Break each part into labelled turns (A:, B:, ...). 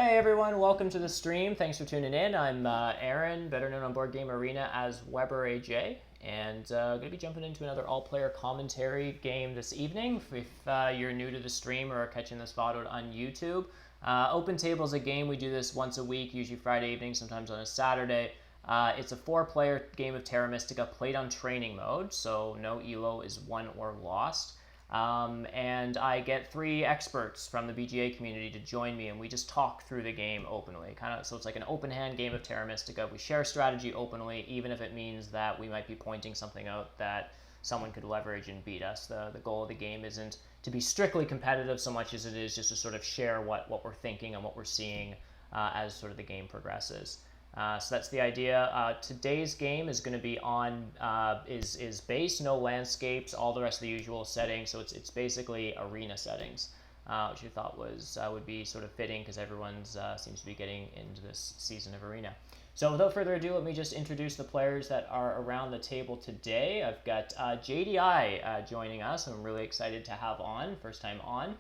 A: Hey everyone, welcome to the stream. Thanks for tuning in. I'm Aaron, better known on Board Game Arena as webberaj, and going to be jumping into another all-player commentary game this evening. If you're new to the stream or are catching this VOD on YouTube, Open Table is a game. We do this once a week, usually Friday evening, sometimes on a Saturday. It's a 4-player game of Terra Mystica played on training mode, so no ELO is won or lost. And I get 3 experts from the BGA community to join me, and we just talk through the game openly. So it's like an open hand game of Terra Mystica. We share strategy openly, even if it means that we might be pointing something out that someone could leverage and beat us. The goal of the game isn't to be strictly competitive so much as it is just to sort of share what we're thinking and what we're seeing as sort of the game progresses. So that's the idea. Today's game is going to be on is base, no landscapes, all the rest of the usual settings. So it's basically arena settings, which we thought would be sort of fitting because everyone's seems to be getting into this season of arena. So without further ado, let me just introduce the players that are around the table today. I've got JDI joining us, who I'm really excited to have on, first time on.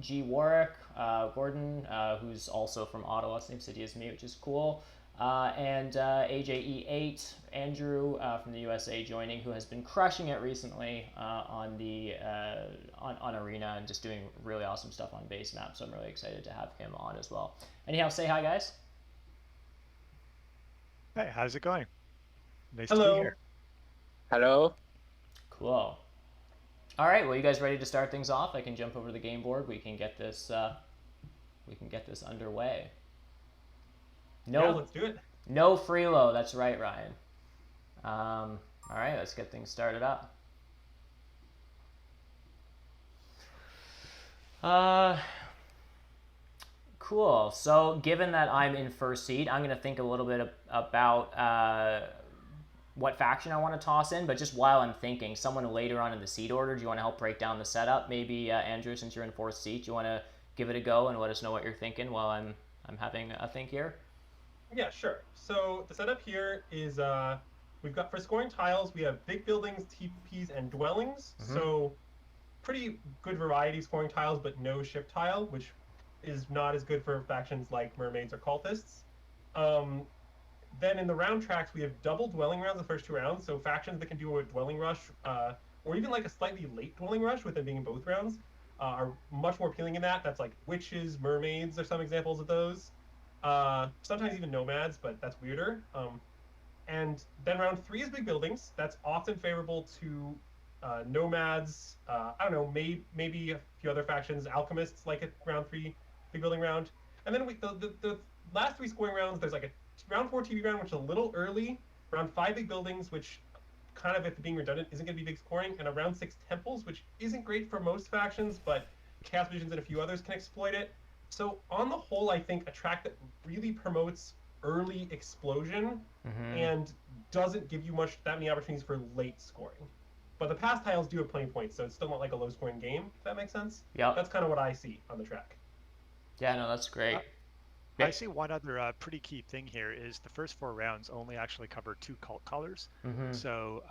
A: Gwarrack, Gordon, who's also from Ottawa, same city as me, which is cool. And AJE8, Andrew from the USA joining, who has been crushing it recently on Arena and just doing really awesome stuff on base map. So I'm really excited to have him on as well. Anyhow, say hi, guys.
B: Hey, how's it going? Nice
C: Hello.
B: to be here.
D: Hello.
A: Cool. All right, well, you guys ready to start things off? I can jump over to the game board. We can get this underway.
C: Yeah, let's do it.
A: No freelo. That's right, Ryan. All right, let's get things started up. Cool. So given that I'm in first seat, I'm going to think a little bit about what faction I want to toss in. But just while I'm thinking, someone later on in the seat order, do you want to help break down the setup? Maybe Andrew, since you're in fourth seat, do you want to give it a go and let us know what you're thinking while I'm having a think here?
C: Yeah, sure. So the setup here is we've got, for scoring tiles, we have big buildings, TPs, and dwellings.
A: Mm-hmm.
C: So pretty good variety of scoring tiles, but no ship tile, which is not as good for factions like mermaids or cultists. Then in the round tracks, we have double dwelling rounds the first 2 rounds. So factions that can do a dwelling rush, or even like a slightly late dwelling rush with them being in both rounds, are much more appealing in that. That's like witches, mermaids are some examples of those. Sometimes even nomads, but that's weirder. And then round 3 is big buildings. That's often favorable to nomads. I don't know, maybe a few other factions, alchemists like it round 3 big building round. And then the last 3 scoring rounds, there's like a round 4 TV round, which is a little early. Round 5 big buildings, which kind of, if being redundant, isn't going to be big scoring. And a round 6 temples, which isn't great for most factions, but Chaos Magicians and a few others can exploit it. So on the whole, I think a track that really promotes early explosion and doesn't give you that many opportunities for late scoring. But the pass tiles do have plenty of points, so it's still not like a low scoring game, if that makes sense.
A: Yeah.
C: That's kind of what I see on the track.
A: Yeah, no, that's great.
B: I see one other pretty key thing here is the first 4 rounds only actually cover 2 cult colors. So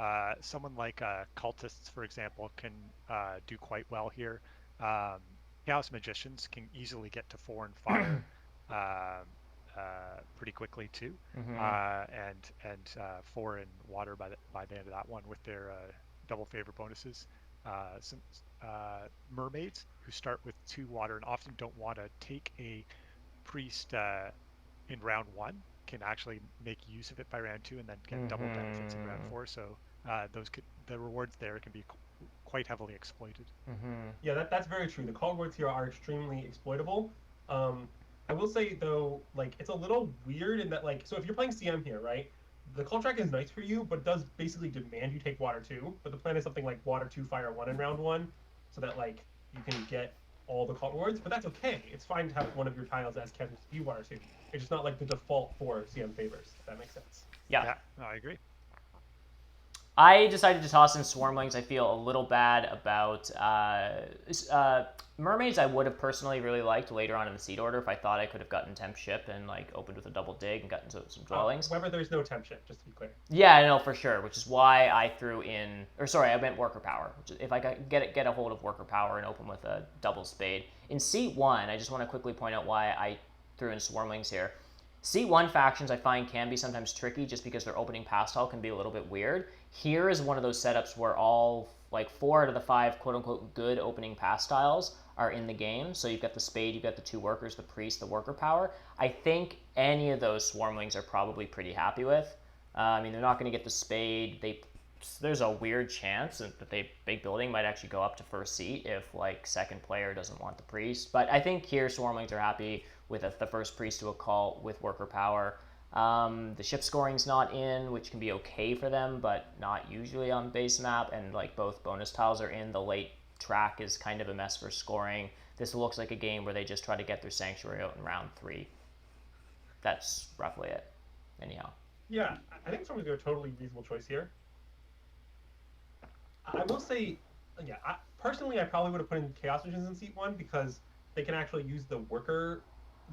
B: someone like cultists, for example, can do quite well here. Chaos Magicians can easily get to 4 and fire pretty quickly too, and 4 in water by the end of that one with their double favor bonuses. Some mermaids who start with 2 water and often don't want to take a priest in round 1 can actually make use of it by round 2 and then get double benefits in round 4. So the rewards there can be quite heavily exploited.
C: Yeah, that's very true. The call rewards here are extremely exploitable. I will say though, like, it's a little weird in that, like, so if you're playing CM here, right, the call track is nice for you, but does basically demand you take water 2. But the plan is something like water 2, fire 1 in round 1, so that like you can get all the call rewards. But that's okay. It's fine to have one of your tiles as Chaos be water 2. It's just not like the default for CM favors. If that makes sense.
A: Yeah,
B: no, I agree.
A: I decided to toss in Swarmlings. I feel a little bad about Mermaids. I would have personally really liked later on in the seed order if I thought I could have gotten Temp Ship and like opened with a double dig and gotten some dwellings.
C: However, there's no Temp Ship, just to be clear.
A: Yeah, I know for sure, which is why I threw in, or sorry, I meant Worker Power. If I could get a hold of Worker Power and open with a double spade. In seat 1, I just want to quickly point out why I threw in Swarmlings here. Seat 1 factions I find can be sometimes tricky just because their opening pass tile can be a little bit weird. Here is one of those setups where all, like 4 out of the 5 quote-unquote good opening pass styles are in the game. So you've got the spade, you've got the 2 workers, the priest, the worker power. I think any of those Swarmlings are probably pretty happy with. I mean, they're not going to get the spade. There's a weird chance that big building might actually go up to first seat if like second player doesn't want the priest. But I think here Swarmlings are happy with the first priest to a cult with worker power. The ship scoring's not in, which can be okay for them, but not usually on base map. And like both bonus tiles are in. The late track is kind of a mess for scoring. This looks like a game where they just try to get their sanctuary out in round 3. That's roughly it. Anyhow.
C: Yeah, I think Storm's a totally reasonable choice here. I will say, yeah, personally, I probably would have put in Chaos Visions in seat 1 because they can actually use the worker,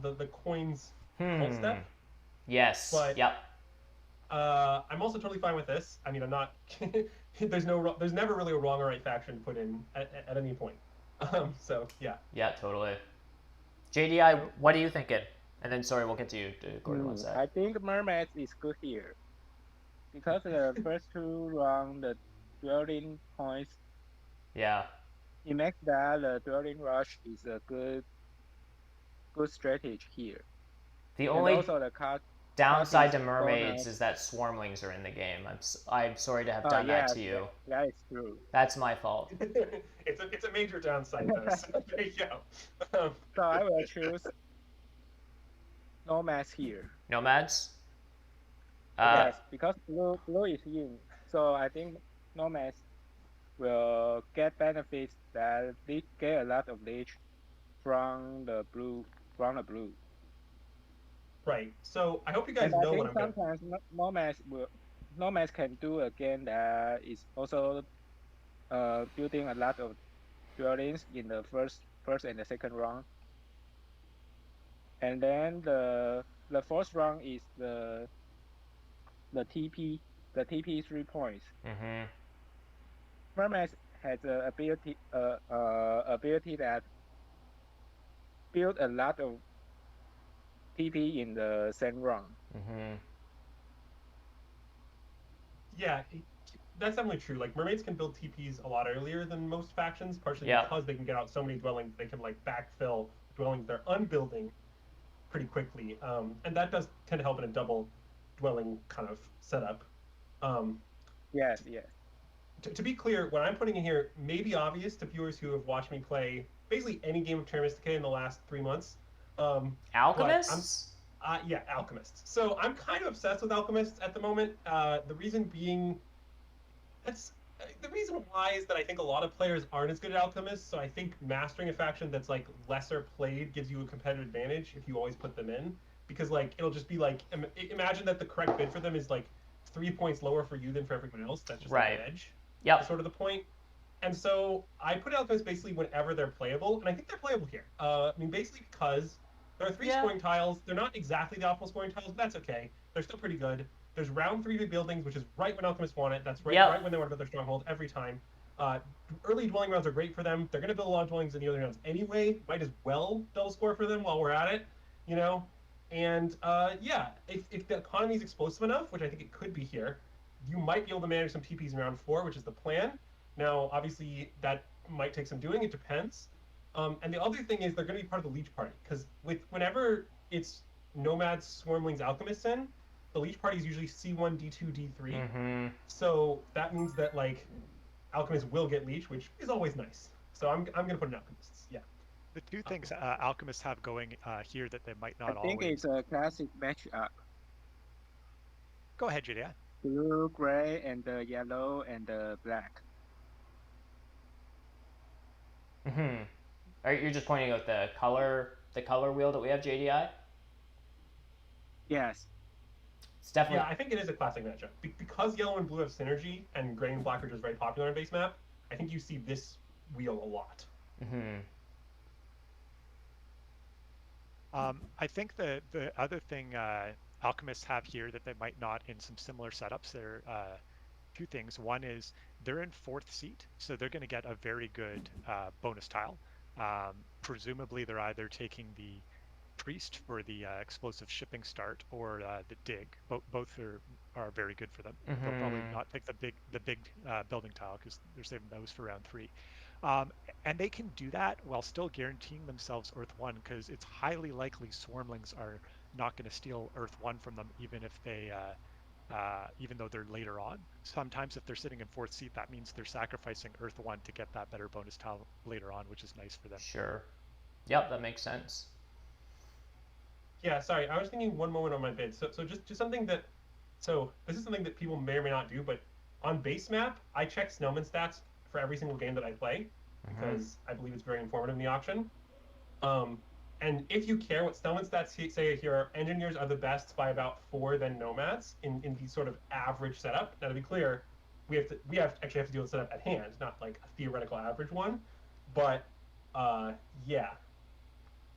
C: the coins full step.
A: Yes.
C: But,
A: yep.
C: I'm also totally fine with this. I mean, I'm not. there's never really a wrong or right faction put in at any point. So yeah.
A: Yeah, totally. JDI, what are you thinking? And then, sorry, we'll get to you, Gordon, one sec.
D: I think Mermaids is good here. Because the first 2 rounds, the dwelling points.
A: Yeah.
D: It makes that the dwelling rush is a good strategy here.
A: The only
D: also the
A: downside to Mermaids is that Swarmlings are in the game. I'm sorry to have done that to you.
D: That is true.
A: That's my fault.
C: It's a major downside, though. So there you go.
D: So I will choose Nomads here.
A: Nomads?
D: Yes, because blue is in. So I think Nomads will get benefits that they get a lot of leech from the blue.
C: Right. So I hope you guys know what I'm going.
D: Sometimes Nomads can do a game that is also building a lot of dwellings in the first and the second round. And then the fourth round is the TP 3 points.
A: Mm-hmm.
D: Mermaids has the ability that build a lot of TP in the same round.
A: Mm-hmm.
C: Yeah, that's definitely true. Like Mermaids can build TPs a lot earlier than most factions, partially because they can get out so many dwellings. They can like backfill dwellings they're unbuilding pretty quickly, and that does tend to help in a double dwelling kind of setup.
D: Yes.
C: To be clear, what I'm putting in here may be obvious to viewers who have watched me play basically any game of Terra Mystica in the last 3 months.
A: Alchemists?
C: Yeah, Alchemists. So I'm kind of obsessed with Alchemists at the moment. The reason being, the reason why is that I think a lot of players aren't as good at Alchemists. So I think mastering a faction that's like lesser played gives you a competitive advantage if you always put them in. Because like it'll just be like, imagine that the correct bid for them is like 3 points lower for you than for everyone else. That's just like an edge.
A: Yeah.
C: That's sort of the point. And so I put Alchemists basically whenever they're playable, and I think they're playable here. I mean, basically because there are 3 scoring tiles. They're not exactly the optimal scoring tiles, but that's okay. They're still pretty good. There's round 3 big buildings, which is right when Alchemists want it. That's right when they want to build their stronghold every time. Early dwelling rounds are great for them. They're going to build a lot of dwellings in the early rounds anyway. Might as well double score for them while we're at it, you know? And yeah, if the economy is explosive enough, which I think it could be here, you might be able to manage some TPs in round 4, which is the plan. Now, obviously, that might take some doing. It depends. And the other thing is they're going to be part of the Leech Party, because whenever it's Nomads, Swarmlings, Alchemists in, the Leech Party is usually C1, D2, D3.
A: Mm-hmm.
C: So that means that like Alchemists will get Leech, which is always nice. So I'm going to put in Alchemists. Yeah.
B: The 2 things Alchemists have going here that they might not always.
D: I think it's a classic matchup.
B: Go ahead, JDI.
D: Blue, gray, and yellow and black.
A: Mm-hmm. You're just pointing out the color wheel that we have, JDI?
D: Yes.
A: It's definitely...
C: Yeah, I think it is a classic matchup. Because yellow and blue have synergy, and gray and black are just very popular on base map, I think you see this wheel a lot.
B: I think the other thing alchemists have here that they might not in some similar setups, there are two things. One is they're in 4th seat, so they're going to get a very good bonus tile. Presumably they're either taking the priest for the explosive shipping start or the dig. Both are very good for them. They'll probably not take the big building tile because they're saving those for round 3. And they can do that while still guaranteeing themselves Earth 1, because it's highly likely Swarmlings are not going to steal Earth 1 from them, even if they, even though they're later on. Sometimes if they're sitting in 4th seat, that means they're sacrificing Earth 1 to get that better bonus tile later on, which is nice for them.
A: Sure. Yep, that makes sense.
C: Yeah, sorry, I was thinking one moment on my bid. So just something that, so this is something that people may or may not do, but on base map, I check Snowman stats for every single game that I play, because I believe it's very informative in the auction. And if you care what Snowman stats say here, engineers are the best by about 4 than nomads in the sort of average setup. Now, to be clear, we actually have to deal with setup at hand, not like a theoretical average one. But yeah.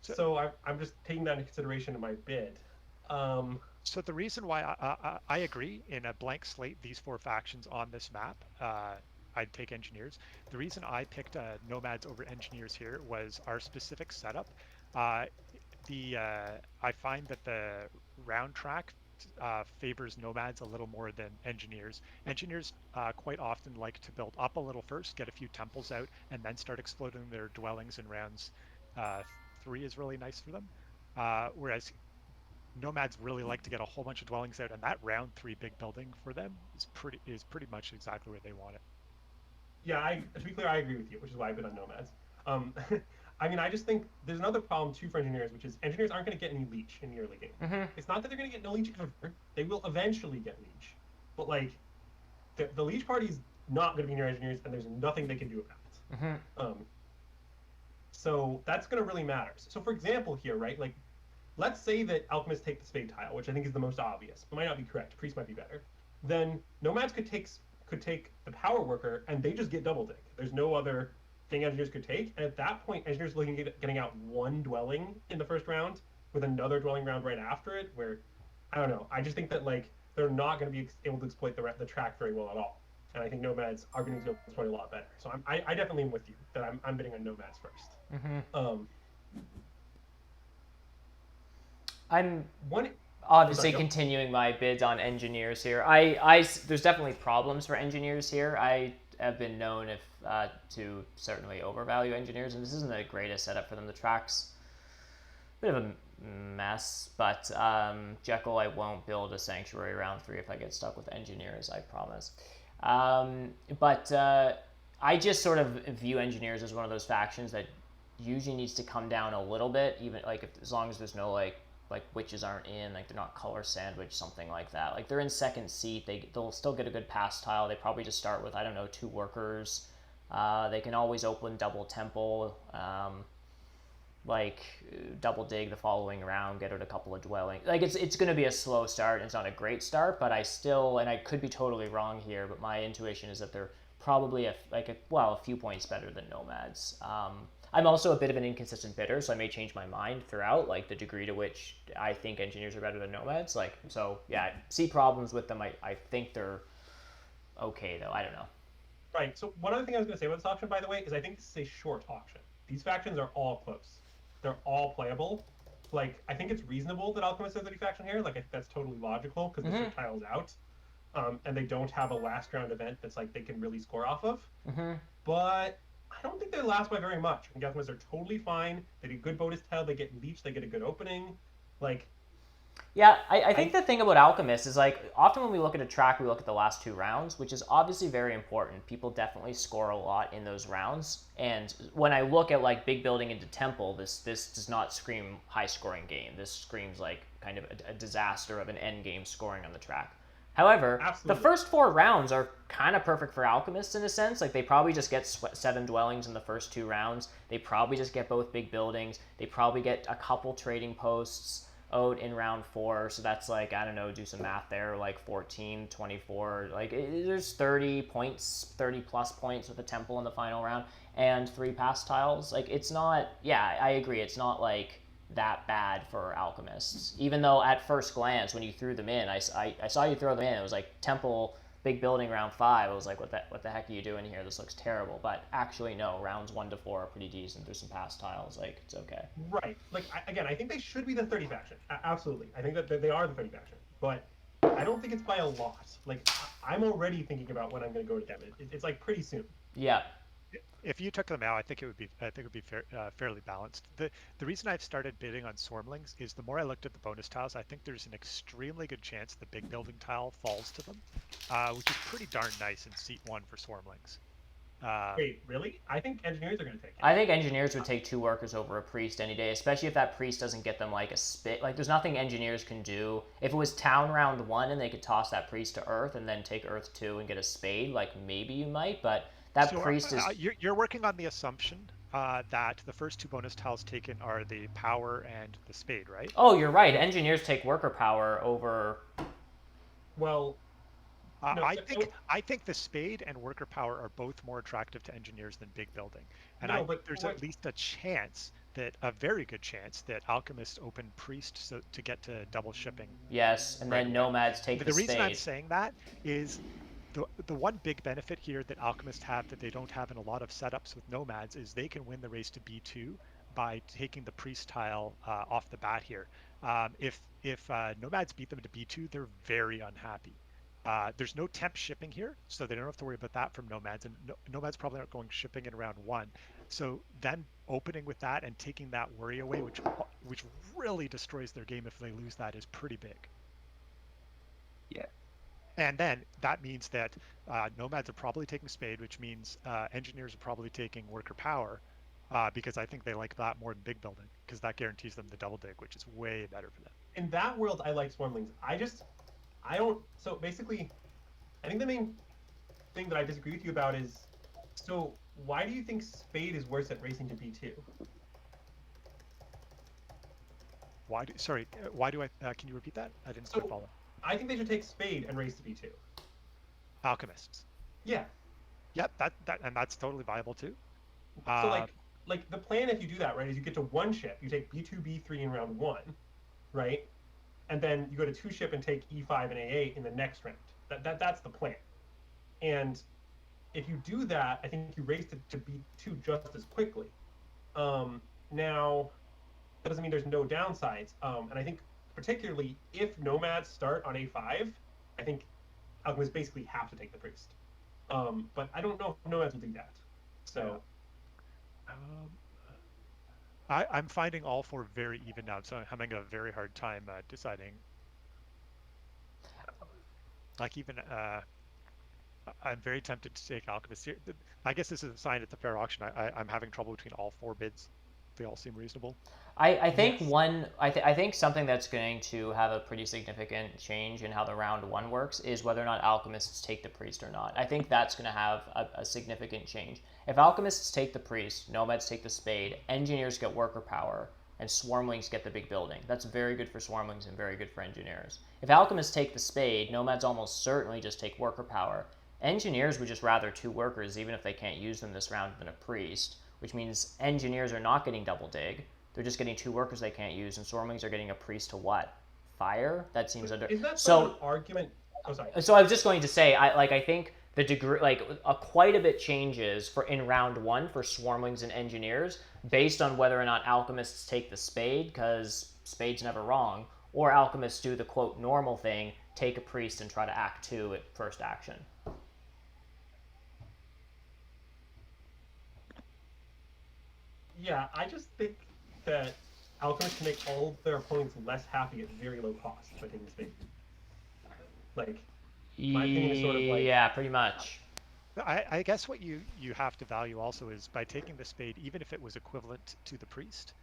C: So I'm just taking that into consideration in my bid.
B: So the reason why I agree, in a blank slate, these 4 factions on this map, I'd take engineers. The reason I picked nomads over engineers here was our specific setup. I find that the round track favors nomads a little more than engineers. Engineers quite often like to build up a little first, get a few temples out, and then start exploding their dwellings in rounds. 3 is really nice for them, whereas nomads really like to get a whole bunch of dwellings out, and that round 3 big building for them is pretty much exactly where they want it.
C: Yeah, to be clear, I agree with you, which is why I bid on nomads. I mean, I just think there's another problem too for engineers, which is engineers aren't going to get any leech in the early game. It's not that they're going to get no leech ever; they will eventually get leech, but like the leech party is not going to be near engineers, and there's nothing they can do about it. So that's going to really matter. So for example here, right, like let's say that alchemists take the spade tile, which I think is the most obvious, but might not be correct. Priest might be better. Then nomads could take the power worker, and they just get double dig. There's no other thing engineers could take, and at that point, engineers looking at getting out 1 dwelling in the first round with another dwelling round right after it. Where I don't know. I just think that like they're not going to be able to exploit the track very well at all. And I think nomads are going to exploit a lot better. So I definitely am with you that I'm bidding on nomads first.
A: I'm
C: one.
A: Obviously continuing my bids on engineers here. There's definitely problems for engineers here. I have been known to certainly overvalue engineers, and this isn't the greatest setup for them. The track's a bit of a mess, but Jekyll, I won't build a sanctuary round 3 if I get stuck with engineers, I promise. But I just sort of view engineers as one of those factions that usually needs to come down a little bit, even like as long as there's no like witches aren't in, like they're not color sandwich, something like that. Like they're in 2nd seat, they'll still get a good pass tile. They probably just start with, I don't know, 2 workers. They can always open double temple, like double dig the following round, get out a couple of dwellings. Like it's going to be a slow start. It's not a great start, but I still, and I could be totally wrong here, but my intuition is that they're probably a few points better than nomads. I'm also a bit of an inconsistent bidder, so I may change my mind throughout, like the degree to which I think engineers are better than nomads. Like, so yeah, I see problems with them. I think they're okay though. I don't know.
C: Right. So one other thing I was going to say about this auction, by the way, is I think this is a short auction. These factions are all close. They're all playable. Like, I think it's reasonable that Alchemist has a faction here. Like, I think that's totally logical because the ship tile's out, and they don't have a last round event that's like they can really score off of. But I don't think they last by very much. And Alchemists are totally fine. They get good bonus tile. They get leech. They get a good opening. Like,
A: yeah, I think the thing about Alchemist is, like, often when we look at a track, we look at the last 2 rounds, which is obviously very important. People definitely score a lot in those rounds. And when I look at, like, big building into temple, this does not scream high-scoring game. This screams, like, kind of a disaster of an end-game scoring on the track. However, the first 4 rounds are kind of perfect for Alchemists in a sense. Like, they probably just get 7 dwellings in the first 2 rounds. They probably just get both big buildings. They probably get a couple trading posts. out in round 4, so that's like, I don't know, do some math there, like 14, 24, like there's 30 points, 30 plus points with the temple in the final round, and 3 pass tiles. Like, it's not, yeah, I agree, it's not like that bad for alchemists. Even though at first glance, when you threw them in, I saw you throw them in, it was like temple, big building round 5. I was like, what the heck are you doing here? This looks terrible. But actually, no, rounds 1 to 4 are pretty decent. There's some pass tiles. Like, it's okay.
C: Right. Like, again, I think they should be the 30 faction. Absolutely. I think that they are the 30 faction. But I don't think it's by a lot. Like, I'm already thinking about when I'm going to go to them. It's like pretty soon.
A: Yeah.
B: If you took them out, I think it would be fairly balanced. The reason I've started bidding on Swarmlings is the more I looked at the bonus tiles, I think there's an extremely good chance the big building tile falls to them, which is pretty darn nice in seat 1 for Swarmlings.
C: Wait, really? I think engineers are going to take it.
A: I think engineers would take 2 workers over a priest any day, especially if that priest doesn't get them like a spit. Like, there's nothing engineers can do. If it was town round 1 and they could toss that priest to earth and then take earth 2 and get a spade, like maybe you might, but that priest is...
B: You're working on the assumption that the first 2 bonus tiles taken are the power and the spade, right?
A: Oh, you're right. Engineers take worker power over...
C: Well... No,
B: I think the spade and worker power are both more attractive to engineers than big building, and I think there's at least a chance a very good chance that alchemists open priest to get to double shipping.
A: Yes, and then nomads take the spade.
B: The reason I'm saying that is the one big benefit here that alchemists have that they don't have in a lot of setups with nomads is they can win the race to B2 by taking the priest tile off the bat here. If nomads beat them to B2, they're very unhappy. There's no temp shipping here, so they don't have to worry about that from nomads, and nomads probably aren't going shipping in round 1. So then opening with that and taking that worry away, which really destroys their game if they lose that, is pretty big.
D: Yeah.
B: And then that means that nomads are probably taking spade, which means engineers are probably taking worker power, because I think they like that more than big building, because that guarantees them the double dig, which is way better for them.
C: In that world, I like Swarmlings. I don't. So basically, I think the main thing that I disagree with you about is, so why do you think spade is worse at racing to B2?
B: Why do I? Can you repeat that? I didn't quite follow.
C: I think they should take spade and race to B2.
B: Alchemists.
C: Yeah.
B: Yep. And that's totally viable too.
C: So like the plan, if you do that right, is you get to 1 ship, you take B2, B3 in round 1, right? And then you go to 2 ship and take E5 and A8 in the next round. That's the plan. And if you do that, I think you race to B2 just as quickly. Now, that doesn't mean there's no downsides. And I think particularly if nomads start on A5, I think alchemists basically have to take the priest. But I don't know if nomads will do that. So.
B: I'm finding all 4 very even now, so I'm having a very hard time deciding. Like even, I'm very tempted to take alchemist here. I guess this is a sign it's a fair auction. I'm having trouble between all 4 bids. They all seem reasonable.
A: I think I think something that's going to have a pretty significant change in how the round 1 works is whether or not alchemists take the priest or not. I think that's going to have a significant change. If alchemists take the priest, nomads take the spade, engineers get worker power, and swarmlings get the big building. That's very good for swarmlings and very good for engineers. If alchemists take the spade, nomads almost certainly just take worker power. Engineers would just rather 2 workers, even if they can't use them this round, than a priest, which means engineers are not getting double dig. They're just getting 2 workers they can't use, and swarmlings are getting a priest to what? Fire? That seems under.
C: Is that an argument? Oh, sorry.
A: So I was just going to say, I think the degree, quite a bit changes in round 1 for swarmlings and engineers based on whether or not alchemists take the spade, because spade's never wrong, or alchemists do the quote normal thing, take a priest and try to act 2 at first action.
C: Yeah, I just think that alchemists can make all their opponents less happy at very low cost by taking spade. Like, my opinion is sort of like...
A: Yeah, pretty much.
B: I guess what you have to value also is by taking the spade, even if it was equivalent to the priest,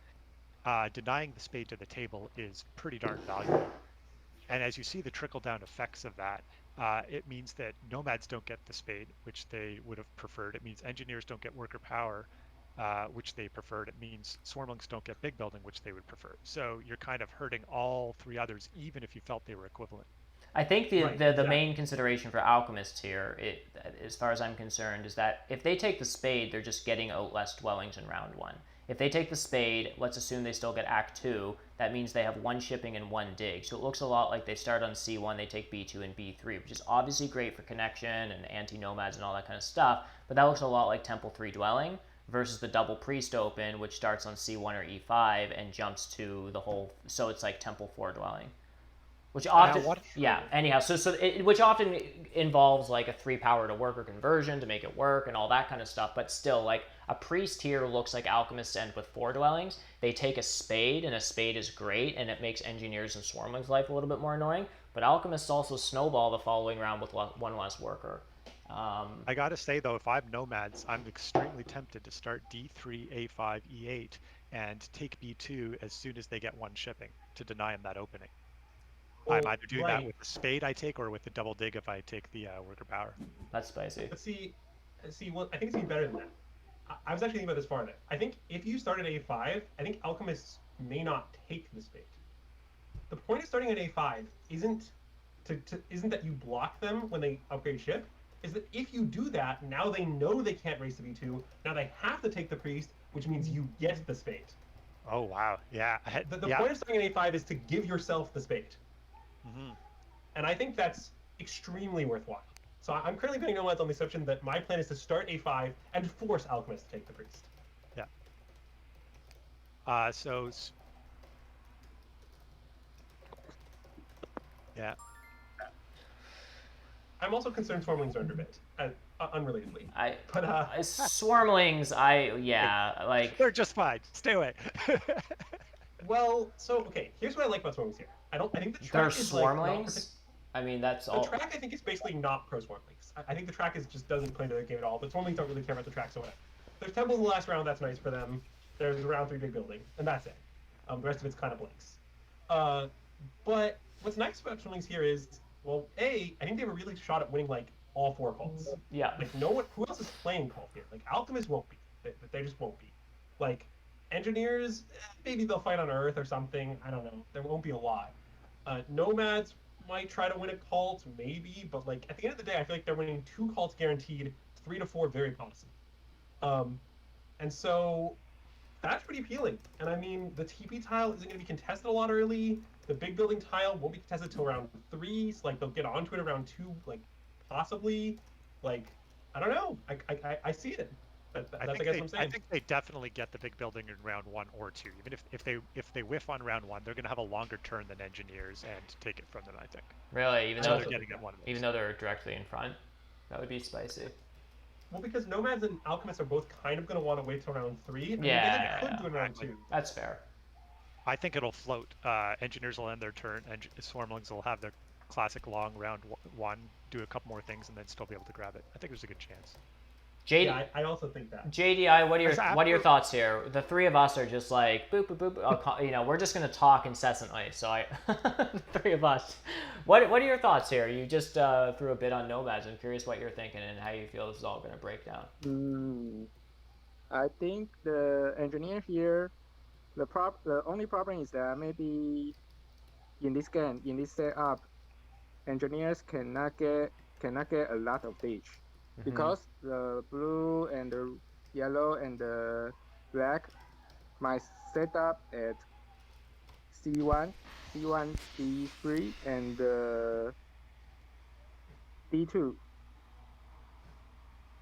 B: denying the spade to the table is pretty darn valuable. And as you see the trickle-down effects of that, it means that nomads don't get the spade, which they would have preferred. It means engineers don't get worker power, which they preferred. It means Swarmlings don't get big building, which they would prefer. So you're kind of hurting all three others, even if you felt they were equivalent.
A: I think the
C: Right,
A: the, the
C: exactly.
A: main consideration for alchemists here, as far as I'm concerned, is that if they take the spade, they're just getting out less dwellings in round 1. If they take the spade, let's assume they still get Act 2, that means they have 1 shipping and 1 dig. So it looks a lot like they start on C1, they take B2 and B3, which is obviously great for connection and anti-nomads and all that kind of stuff, but that looks a lot like Temple 3 dwelling versus the double priest open, which starts on C1 or E5 and jumps to the whole, so it's like Temple 4 dwelling. Which often, anyhow, which often involves like a 3 power to worker conversion to make it work and all that kind of stuff. But still, like a priest here looks like alchemists end with 4 dwellings. They take a spade, and a spade is great, and it makes engineers and swarmlings' life a little bit more annoying. But alchemists also snowball the following round with 1 less worker.
B: I gotta say though, if I'm nomads, I'm extremely tempted to start D3, A5, E8, and take B2 as soon as they get 1 shipping to deny them that opening. I'm either doing that with the spade I take or with the double dig if I take the worker power.
A: That's spicy.
C: But see, well, I think it's even better than that. I was actually thinking about this far enough. I think if you start at A5, I think alchemists may not take the spade. The point of starting at A5 isn't that you block them when they upgrade ship. Is that if you do that, now they know they can't race to B2. Now they have to take the priest, which means you get the spade.
B: Oh wow, yeah.
C: The point of starting at A5 is to give yourself the spade.
B: Mm-hmm.
C: And I think that's extremely worthwhile. So I'm currently putting nomads on the assumption that my plan is to start A5 and force alchemists to take the priest.
B: Yeah. Yeah.
C: I'm also concerned swarmlings are underbid, unrelatedly.
A: Swarmlings, like
B: they're just fine. Stay away.
C: Well, so okay. Here's what I like about swarmlings here. I think the track is
A: swarmlings.
C: Like,
A: I mean, that's all.
C: The track I think is basically not pro swarmlings. I think the track just doesn't play into the game at all. But swarmlings don't really care about the track, so whatever. There's temples in the last round. That's nice for them. There's a round 3 big building, and that's it. The rest of it's kind of blanks. But what's nice about swarmlings here is, well, I think they have a really shot at winning like all 4 cults.
A: Yeah.
C: Like no one, who else is playing cult here? Like alchemists won't be. They just won't be. Like engineers, maybe they'll fight on Earth or something. I don't know. There won't be a lot. Nomads might try to win a cult, maybe, but like at the end of the day, I feel like they're winning 2 cults guaranteed, 3 to 4 very possible. And so that's pretty appealing. And I mean, the TP tile isn't going to be contested a lot early. The big building tile won't be contested till round 3. So like they'll get onto it around 2, like possibly. Like I don't know. I see it. That's I guess what I'm saying.
B: I think they definitely get the big building in round 1 or 2. Even if they whiff on round 1, they're going to have a longer turn than engineers and take it from them. I think.
A: Really, even though they're directly in front, that would be spicy.
C: Well, because nomads and alchemists are both kind of going to want to wait till round 3. And
A: they
C: could do in round 2.
A: That's fair.
B: I think it'll float. Engineers will end their turn, and swarmlings will have their classic long round 1, do a couple more things, and then still be able to grab it. I think there's a good chance.
A: JD,
C: yeah, I also think that.
A: JDI, what are your thoughts here? The 3 of us are just like boop boop boop. We're just gonna talk incessantly. So the 3 of us. What are your thoughts here? You just threw a bit on nomads. I'm curious what you're thinking and how you feel this is all gonna break down.
D: I think the engineer here, the only problem is that maybe in this game, in this setup, engineers cannot get a lot of damage. Because the blue and the yellow and the black might set up at C1, D3, and D2.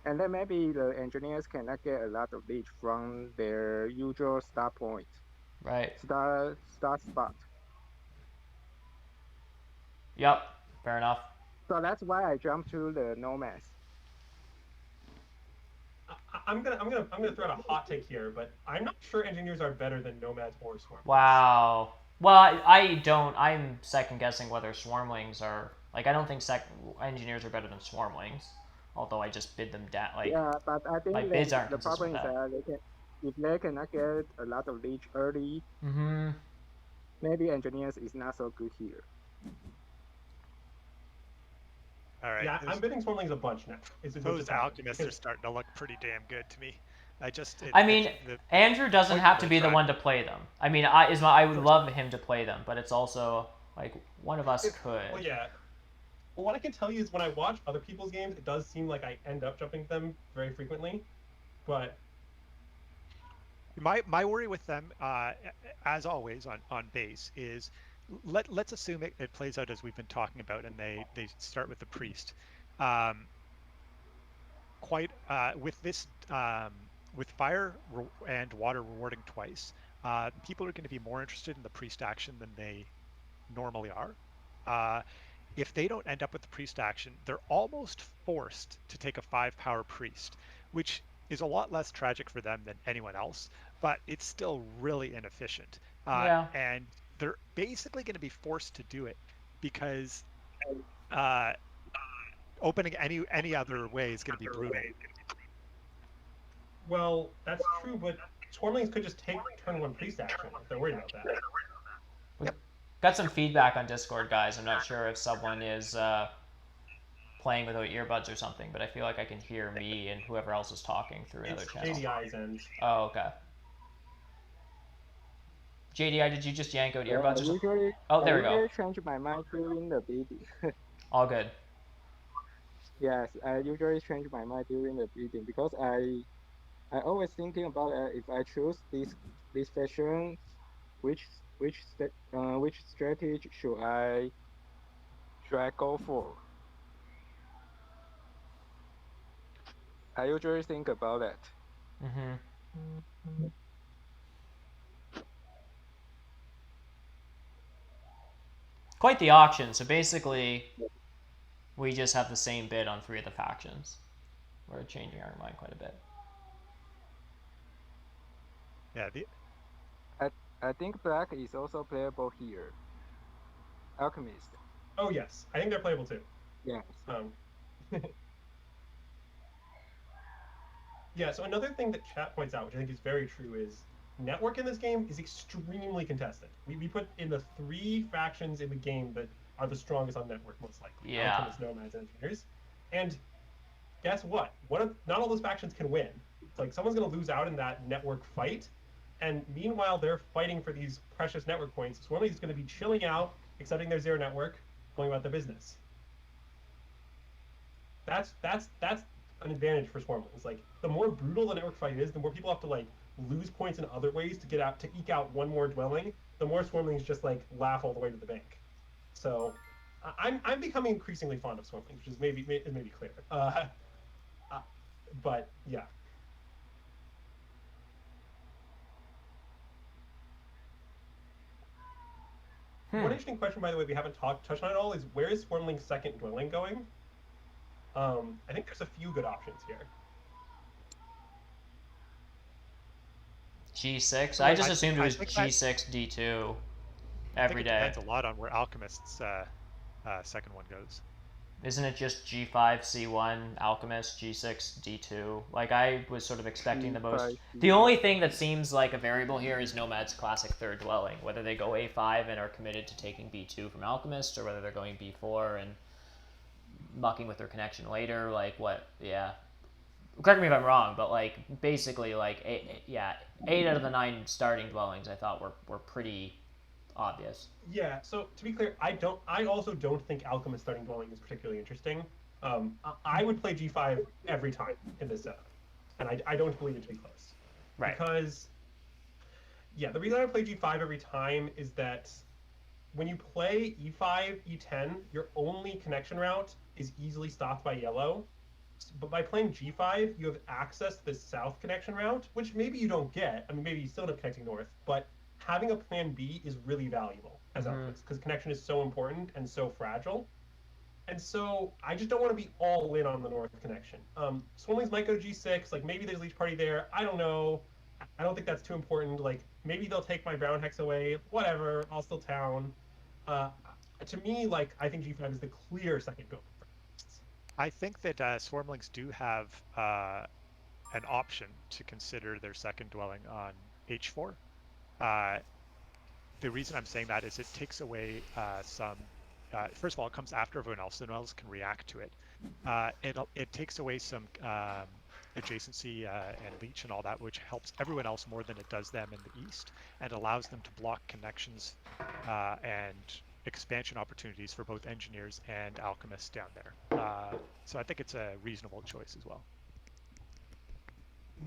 D: And then maybe the engineers cannot get a lot of lead from their usual start point.
A: Right.
D: Start spot.
A: Yep, fair enough.
D: So that's why I jumped to the nomads.
C: I'm gonna throw out a hot take here, but I'm not sure engineers are better than nomads or swarmlings.
A: Wow. Well, I'm second guessing whether swarmlings are like I don't think engineers are better than swarmlings. Although I just bid them down. Like
D: yeah, but I think
A: my bids aren't
D: the problem is that if they cannot get a lot of lead early, maybe engineers is not so good here.
B: All right.
C: Yeah, I'm bidding swarmlings a bunch now.
B: Those alchemists are starting to look pretty damn good to me.
A: I mean, Andrew doesn't have to be the one to play them. I mean, I would love him to play them, but it's also like one of us could.
C: Well, yeah. Well, what I can tell you is when I watch other people's games, it does seem like I end up jumping to them very frequently. But
B: my worry with them, as always on base, is let's assume it plays out as we've been talking about, and they start with the priest. With this with fire and water rewarding twice, people are going to be more interested in the priest action than they normally are. If they don't end up with the priest action, they're almost forced to take a 5-power priest, which is a lot less tragic for them than anyone else, but it's still really inefficient. And they're basically going to be forced to do it because opening any other way is going to be brutal.
C: Well, that's true, but Swarmlings could just take turn 1 priest action if they're worried about that.
A: Got some feedback on Discord, guys. I'm not sure if someone is playing without earbuds or something, but I feel like I can hear me and whoever else is talking through another channel.
C: JDI's end.
A: Oh, okay. JDI, did you just yank out earbuds or something? Oh, there we go.
D: I usually change my mind during the bidding.
A: All good.
D: Yes, I usually change my mind during the bidding because I always thinking about if I choose this fashion, which strategy should I go for? I usually think about that.
A: Quite the auction. So basically, we just have the same bid on 3 of the factions. We're changing our mind quite a bit.
B: Yeah.
D: I think black is also playable here. Alchemist.
C: Oh yes, I think they're playable too.
D: Yes.
C: Yeah. So another thing that chat points out, which I think is very true, is network in this game is extremely contested. We put in the 3 factions in the game that are the strongest on network, most likely.
A: Yeah.
C: Alchemists, Nomads, and Engineers. And guess what? Not all those factions can win. It's like someone's going to lose out in that network fight. And meanwhile, they're fighting for these precious network points. Swarmlings is going to be chilling out, accepting their 0 network, going about their business. That's an advantage for Swarmlings. Like, the more brutal the network fight is, the more people have to like lose points in other ways to eke out 1 more dwelling. The more Swarmlings just like laugh all the way to the bank. So, I'm becoming increasingly fond of Swarmlings, which is maybe clear. But yeah. One interesting question, by the way, we haven't touched on at all is where is Swarmling's 2nd dwelling going? I think there's a few good options here.
A: G6? I just assumed it was G6, D2 every day.
B: It depends a lot on where Alchemist's 2nd one goes.
A: Isn't it just G5, C1, Alchemist, G6, D2? Like, I was sort of expecting the most... The only thing that seems like a variable here is Nomad's classic 3rd dwelling. Whether they go A5 and are committed to taking B2 from Alchemist, or whether they're going B4 and mucking with their connection later. Like, what? Yeah. Correct me if I'm wrong, but, like, basically, like, 8 out of the 9 starting dwellings I thought were pretty obvious.
C: Yeah, so to be clear, I also don't think Alchemist starting dwelling is particularly interesting. I would play G5 every time in this setup, and I don't believe it to be close.
A: Right.
C: Because, yeah, the reason I play G5 every time is that when you play E5, E10, your only connection route is easily stopped by yellow. But by playing G5, you have access to the south connection route, which maybe you don't get. I mean, maybe you still end up connecting north, but having a plan B is really valuable as Alchemist, because connection is so important and so fragile. And so I just don't want to be all in on the north connection. Swarmlings might go G6, like maybe there's Leech Party there. I don't know. I don't think that's too important. Like maybe they'll take my Brown Hex away. Whatever, I'll still town. To me, like I think G5 is the clear 2nd go.
B: I think that Swarmlings do have an option to consider their 2nd dwelling on H4. The reason I'm saying that is it takes away some. First of all, it comes after everyone else, so no one else can react to it. It takes away some adjacency and leech and all that, which helps everyone else more than it does them in the east, and allows them to block connections and expansion opportunities for both engineers and alchemists down there. So I think it's a reasonable choice as well.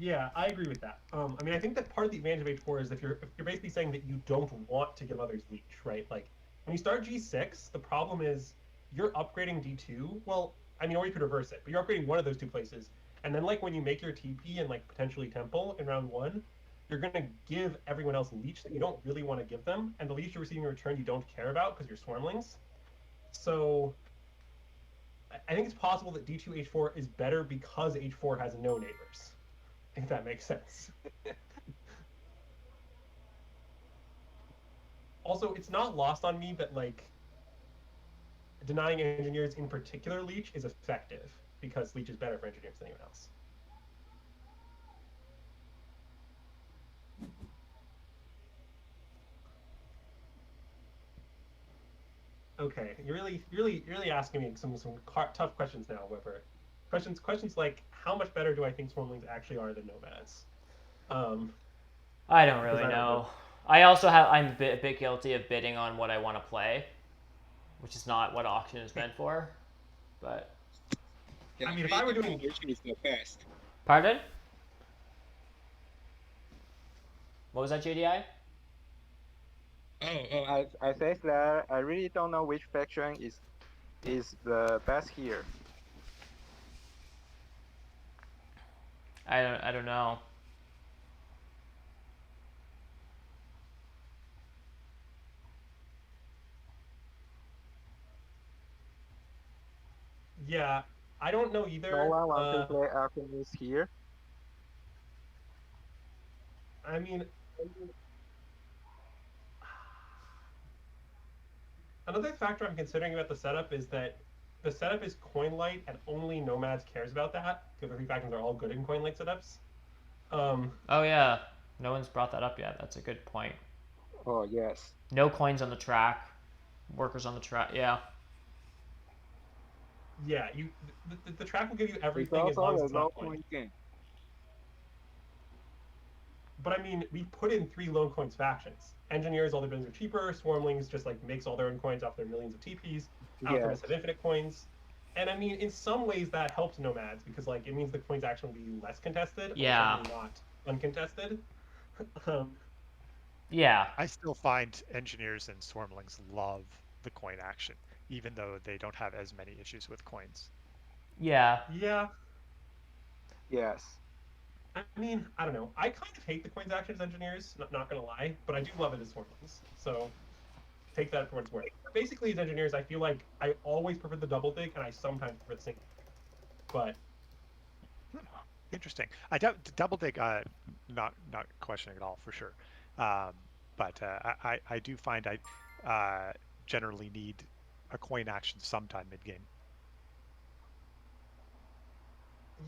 C: Yeah, I agree with that. I mean, I think that part of the advantage of H4 is if you're basically saying that you don't want to give others leech, right? Like when you start G6, the problem is you're upgrading D2. Well, I mean, or you could reverse it, but you're upgrading one of those two places. And then like when you make your TP and like potentially Temple in round 1, you're gonna give everyone else leech that you don't really want to give them, and the leech you're receiving in return you don't care about because you're Swarmlings. So I think it's possible that D2 H4 is better because H4 has no neighbors. If that makes sense. Also, it's not lost on me that like denying engineers in particular leech is effective because leech is better for engineers than anyone else. Okay, you're really asking me some tough questions now, Weber. Questions like how much better do I think Swarmlings actually are than nomads?
A: I don't really know. I'm a bit guilty of bidding on what I want to play, which is not what auction is meant for. But
D: Yeah,
C: I mean, if I were doing,
D: which is the best.
A: pardon? What was that, JDI?
D: I say that I really don't know which faction is the best here.
A: I don't know.
C: yeah, I don't know either.
D: No one wants to play alchemist here.
C: I mean, another factor I'm considering about the setup is that the setup is coin light, and only Nomads cares about that because the three factions are all good in coin light setups.
A: Oh yeah, no one's brought that up yet. That's a good point.
D: Oh yes.
A: No coins on the track, workers on the track. Yeah.
C: Yeah, the track will give you everything
D: It's
C: as long as
D: also a
C: it's
D: low
C: not coin.
D: point game.
C: But I mean, we put in 3 low coins factions. Engineers, all their buildings are cheaper. Swarmlings just like makes all their own coins off their millions of TPs. Alchemists have infinite coins. And I mean, in some ways that helps Nomads because like it means the coins actually will be less contested.
A: Yeah.
C: Or not uncontested.
A: Yeah.
B: I still find engineers and Swarmlings love the coin action, even though they don't have as many issues with coins.
A: Yeah.
C: Yeah.
D: Yes.
C: I mean, I don't know. I kind of hate the coins action as engineers, not gonna lie, but I do love it as Swarmlings. So take that for what it's worth. Basically, as engineers, I feel like I always prefer the double dig, and I sometimes prefer the single. But
B: Interesting. I double dig, not questioning at all for sure. But I do find I generally need a coin action sometime mid game.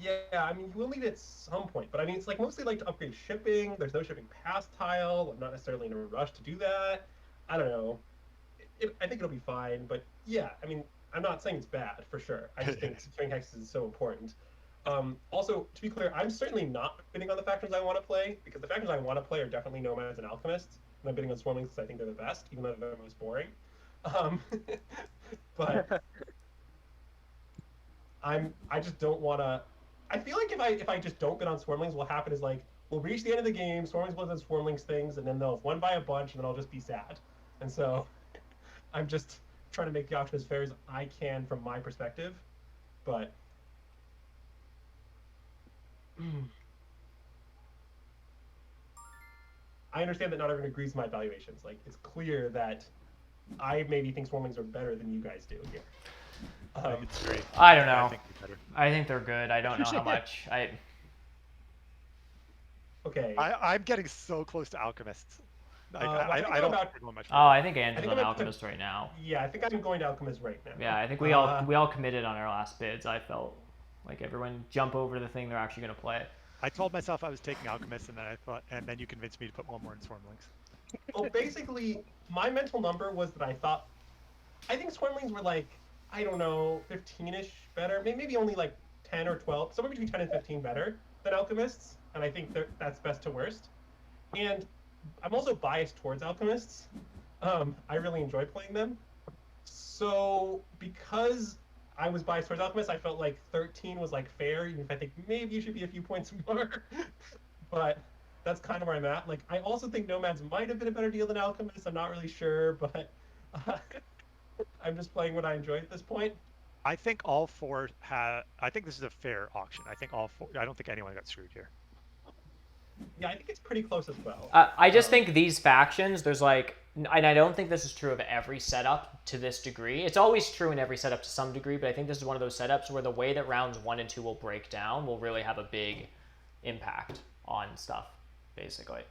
C: yeah, I mean, you will need it at some point. But I mean, it's like mostly like to upgrade shipping. There's no shipping past tile. I'm not necessarily in a rush to do that. I don't know. I think it'll be fine. But yeah, I mean, I'm not saying it's bad for sure. I just think securing hexes is so important. Also, to be clear, I'm certainly not bidding on the factions I want to play because the factions I want to play are definitely Nomads and Alchemists. And I'm bidding on Swarmlings because I think they're the best, even though they're the most boring. But I just don't want to. I feel like if I just don't bid on Swarmlings, what'll happen is like we'll reach the end of the game, Swarmlings will have Swarmlings things, and then they'll have won by a bunch, and then I'll just be sad. And so I'm just trying to make the auction as fair as I can from my perspective. But I understand that not everyone agrees with my evaluations. Like it's clear that I maybe think Swarmlings are better than you guys do here.
B: I think it's great.
A: I don't know.
B: I think they're better.
A: I think they're good. I don't know how much.
C: Okay.
B: I'm getting so close to Alchemists.
C: I
B: I don't
C: about-
B: think much.
A: Oh, I think Andrew's
C: think
A: on
C: I'm at-
A: Alchemist right now.
C: Yeah, I think I'm going to Alchemist right now.
A: Yeah, I think we all committed on our last bids. I felt like everyone jump over the thing they're actually going to play.
B: I told myself I was taking Alchemists, and then you convinced me to put one more in Swarmlings.
C: Well, basically, my mental number was that I think Swarmlings were like, I don't know, 15-ish better. Maybe only like 10 or 12, somewhere between 10 and 15 better. than Alchemists, and I think that's best to worst. And I'm also biased towards Alchemists. I really enjoy playing them. So because I was biased towards Alchemists, I felt like 13 was like fair, even if I think maybe you should be a few points more. But that's kind of where I'm at. Like, I also think Nomads might have been a better deal than Alchemists. I'm not really sure, but I'm just playing what I enjoy at this point.
B: I think all four have. I think this is a fair auction. I think all four. I don't think anyone got screwed here.
C: Yeah, I think it's pretty close as well.
A: I just think these factions, there's like, and I don't think this is true of every setup to this degree. It's always true in every setup to some degree, but I think this is one of those setups where the way that rounds 1 and 2 will break down will really have a big impact on stuff, basically.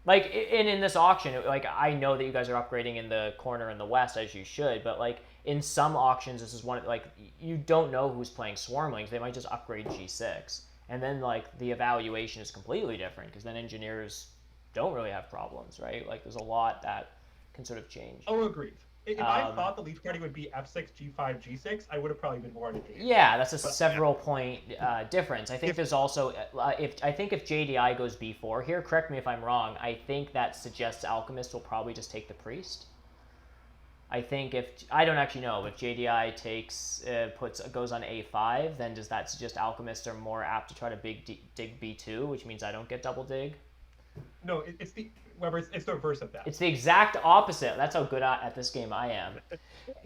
A: Like, in this auction, like, I know that you guys are upgrading in the corner in the west, as you should, but, like, in some auctions, this is one, like, you don't know who's playing Swarmlings. They might just upgrade G6. And then, like, the evaluation is completely different, because then engineers don't really have problems, right? Like, there's a lot that can sort of change.
C: Oh, agreed. If I thought the Leech Party would be F6, G5, G6, I would have probably been more engaged.
A: Yeah, that's a several point difference. I think there's also, if JDI goes B4 here, correct me if I'm wrong, I think that suggests Alchemist will probably just take the Priest. I think I don't actually know, if JDI goes on A5, then does that suggest Alchemists are more apt to try to dig B2, which means I don't get double dig?
C: No, it's the reverse of that.
A: It's the exact opposite. That's how good at this game I am.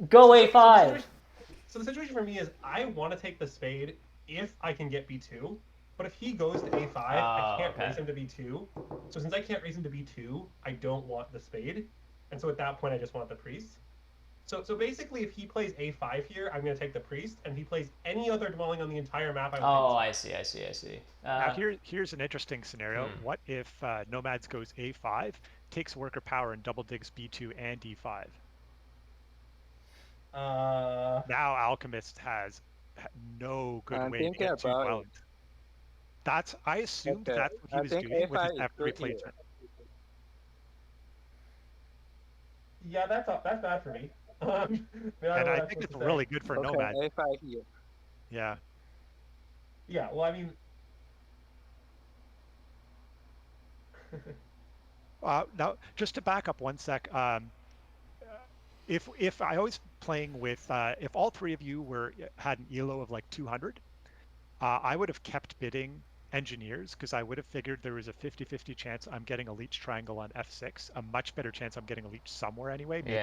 A: Go A5!
C: So the situation for me is I want to take the spade if I can get B2, but if he goes to A5, I can't raise him to B2. So since I can't raise him to B2, I don't want the spade. And so at that point, I just want the priest. So basically, if he plays A5 here, I'm going to take the priest, and if he plays any other dwelling on the entire map, I
A: see.
B: Now here's an interesting scenario. What if Nomads goes A5, takes worker power, and double digs B2 and D5? Now Alchemist has no good way to get two dwellings. I assumed that's what he was doing with his F3 playthrough.
C: Yeah, that's bad for me.
B: And I think it's really good for Nomads.
D: A5 here.
B: Yeah.
C: Yeah, well, I mean...
B: Now, just to back up one sec, if I was playing with, if all three of you had an ELO of like 200, I would have kept bidding engineers, because I would have figured there was a 50-50 chance I'm getting a Leech Triangle on F6, a much better chance I'm getting a Leech somewhere anyway. Maybe,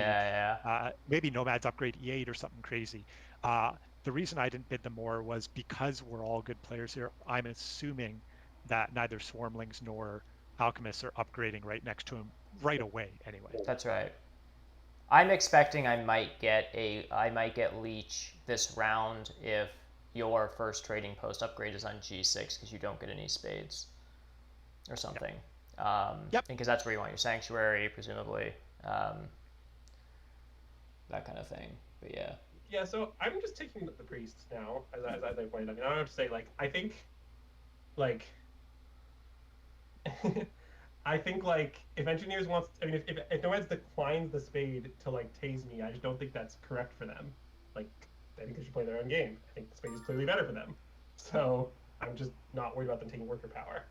B: maybe Nomads upgrade E8 or something crazy. The reason I didn't bid them more was because we're all good players here. I'm assuming that neither Swarmlings nor Alchemists are upgrading right next to him right away anyway.
A: That's right. I'm expecting I might get Leech this round if your first trading post upgrade is on G6 because you don't get any spades or something.
B: Yep.
A: Because that's where you want your sanctuary, presumably. That kind of thing. But yeah.
C: Yeah, so I'm just taking the priests now, as I pointed out. I mean, I don't have to say, like, I think, like, if engineers wants, I mean, if Nomads declines the spade to, like, tase me, I just don't think that's correct for them. Like, I think they should play their own game. I think the spade is clearly better for them. So I'm just not worried about them taking worker power,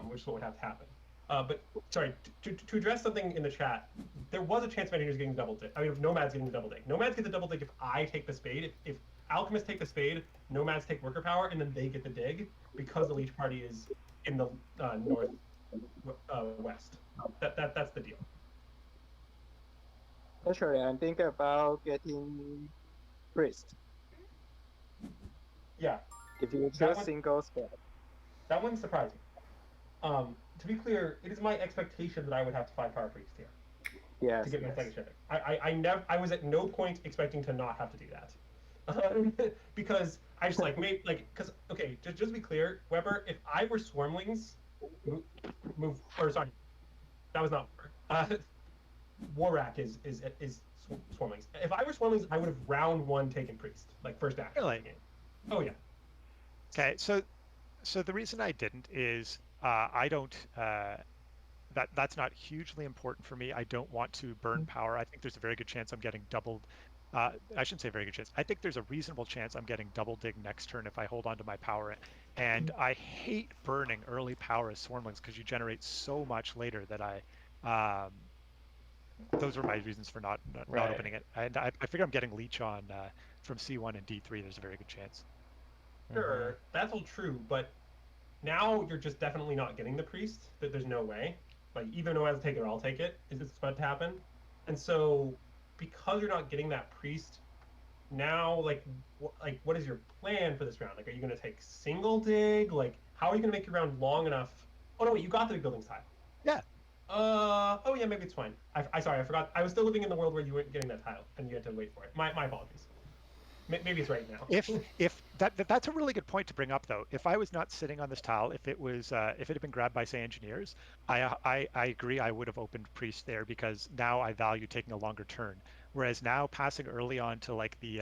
C: which is what would have to happen. But sorry, to address something in the chat, there was a chance of engineers getting double dig. I mean, of Nomads getting the double dig. Nomads get the double dig if I take the spade. If Alchemists take the spade, Nomads take worker power, and then they get the dig because the Leech Party is in the north west. That's the deal.
D: Actually, I'm thinking about getting priest.
C: Yeah.
D: If you choose single spell.
C: That one's surprising. To be clear, it is my expectation that I would have to 5-power priest here.
D: Yes.
C: To get my second shipping. I was at no point expecting to not have to do that. Because I just because okay, just to be clear, Weber, if I were Swarmlings, that was not Warrack is Swarmlings. If I were Swarmlings, I would have round 1 taken priest, like first action.
B: Really?
C: Oh yeah.
B: Okay, so the reason I didn't is I don't that's not hugely important for me. I don't want to burn power. I think there's a very good chance I'm getting doubled. I shouldn't say very good chance. I think there's a reasonable chance I'm getting double dig next turn if I hold on to my power And I hate burning early power as swarmlings because you generate so much later that those were my reasons for not opening it. And I figure I'm getting leech on from C1 and D3. There's a very good chance.
C: Sure, that's all true, but now you're just definitely not getting the priest. That there's no way. Like either no one has to take it or I'll take it. Is this about to happen? And so because you're not getting that priest now, like what is your plan for this round? Like, are you going to take single dig? Like, how are you going to make your round long enough? Oh no, wait, you got the big buildings tile.
B: Yeah.
C: Oh yeah, maybe it's fine. Sorry, I forgot. I was still living in the world where you weren't getting that tile and you had to wait for it. My apologies. Maybe it's right now.
B: If that's a really good point to bring up though. If I was not sitting on this tile, if it had been grabbed by say engineers, I agree I would have opened priest there because now I value taking a longer turn. Whereas now passing early on to like the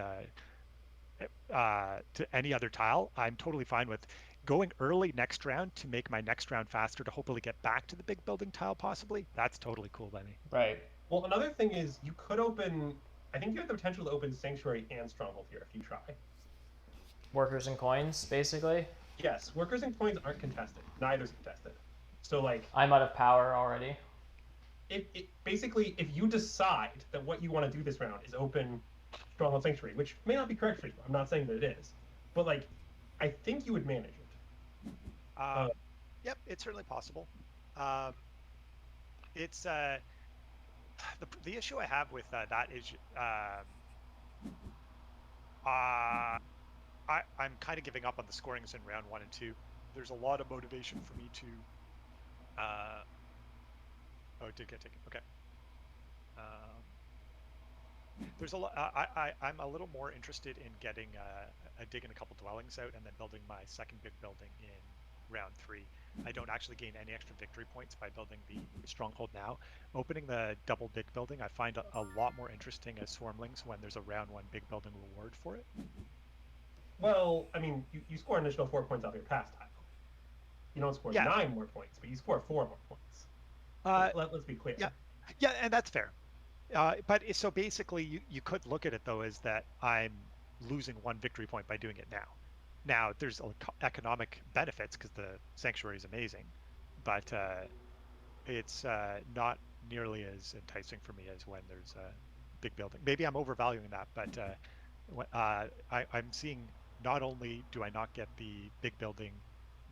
B: to any other tile, I'm totally fine with going early next round to make my next round faster to hopefully get back to the big building tile possibly. That's totally cool by me.
A: Right.
C: Well, another thing is you could open. I think you have the potential to open Sanctuary and Stronghold here if you try.
A: Workers and coins, basically?
C: Yes, workers and coins aren't contested. Neither's contested. So, like...
A: I'm out of power already.
C: Basically, if you decide that what you want to do this round is open Stronghold Sanctuary, which may not be correct for you, I'm not saying that it is, but, like, I think you would manage it.
B: Yep, it's certainly possible. It's... the issue I have with that is I'm kind of giving up on the scorings in round 1 and 2. There's a lot of motivation for me to oh, it did get taken. Okay. There's a lot. I'm a little more interested in getting a dig and a couple dwellings out and then building my second big building in round 3. I don't actually gain any extra victory points by building the stronghold now. Opening the double big building I find a lot more interesting as swarmlings when there's a round 1 big building reward for it.
C: Well, I mean, you score an additional 4 points off your pass tile. You don't score 9 more points, but you score 4 more points. Let's be clear.
B: Yeah, and that's fair. But so basically, you could look at it though as that I'm losing 1 victory point by doing it now. Now there's economic benefits because the sanctuary is amazing, but it's not nearly as enticing for me as when there's a big building. Maybe I'm overvaluing that, but I'm seeing not only do I not get the big building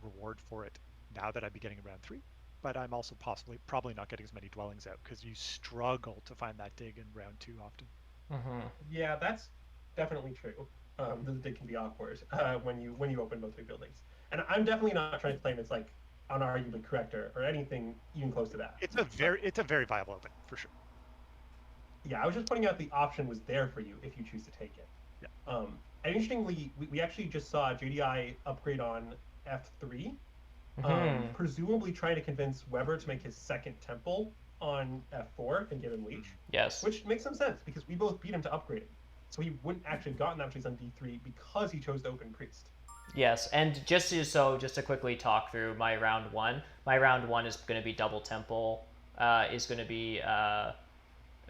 B: reward for it now that I'd be getting in round 3, but I'm also probably not getting as many dwellings out because you struggle to find that dig in round 2 often.
C: Yeah, that's definitely true. The dig can be awkward when you open both big buildings, and I'm definitely not trying to claim it's like unarguably correct or anything even close to that.
B: It's a very viable open for sure.
C: Yeah, I was just pointing out the option was there for you if you choose to take it.
B: Yeah.
C: And interestingly, we actually just saw JDI upgrade on F3, presumably trying to convince Weber to make his second temple on F4 and give him Leech.
A: Yes.
C: Which makes some sense because we both beat him to upgrade it. So he wouldn't actually have gotten that trees on D3 because he chose to open Priest.
A: Yes, and just to quickly talk through my round 1. My round 1 is going to be double temple. Is going to be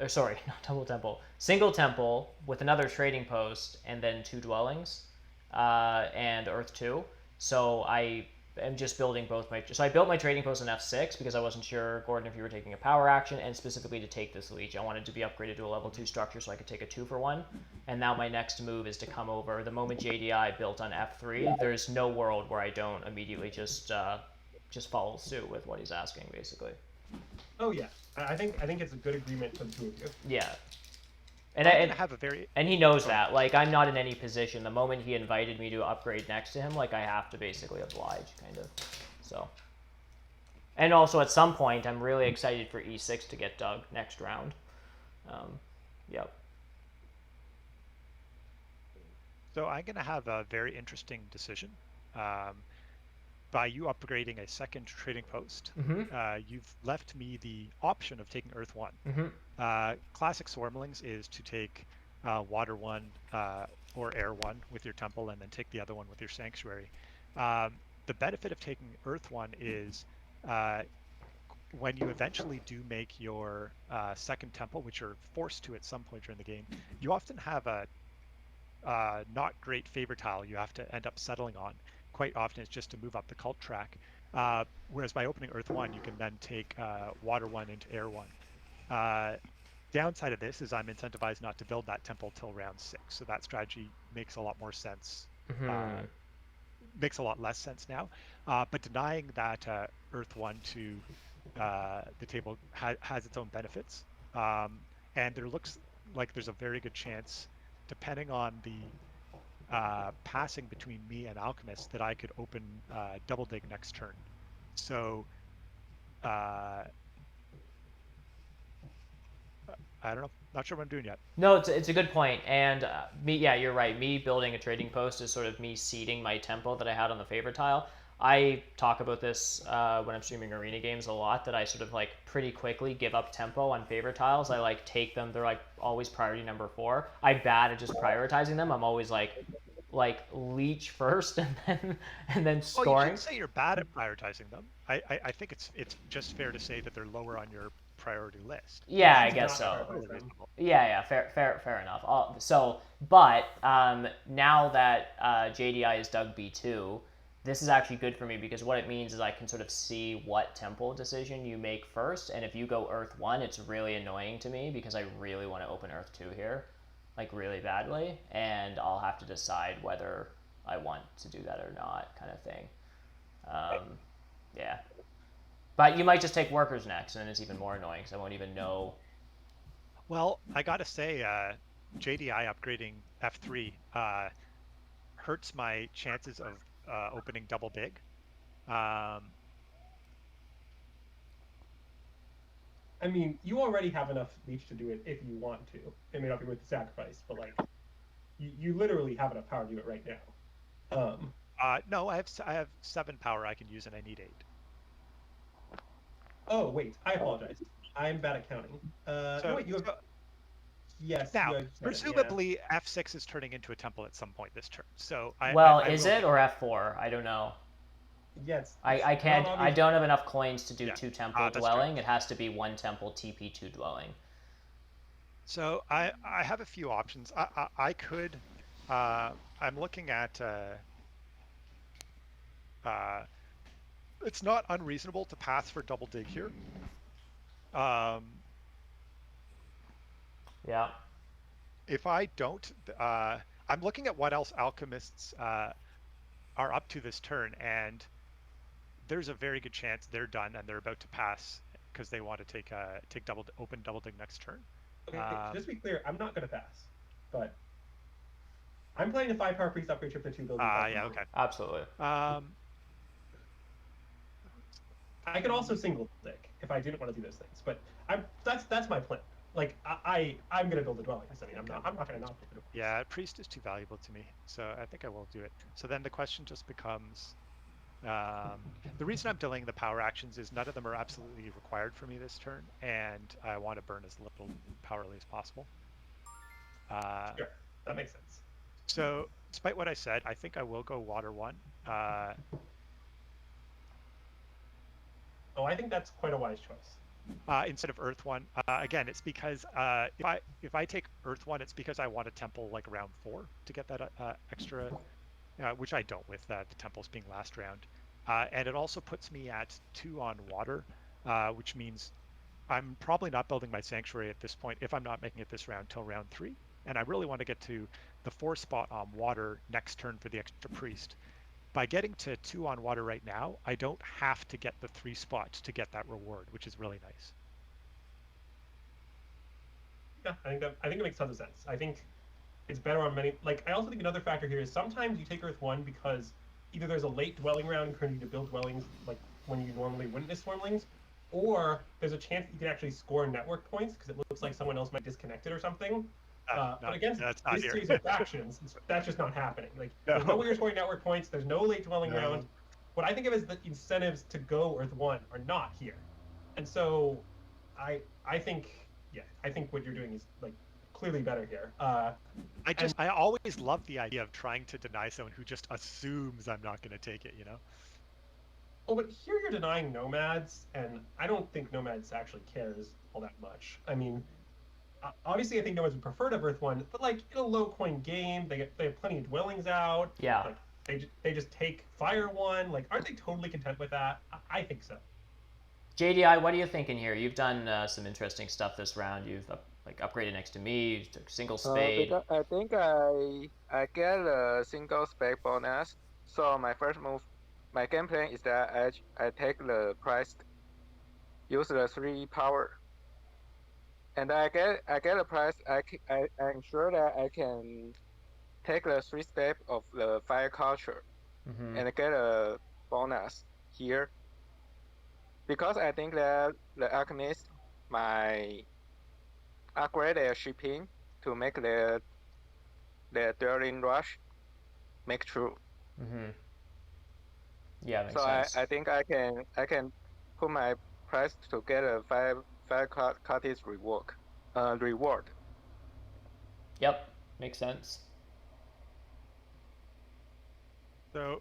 A: sorry, not double temple. Single temple with another trading post and then 2 dwellings, and Earth 2. So I am just building both my... So I built my trading post on F6 because I wasn't sure, Gordon, if you were taking a power action, and specifically to take this Leech. I wanted to be upgraded to a level 2 structure so I could take a 2-for-1. And now my next move is to come over. The moment JDI built on F3, there's no world where I don't immediately just follow suit with what he's asking, basically.
C: Oh yeah, I think it's a good agreement for the two of you.
A: Yeah. And he knows that. Like, I'm not in any position. The moment he invited me to upgrade next to him, like, I have to basically oblige, kind of. So. And also, at some point, I'm really excited for E6 to get dug next round. Yep.
B: So I'm going to have a very interesting decision. By you upgrading a second trading post, you've left me the option of taking Earth 1. Classic Swarmlings is to take Water 1 or Air 1 with your temple and then take the other one with your Sanctuary. The benefit of taking Earth 1 is when you eventually do make your second temple, which you're forced to at some point during the game, you often have a not great favor tile you have to end up settling on. quite often it's just to move up the cult track. Whereas by opening Earth 1, you can then take Water 1 into Air 1. Downside of this is I'm incentivized not to build that temple till round 6, so that strategy makes a lot more sense. Makes a lot less sense now. But denying that Earth 1 to the table has its own benefits. And there looks like there's a very good chance, depending on the passing between me and Alchemist, that I could open Double Dig next turn. So I don't know. Not sure what I'm doing yet.
A: No, it's a good point. And you're right. Me building a trading post is sort of me seeding my tempo that I had on the favorite tile. I talk about this when I'm streaming arena games a lot, that I sort of like pretty quickly give up tempo on favorite tiles. I like take them. They're like always priority number 4. I'm bad at just prioritizing them. I'm always like leech first and then scoring.
B: Well, you shouldn't say you're bad at prioritizing them. I think it's just fair to say that they're lower on your priority list.
A: Yeah, I guess so. Yeah, fair enough. But now that JDI is Doug B2, this is actually good for me, because what it means is I can sort of see what temple decision you make first, and if you go Earth 1, it's really annoying to me because I really want to open Earth 2 here, like really badly, and I'll have to decide whether I want to do that or not, kind of thing. Yeah. But you might just take workers next, and it's even more annoying because I won't even know.
B: Well, I gotta say, JDI upgrading F3 hurts my chances of opening Double Dig.
C: I mean, you already have enough leech to do it if you want to. It may not be worth the sacrifice, but like, you literally have enough power to do it right now.
B: No, I have 7 power I can use, and I need 8.
C: Oh wait, I apologize. I'm bad at counting. Wait, you have. Yes.
B: Now, presumably, F6 is turning into a temple at some point this turn. So
A: is it or F4? I don't know.
C: Yes.
A: I can't. I don't have enough coins to do 2 temple dwelling.
B: True.
A: It has to be 1 temple TP 2 dwelling.
B: So I have a few options. I could. I'm looking at. It's not unreasonable to pass for Double Dig here.
A: Yeah.
B: If I don't, I'm looking at what else alchemists are up to this turn, and there's a very good chance they're done and they're about to pass because they want to open Double Dig next turn.
C: Okay, just to be clear, I'm not going to pass, but I'm playing a 5-power priest upgrade trip to 2 buildings.
B: Yeah, okay.
A: Absolutely.
C: I could also single dig if I didn't want to do those things, but that's my plan. Like I'm gonna build the dwellings. I mean, I'm not gonna not build it.
B: Yeah, priest is too valuable to me, so I think I will do it. So then the question just becomes, the reason I'm delaying the power actions is none of them are absolutely required for me this turn, and I want to burn as little powerly as possible.
C: Sure, that makes sense.
B: So despite what I said, I think I will go Water 1.
C: Oh, I think that's quite a wise choice.
B: Instead of Earth 1. Again, it's because if I take Earth 1, it's because I want a temple like round 4 to get that extra, which I don't with the temples being last round. And it also puts me at 2 on water, which means I'm probably not building my sanctuary at this point if I'm not making it this round till round 3. And I really want to get to the 4 spot on water next turn for the extra priest. By getting to 2 on water right now, I don't have to get the 3 spots to get that reward, which is really nice.
C: Yeah, I think it makes tons of sense. I think it's better on many. Like, I also think another factor here is sometimes you take Earth 1 because either there's a late dwelling round and you need to build dwellings like when you normally wouldn't as Swarmlings, or there's a chance that you can actually score network points because it looks like someone else might disconnect it or something. But against this series of factions, that's just not happening. Like, there's no way you're scoring network points. There's no late dwelling round. What I think of as the incentives to go Earth 1 are not here, and so I think what you're doing is like clearly better here.
B: I always love the idea of trying to deny someone who just assumes I'm not going to take it. You know.
C: Oh, but here you're denying nomads, and I don't think nomads actually cares all that much. I mean. Obviously, I think nomads would prefer to have Earth 1, but like in a low coin game, they have plenty of dwellings out.
A: Yeah.
C: Like, they just take Fire 1. Like, aren't they totally content with that? I think so.
A: JDI, what are you thinking here? You've done some interesting stuff this round. You've upgraded next to me. You took single spade.
E: Because I think I get a single spade bonus. So my first move, my game plan is that I take the price, use the 3 power, and I get a price. I'm sure that I can take the 3 step of the fire culture, and get a bonus here. Because I think that the alchemist might upgrade their shipping to make their dueling rush make true.
A: Yeah, makes
E: so
A: sense.
E: I think I can put my price to get a five cartridge reward.
A: Yep, makes sense.
B: So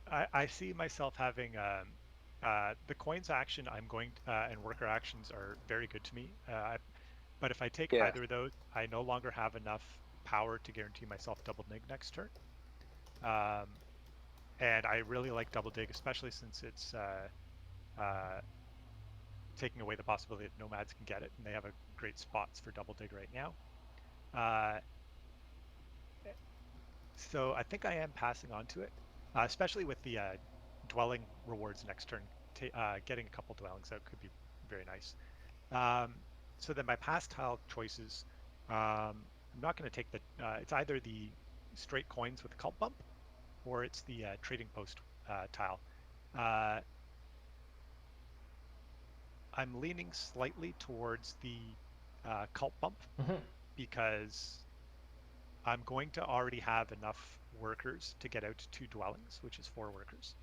B: I see myself having the coins action and worker actions are very good to me. But if I take either of those, I no longer have enough power to guarantee myself double dig next turn. And I really like double dig, especially since it's taking away the possibility that nomads can get it, and they have a great spots for double dig right now. So I think I am passing on to it, especially with the dwelling rewards next turn. Getting a couple dwellings out could be very nice. So then my pass tile choices, I'm not going to take the, it's either the straight coins with cult bump, or it's the trading post tile. I'm leaning slightly towards the cult bump because I'm going to already have enough workers to get out 2 dwellings, which is 4 workers.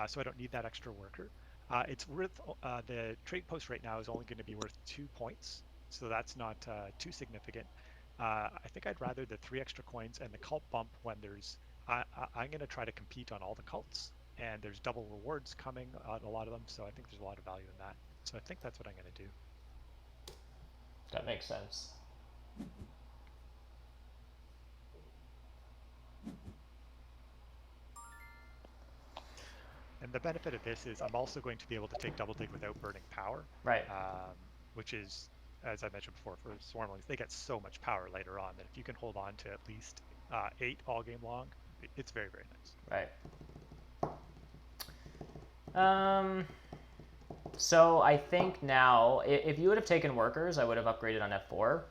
B: So I don't need that extra worker. It's worth, the trade post right now is only going to be worth 2 points, so that's not too significant. I think I'd rather the 3 extra coins and the cult bump when there's, I'm going to try to compete on all the cults, and there's double rewards coming on a lot of them, so I think there's a lot of value in that. So I think that's what I'm going to do.
A: That makes sense.
B: And the benefit of this is I'm also going to be able to take double dig without burning power.
A: Right.
B: Which is, as I mentioned before, for Swarmlings, they get so much power later on that if you can hold on to at least 8 all game long, it's very, very nice.
A: Right. So I think now, if you would have taken workers, I would have upgraded on F4,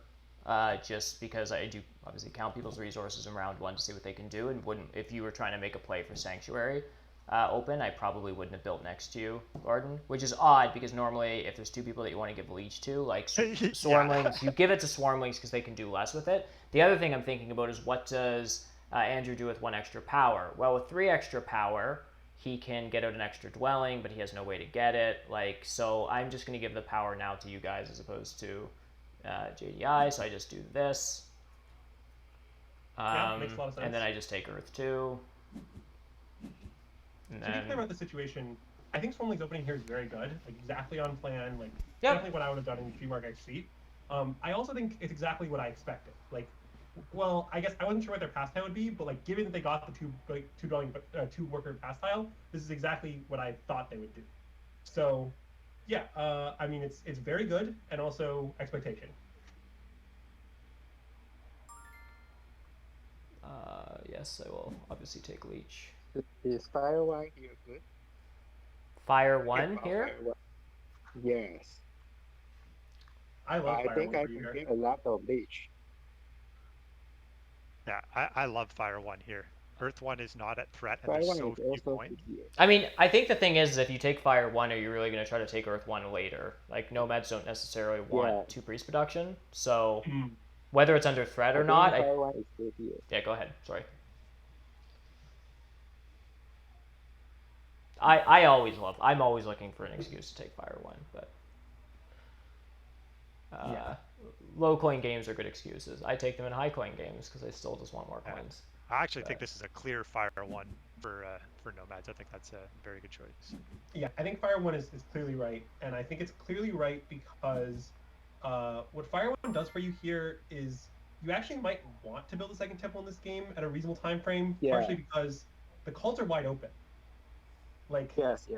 A: just because I do obviously count people's resources in round 1 to see what they can do, and wouldn't, if you were trying to make a play for Sanctuary open, I probably wouldn't have built next to you, Gordon, which is odd because normally if there's 2 people that you want to give Leech to, like Swarmlings, you give it to Swarmlings because they can do less with it. The other thing I'm thinking about is what does Andrew do with 1 extra power? Well, with 3 extra power, he can get out an extra dwelling, but he has no way to get it. So I'm just going to give the power now to you guys as opposed to JDI. So I just do this.
C: Yeah, makes a lot of sense.
A: And then I just take Earth 2. And
C: to be clear about the situation, I think Swarmling's opening here is very good. Exactly on plan. Definitely what I would have done in DreamWorks X seat. I also think it's exactly what I expected. Well, I guess I wasn't sure what their pass tile would be, but given that they got the 2 worker pass tile, this is exactly what I thought they would do. So, yeah, I mean it's very good, and also expectation.
A: Yes, I will obviously take Leech.
E: Is Fire 1 here good?
A: Fire 1 here?
E: Fire 1. Yes.
C: I love Fire 1
E: think I can get a lot of Leech.
B: Yeah, I love Fire 1 here. Earth 1 is not at threat, and
E: Fire
B: there's
E: 1
B: so
E: is
B: few
E: also
B: points.
E: here.
A: I mean, I think the thing is if you take Fire 1, are you really going to try to take Earth 1 later? Nomads don't necessarily want 2 priest production, so whether it's under threat or not...
E: Fire 1 is still here.
A: Yeah, go ahead. Sorry. I'm always looking for an excuse to take Fire 1, but low coin games are good excuses. I take them in high coin games because I still just want more coins.
B: I actually think this is a clear Fire 1 for Nomads. I think that's a very good choice.
C: Yeah, I think Fire 1 is clearly right, and I think it's clearly right because what Fire 1 does for you here is you actually might want to build a second temple in this game at a reasonable time frame, partially because the cults are wide open. Like
D: Yes.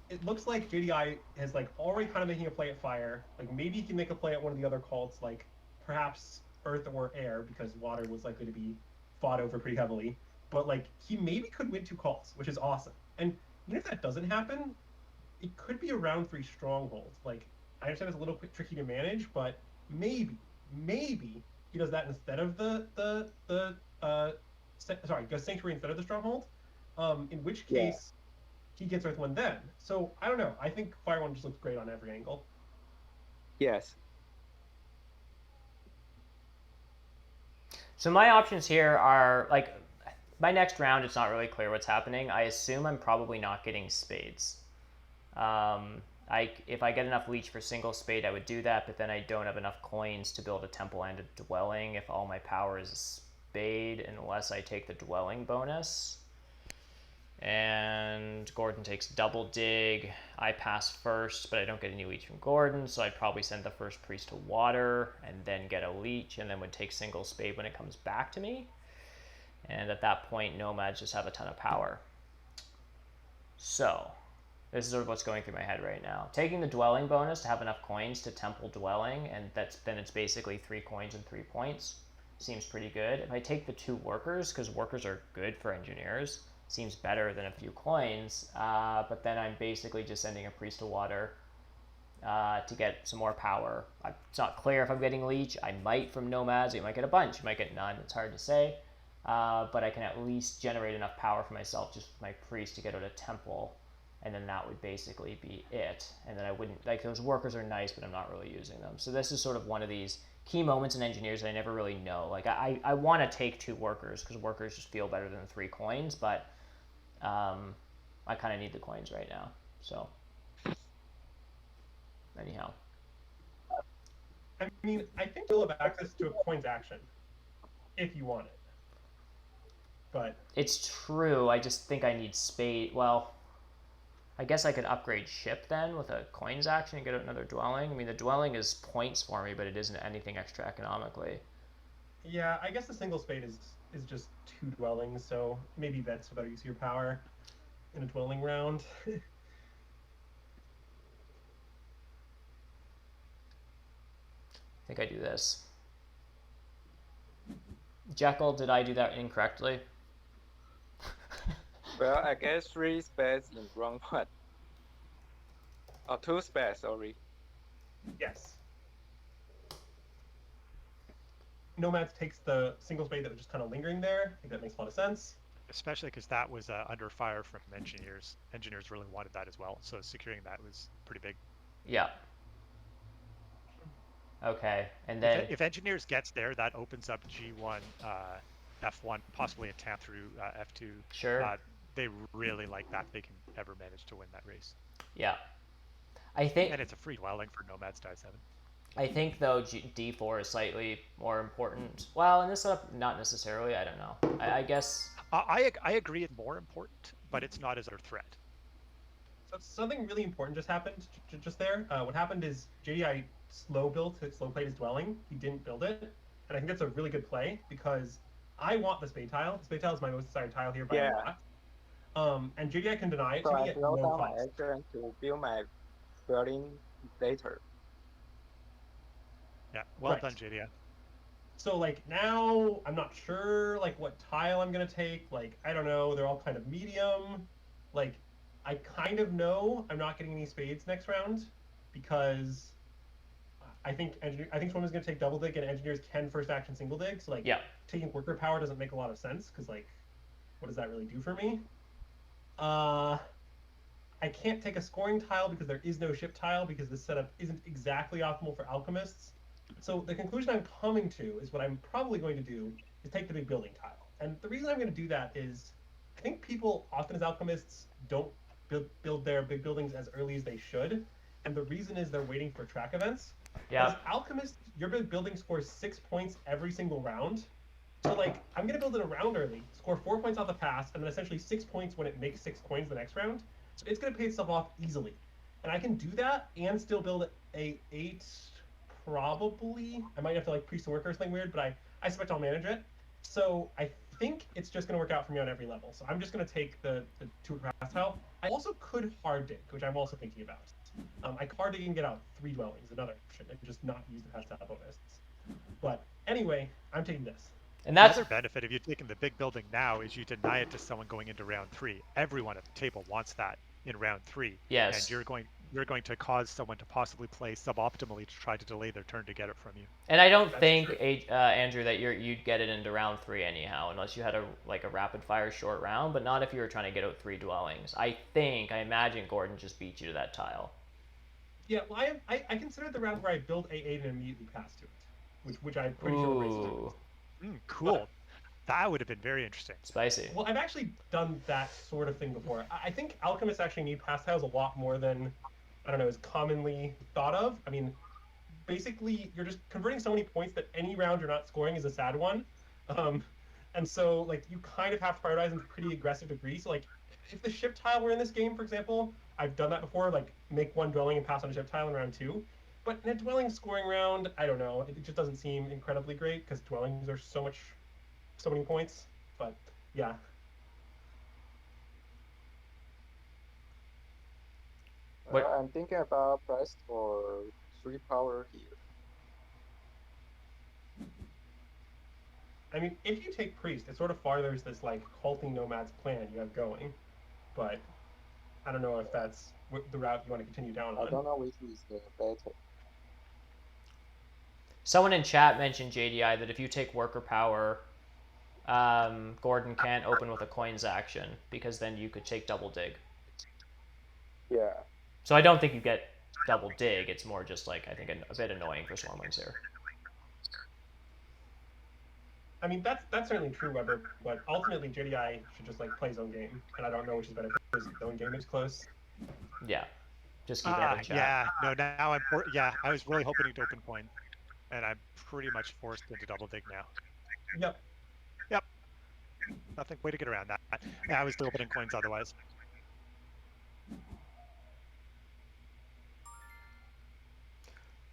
C: it looks like JDI is like already kind of making a play at fire. Like maybe he can make a play at one of the other cults, like perhaps earth or air, because water was likely to be fought over pretty heavily. But like he maybe could win 2 cults, which is awesome. And even if that doesn't happen, it could be a round 3 stronghold. Like I understand it's a little bit tricky to manage, but maybe he does that instead of the sanctuary instead of the stronghold. In which case he gets Earth 1 then. So I don't know. I think Fire 1 just looks great on every angle.
E: Yes.
A: So my options here are, like, my next round, it's not really clear what's happening. I assume I'm probably not getting spades. If I get enough leech for single spade, I would do that, but then I don't have enough coins to build a temple and a dwelling if all my power is a spade, unless I take the dwelling bonus. And Gordon takes double dig. I pass first, but I don't get any leech from Gordon, so I'd probably send the first priest to water and then get a leech, and then would take single spade when it comes back to me. And at that point, nomads just have a ton of power. So this is sort of what's going through my head right now. Taking the dwelling bonus to have enough coins to temple dwelling, and then it's basically 3 coins and 3 points. Seems pretty good. If I take the 2 workers, because workers are good for engineers, seems better than a few coins, but then I'm basically just sending a priest to water to get some more power. It's not clear if I'm getting leech. I might from nomads. I might get a bunch. I might get none. It's hard to say. But I can at least generate enough power for myself just with my priest to get out a temple, and then that would basically be it. And then I wouldn't, like, those workers are nice, but I'm not really using them. So this is sort of one of these key moments in engineers that I never really know. Like, I want to take 2 workers because workers just feel better than 3 coins, but I kind of need the coins right now. So anyhow,
C: I mean, I think you'll have access to a coins action if you want it. But
A: it's true. I just think I need spade. Well, I guess I could upgrade ship then with a coins action and get another dwelling. I mean, the dwelling is points for me, but it isn't anything extra economically.
C: yeah, I guess the single spade is just 2 dwellings, so maybe that's a better use of your power in a dwelling round.
A: I think I do this. Jekyll, did I do that incorrectly?
E: Well, I guess 3 spades in wrong one. Or 2 spades, sorry.
C: Yes. Nomads takes the single spade that was just kind of lingering there. I think that makes a lot of sense.
B: Especially because that was under fire from engineers. Engineers really wanted that as well, so securing that was pretty big.
A: Yeah. Okay, and then
B: If engineers gets there, that opens up G1, F1, possibly a tap through F2.
A: sure.
B: They really like that. They can ever manage to win that race.
A: Yeah. I think
B: And it's a free dwelling for nomads die 7.
A: I think though D4 is slightly more important. Well, in this setup, not necessarily. I don't know. I guess.
B: I agree it's more important, but it's not as a threat.
C: So something really important just happened just there. What happened is JDI slow played his dwelling. He didn't build it, and I think that's a really good play because I want the spade tile. The spade tile is my most desired tile here by a lot. And JDI can deny it
E: So
C: to
E: I
C: me at
E: slow
C: no
E: down my
C: cost.
E: action to build my dwelling later.
B: Yeah, well
C: Right.
B: done, JDI.
C: So like now I'm not sure like what tile I'm gonna take. Like I don't know. They're all kind of medium. Like I kind of know I'm not getting any spades next round because I think Swim is gonna take double dig and engineers can first action single dig. So like
A: Yeah.
C: taking worker power doesn't make a lot of sense because like what does that really do for me? I can't take a scoring tile because there is no ship tile because this setup isn't exactly optimal for alchemists. So the conclusion I'm coming to is what I'm probably going to do is take the big building tile. And the reason I'm going to do that is I think people often as alchemists don't build their big buildings as early as they should. And the reason is they're waiting for track events.
A: Yeah.
C: As alchemists, your big building scores 6 points every single round. So like I'm going to build it a round early, score 4 points off the pass, and then essentially 6 points when it makes 6 coins the next round. So it's going to pay itself off easily. And I can do that and still build a 8 probably. I might have to like priest to worker or something weird, but I suspect I'll manage it. So I think it's just going to work out for me on every level. So I'm just going to take the 2 pass tile. I also could hard dig, which I'm also thinking about. I could hard dig and get out 3 dwellings, another option, and just not use the pass tile bonus. But anyway, I'm taking this.
A: And that's
B: the other benefit of you taking the big building now is you deny it to someone going into round 3. Everyone at the table wants that in round 3.
A: Yes.
B: And you're going to cause someone to possibly play suboptimally to try to delay their turn to get it from you.
A: And I don't think, Andrew, that you'd get it into round 3 anyhow, unless you had a rapid fire short round, but not if you were trying to get out 3 dwellings. I imagine Gordon just beat you to that tile.
C: Yeah, well, I considered the round where I build A8 and immediately pass to it, which I'm pretty sure raises.
B: Cool. But that would have been very interesting.
A: Spicy.
C: Well, I've actually done that sort of thing before. I think alchemists actually need pass tiles a lot more than, I don't know, is commonly thought of. I mean, basically, you're just converting so many points that any round you're not scoring is a sad one. And so, like, you kind of have to prioritize in pretty aggressive degrees. So, like, if the ship tile were in this game, for example, I've done that before, like, make 1 dwelling and pass on a ship tile in round 2. But in a dwelling scoring round, I don't know. It just doesn't seem incredibly great because dwellings are so many points. But yeah.
E: I'm thinking about price for 3 power here.
C: I mean, if you take priest, it sort of farthers this like culting nomads plan you have going. But I don't know if that's the route you want to continue down on.
E: I don't know which is the better.
A: Someone in chat mentioned, JDI, that if you take worker power, Gordon can't open with a coins action because then you could take double dig.
E: Yeah.
A: So I don't think you get double dig. It's more just like, I think, a bit annoying for Swarmlings here.
C: I mean, that's certainly true, Webber, but ultimately JDI should just like play zone game, and I don't know which is better because zone game is close.
A: Yeah, just keep that in chat.
B: Yeah, no, now I was really hoping to open coin, and I'm pretty much forced into double dig now.
C: Yep.
B: Nothing, way to get around that. Yeah, I was still opening coins otherwise.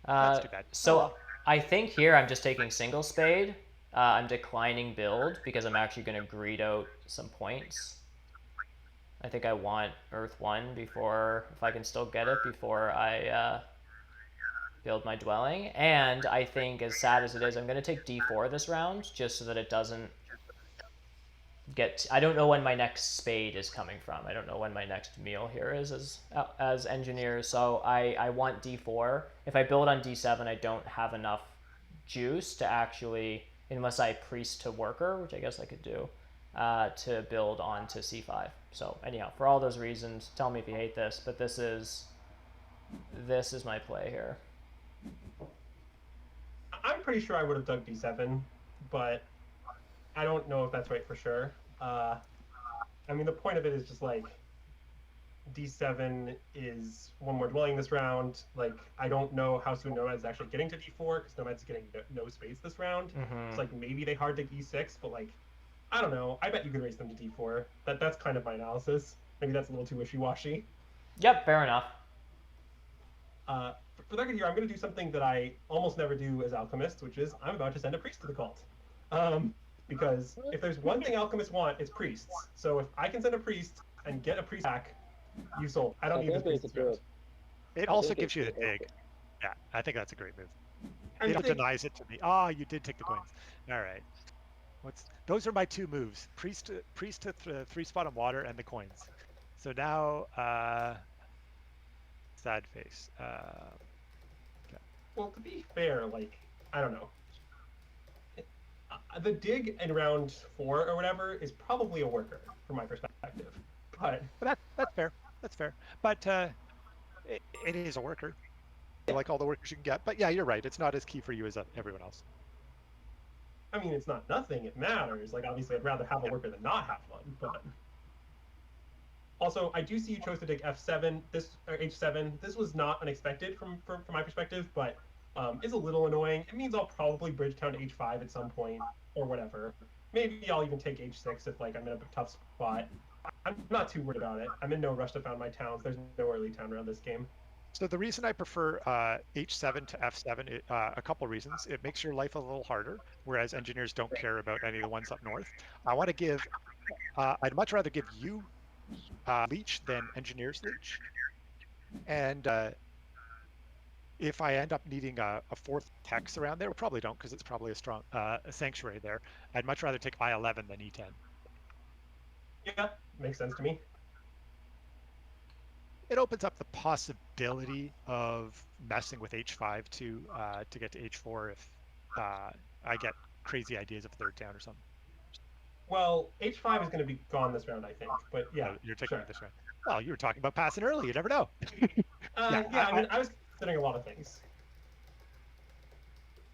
B: That's too bad.
A: So I think here I'm just taking single spade. I'm declining build because I'm actually going to greed out some points. I think I want Earth 1 before, if I can still get it, before I build my dwelling. And I think, as sad as it is, I'm going to take D4 this round just so that it doesn't get... I don't know when my next spade is coming from. I don't know when my next meal here is as engineers. So I want D4. If I build on D7, I don't have enough juice to actually... unless I priest to worker, which I guess I could do, to build onto C5. So anyhow, for all those reasons, tell me if you hate this, but this is my play here.
C: I'm pretty sure I would have dug D7, but I don't know if that's right for sure. I mean, the point of it is just like D7 is 1 more dwelling this round. Like, I don't know how soon Nomad's actually getting to D4 because Nomad's getting no space this round. It's like maybe they hard dig E6, but like, I don't know. I bet you could raise them to D4. That's kind of my analysis. Maybe that's a little too wishy-washy.
A: Yep, fair enough.
C: For the record here, I'm going to do something that I almost never do as alchemists, which is I'm about to send a priest to the cult. Because if there's one thing alchemists want, it's priests. So if I can send a priest and get a priest back, you sold. I don't need this priest round.
B: It also gives you the dig. Yeah, I think that's a great move. It denies it to me. Ah, you did take the coins. All right. Those are my 2 moves: priest to 3 spot on water and the coins. So now, sad face. Okay.
C: Well, to be fair, like, I don't know. The dig in round 4 or whatever is probably a worker from my perspective. But
B: that's fair. That's fair. But it is a worker. I like all the workers you can get. But yeah, you're right. It's not as key for you as everyone else.
C: I mean, it's not nothing. It matters. Like, obviously, I'd rather have a worker than not have one. But also, I do see you chose to dig F7, or H7. This was not unexpected from my perspective, but it's a little annoying. It means I'll probably bridge down to H5 at some point, or whatever. Maybe I'll even take H6 if like I'm in a tough spot. I'm not too worried about it. I'm in no rush to found my towns. There's no early town around this game.
B: So the reason I prefer H7 to F7, a couple reasons. It makes your life a little harder, whereas engineers don't care about any of the ones up north. I want to give, I'd much rather give you leech than engineers leech. And if I end up needing a fourth hex around there, we probably don't because it's probably a strong a sanctuary there. I'd much rather take I11 than E10.
C: Yeah, makes sense to me.
B: It opens up the possibility of messing with H5 to get to H4 if I get crazy ideas of third down or something.
C: Well, H5 is going to be gone this round, I think. But yeah,
B: you're taking
C: sure.
B: it this round. Well, you were talking about passing early. You never know.
C: Yeah, I mean, I was considering a lot of things.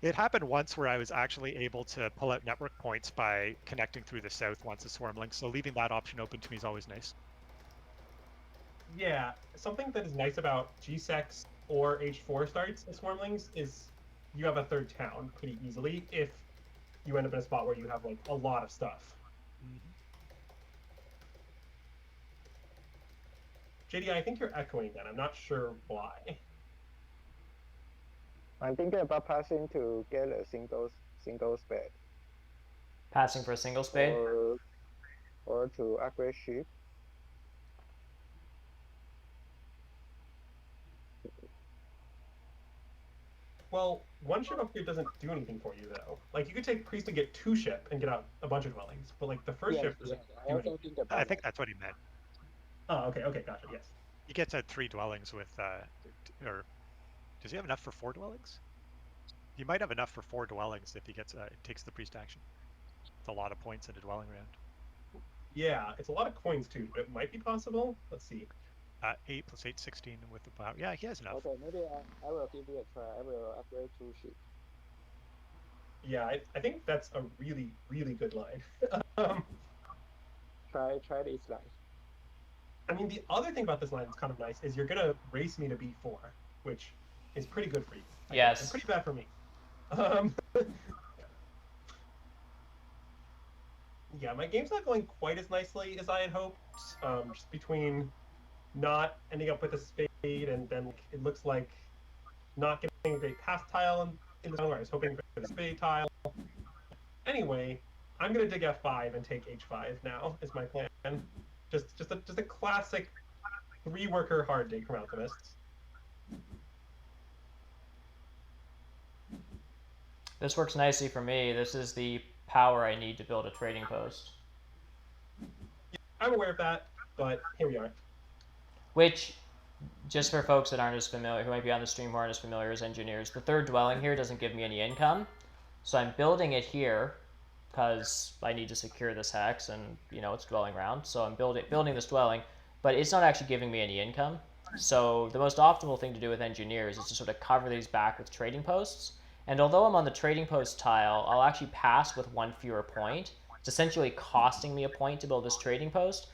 B: It happened once where I was actually able to pull out network points by connecting through the south once a swarm link. So leaving that option open to me is always nice.
C: Yeah, something that is nice about G-Sex or H4 starts as Swarmlings is you have a third town pretty easily if you end up in a spot where you have like a lot of stuff. JD, I think you're echoing again. I'm not sure why.
E: I'm thinking about passing to get a single spade.
A: Passing for a single spade?
E: Or to upgrade ship.
C: Well, one ship upgrade doesn't do anything for you though. Like you could take priest and get 2 ship and get out a bunch of dwellings, but like the first ship doesn't do anything.
B: I think that's what he meant.
C: Oh, okay, gotcha. Yes.
B: He gets out 3 dwellings with, or does he have enough for 4 dwellings? He might have enough for 4 dwellings if he gets takes the priest action. It's a lot of points in a dwelling round.
C: Yeah, it's a lot of coins too, but it might be possible. Let's see.
B: 8 plus 8, 16 with the power. Yeah, he has enough.
E: Okay, maybe I will give you a try. I will upgrade 2 ships.
C: Yeah, I think that's a really, really good line.
E: Try this line.
C: I mean, the other thing about this line that's kind of nice is you're going to race me to B4, which is pretty good for you.
A: Yes.
C: And pretty bad for me. Yeah, my game's not going quite as nicely as I had hoped. Just between not ending up with a spade and then it looks like not getting a great pass tile in the zone where I was hoping for the spade tile. Anyway, I'm going to dig F5 and take H5 now is my plan. Just a classic 3-worker hard dig from Alchemists.
A: This works nicely for me. This is the power I need to build a trading post.
C: I'm aware of that, but here we are.
A: Which, just for folks that aren't as familiar, who might be on the stream who aren't as familiar as engineers, the third dwelling here doesn't give me any income. So I'm building it here because I need to secure this hex and, you know, it's dwelling round. So I'm building this dwelling, but it's not actually giving me any income. So the most optimal thing to do with engineers is to sort of cover these back with trading posts. And although I'm on the trading post tile, I'll actually pass with 1 fewer point. It's essentially costing me a point to build this trading post,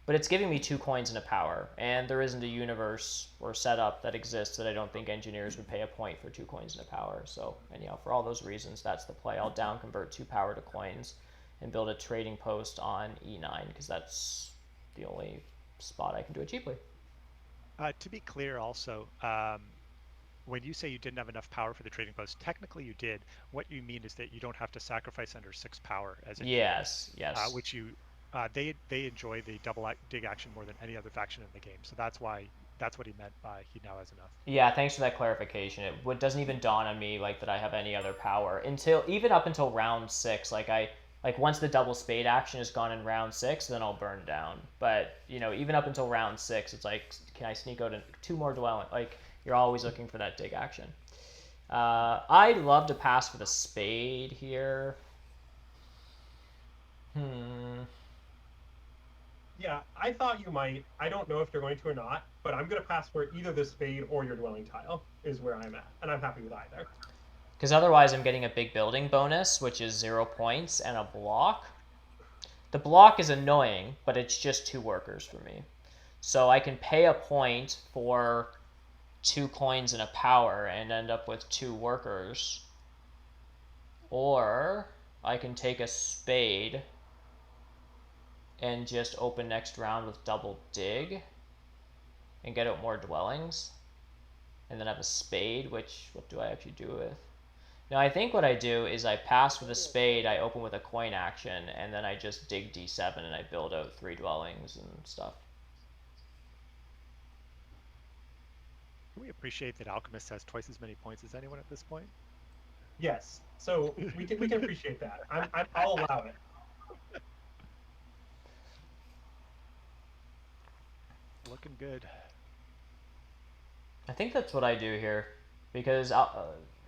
A: but it's giving me 2 coins and a power. And there isn't a universe or setup that exists that I don't think engineers would pay a point for 2 coins and a power. So anyhow, for all those reasons, that's the play. I'll down convert 2 power to coins and build a trading post on E9 because that's the only spot I can do it cheaply.
B: To be clear also, when you say you didn't have enough power for the trading post, technically you did. What you mean is that you don't have to sacrifice under 6 power as a
A: yes.
B: Which you they enjoy the double dig action more than any other faction in the game. So that's what he meant by he now has enough.
A: Yeah, thanks for that clarification. It doesn't even dawn on me like that I have any other power until up until round 6. Like once the double spade action is gone in round 6, then I'll burn down. But you know, even up until round 6, it's like, can I sneak out 2 more dwelling? Like you're always looking for that dig action. I'd love to pass for the spade here.
C: Yeah, I thought you might. I don't know if you're going to or not, but I'm going to pass for either the spade or your dwelling tile is where I'm at, and I'm happy with either.
A: Because otherwise I'm getting a big building bonus, which is 0 points, and a block. The block is annoying, but it's just 2 workers for me. So I can pay a point for 2 coins and a power and end up with 2 workers. Or I can take a spade and just open next round with double dig and get out more dwellings. and then I have a spade, which, what do I actually do with? No, I think what I do is I pass with a spade, I open with a coin action, and then I just dig d7 and I build out 3 dwellings and stuff.
B: Can we appreciate that Alchemist has twice as many points as anyone at this point?
C: Yes. So we can appreciate that. I'll allow it.
B: Looking good.
A: I think that's what I do here, because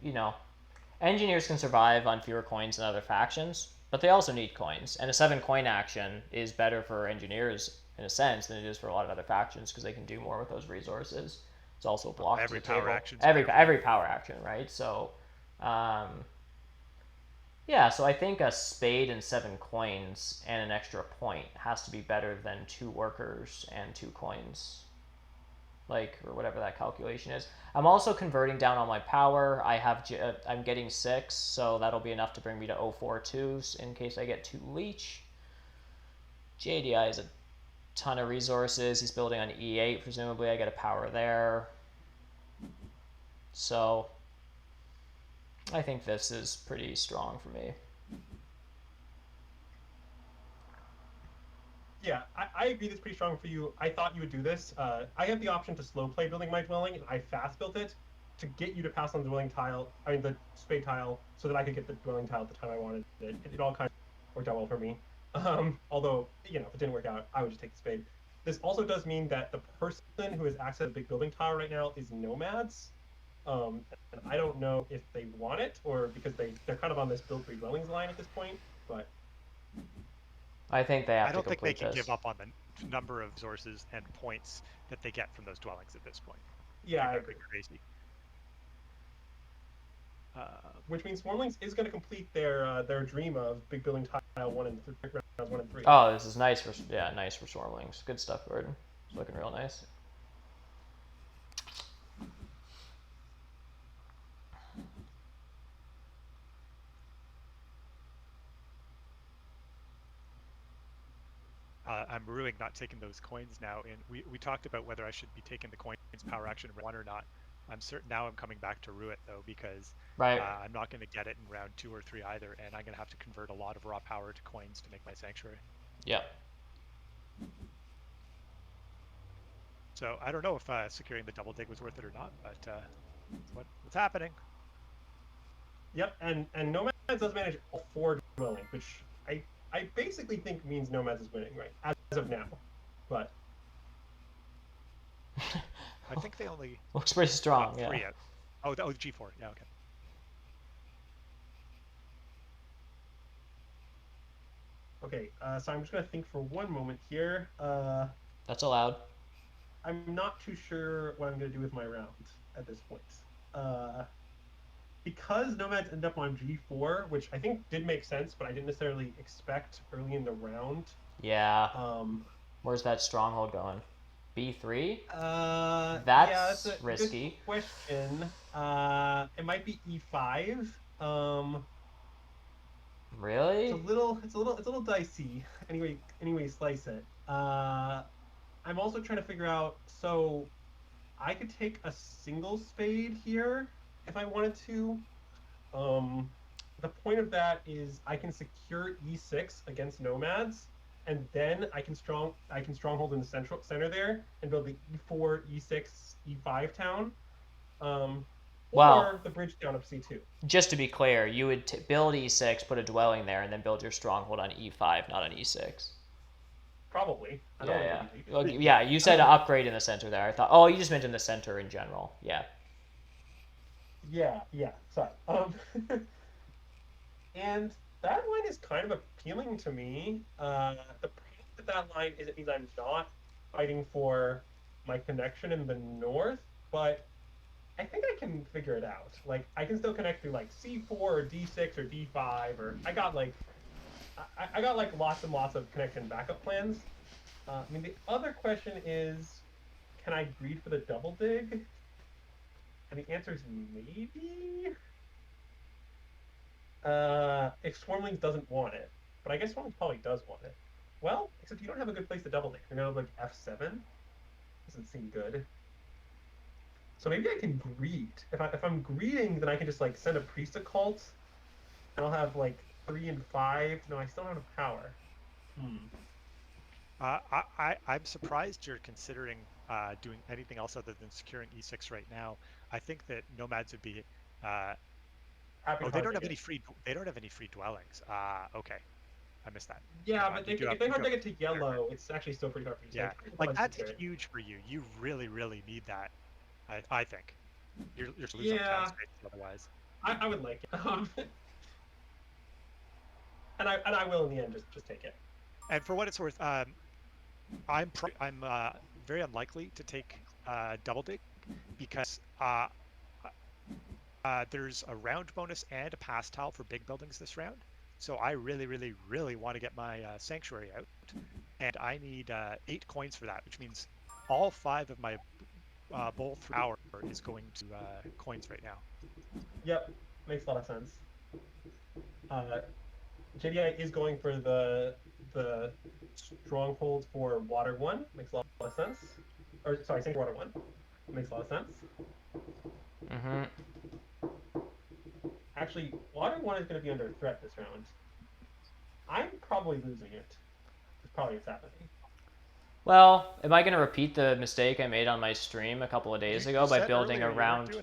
A: you know, engineers can survive on fewer coins than other factions, but they also need coins, and a 7 coin action is better for engineers in a sense than it is for a lot of other factions because they can do more with those resources. It's also a block to the table. Every power action, right? So, yeah. So I think a spade and 7 coins and an extra point has to be better than 2 workers and 2 coins, like, or whatever that calculation is. I'm also converting down on my power. I'm getting 6, so that'll be enough to bring me to 042 in case I get 2 leech. JDI is a ton of resources. He's building on E8, presumably I get a power there. So I think this is pretty strong for me.
C: Yeah, I agree that's pretty strong for you. I thought you would do this. I have the option to slow play building my dwelling, and I fast built it to get you to pass on the dwelling tile, the spade tile, so that I could get the dwelling tile at the time I wanted it. It all kind of worked out well for me. Although, if it didn't work out, I would just take the spade. This also does mean that the person who has access to the big building tile right now is nomads. And I don't know if they want it or because they're kind of on this build 3 dwellings line at this point, but
A: I think they have to complete this.
B: I don't think they can give up on the number of resources and points that they get from those dwellings at this point.
C: Yeah, I agree.
B: Crazy.
C: Which means Swarmlings is going to complete their dream of big building tile 1 and 3, rounds 1 and 3.
A: Oh, this is nice for Swarmlings. Good stuff, Gordon. It's looking real nice.
B: I'm ruining not taking those coins now. And we talked about whether I should be taking the coins power action in round 1 or not. I'm certain now I'm coming back to rue it though, because I'm not going to get it in round 2 or 3 either, and I'm going to have to convert a lot of raw power to coins to make my sanctuary.
A: Yeah.
B: So I don't know if securing the double dig was worth it or not, but what's happening.
C: Yep, and Nomads does manage all 4 dwellings, which I basically think means Nomads is winning, right? As of now. But
B: I think they only
A: looks pretty strong, yeah.
B: 3 out. Oh, G4, yeah, okay.
C: Okay, so I'm just gonna think for one moment here.
A: That's allowed.
C: I'm not too sure what I'm gonna do with my round at this point. Because Nomads end up on G4, which I think did make sense, but I didn't necessarily expect early in the round.
A: Yeah. Where's that stronghold going? B3? That's risky.
C: Good question. It might be E5.
A: Really?
C: It's a little dicey. Anyway, you slice it. I'm also trying to figure out. So, I could take a single spade here if I wanted to. The point of that is I can secure E6 against Nomads, and then I can stronghold in the center there and build the E4, E6, E5 town. Or the bridge down of C2.
A: Just to be clear, you would build E6, put a dwelling there, and then build your stronghold on E5, not on E6.
C: Probably.
A: Yeah, you said upgrade in the center there. I thought, you just meant in the center in general. Yeah.
C: Yeah. Sorry. And that line is kind of appealing to me. The problem with that line is it means I'm not fighting for my connection in the north, but I think I can figure it out. Like, I can still connect through like C4 or D6 or D5, or I got like lots and lots of connection backup plans. The other question is, can I greed for the double dig? And the answer is maybe. If Swarmlings doesn't want it, but I guess Swarmlings probably does want it. Well, except you don't have a good place to double dig. You're gonna have like F7. Doesn't seem good. So maybe I can greed. If I'm greeding, then I can just like send a priest occult, and I'll have like 3 and 5. No, I still don't have power.
B: I'm surprised you're considering doing anything else other than securing E6 right now. I think that nomads would be.
C: Happy
B: Oh,
C: to
B: they don't have
C: take
B: any
C: it.
B: free. They don't have any free dwellings. Okay, I missed that.
C: Yeah,
B: Never mind.
C: but if they hard to get to yellow, it's actually still pretty hard for you to
B: Yeah,
C: take.
B: like that's huge for you. You really, really need that. I think you're losing town space otherwise.
C: I would like it. And I will in the end just take it.
B: And for what it's worth, I'm very unlikely to take double dig because there's a round bonus and a pass tile for big buildings this round. So I really, really, really want to get my sanctuary out, and I need 8 coins for that, which means all 5 of my bowl through hour is going to coins right now.
C: Yep, makes a lot of sense. JDI is going for the stronghold for water 1. Makes a lot of sense. Or sorry, sanctuary water 1. Makes a lot of sense.
A: Mm-hmm.
C: Actually, water 1 is going to be under threat this round. I'm probably losing it. It's probably what's happening.
A: Well, am I going to repeat the mistake I made on my stream a couple of days ago by building around?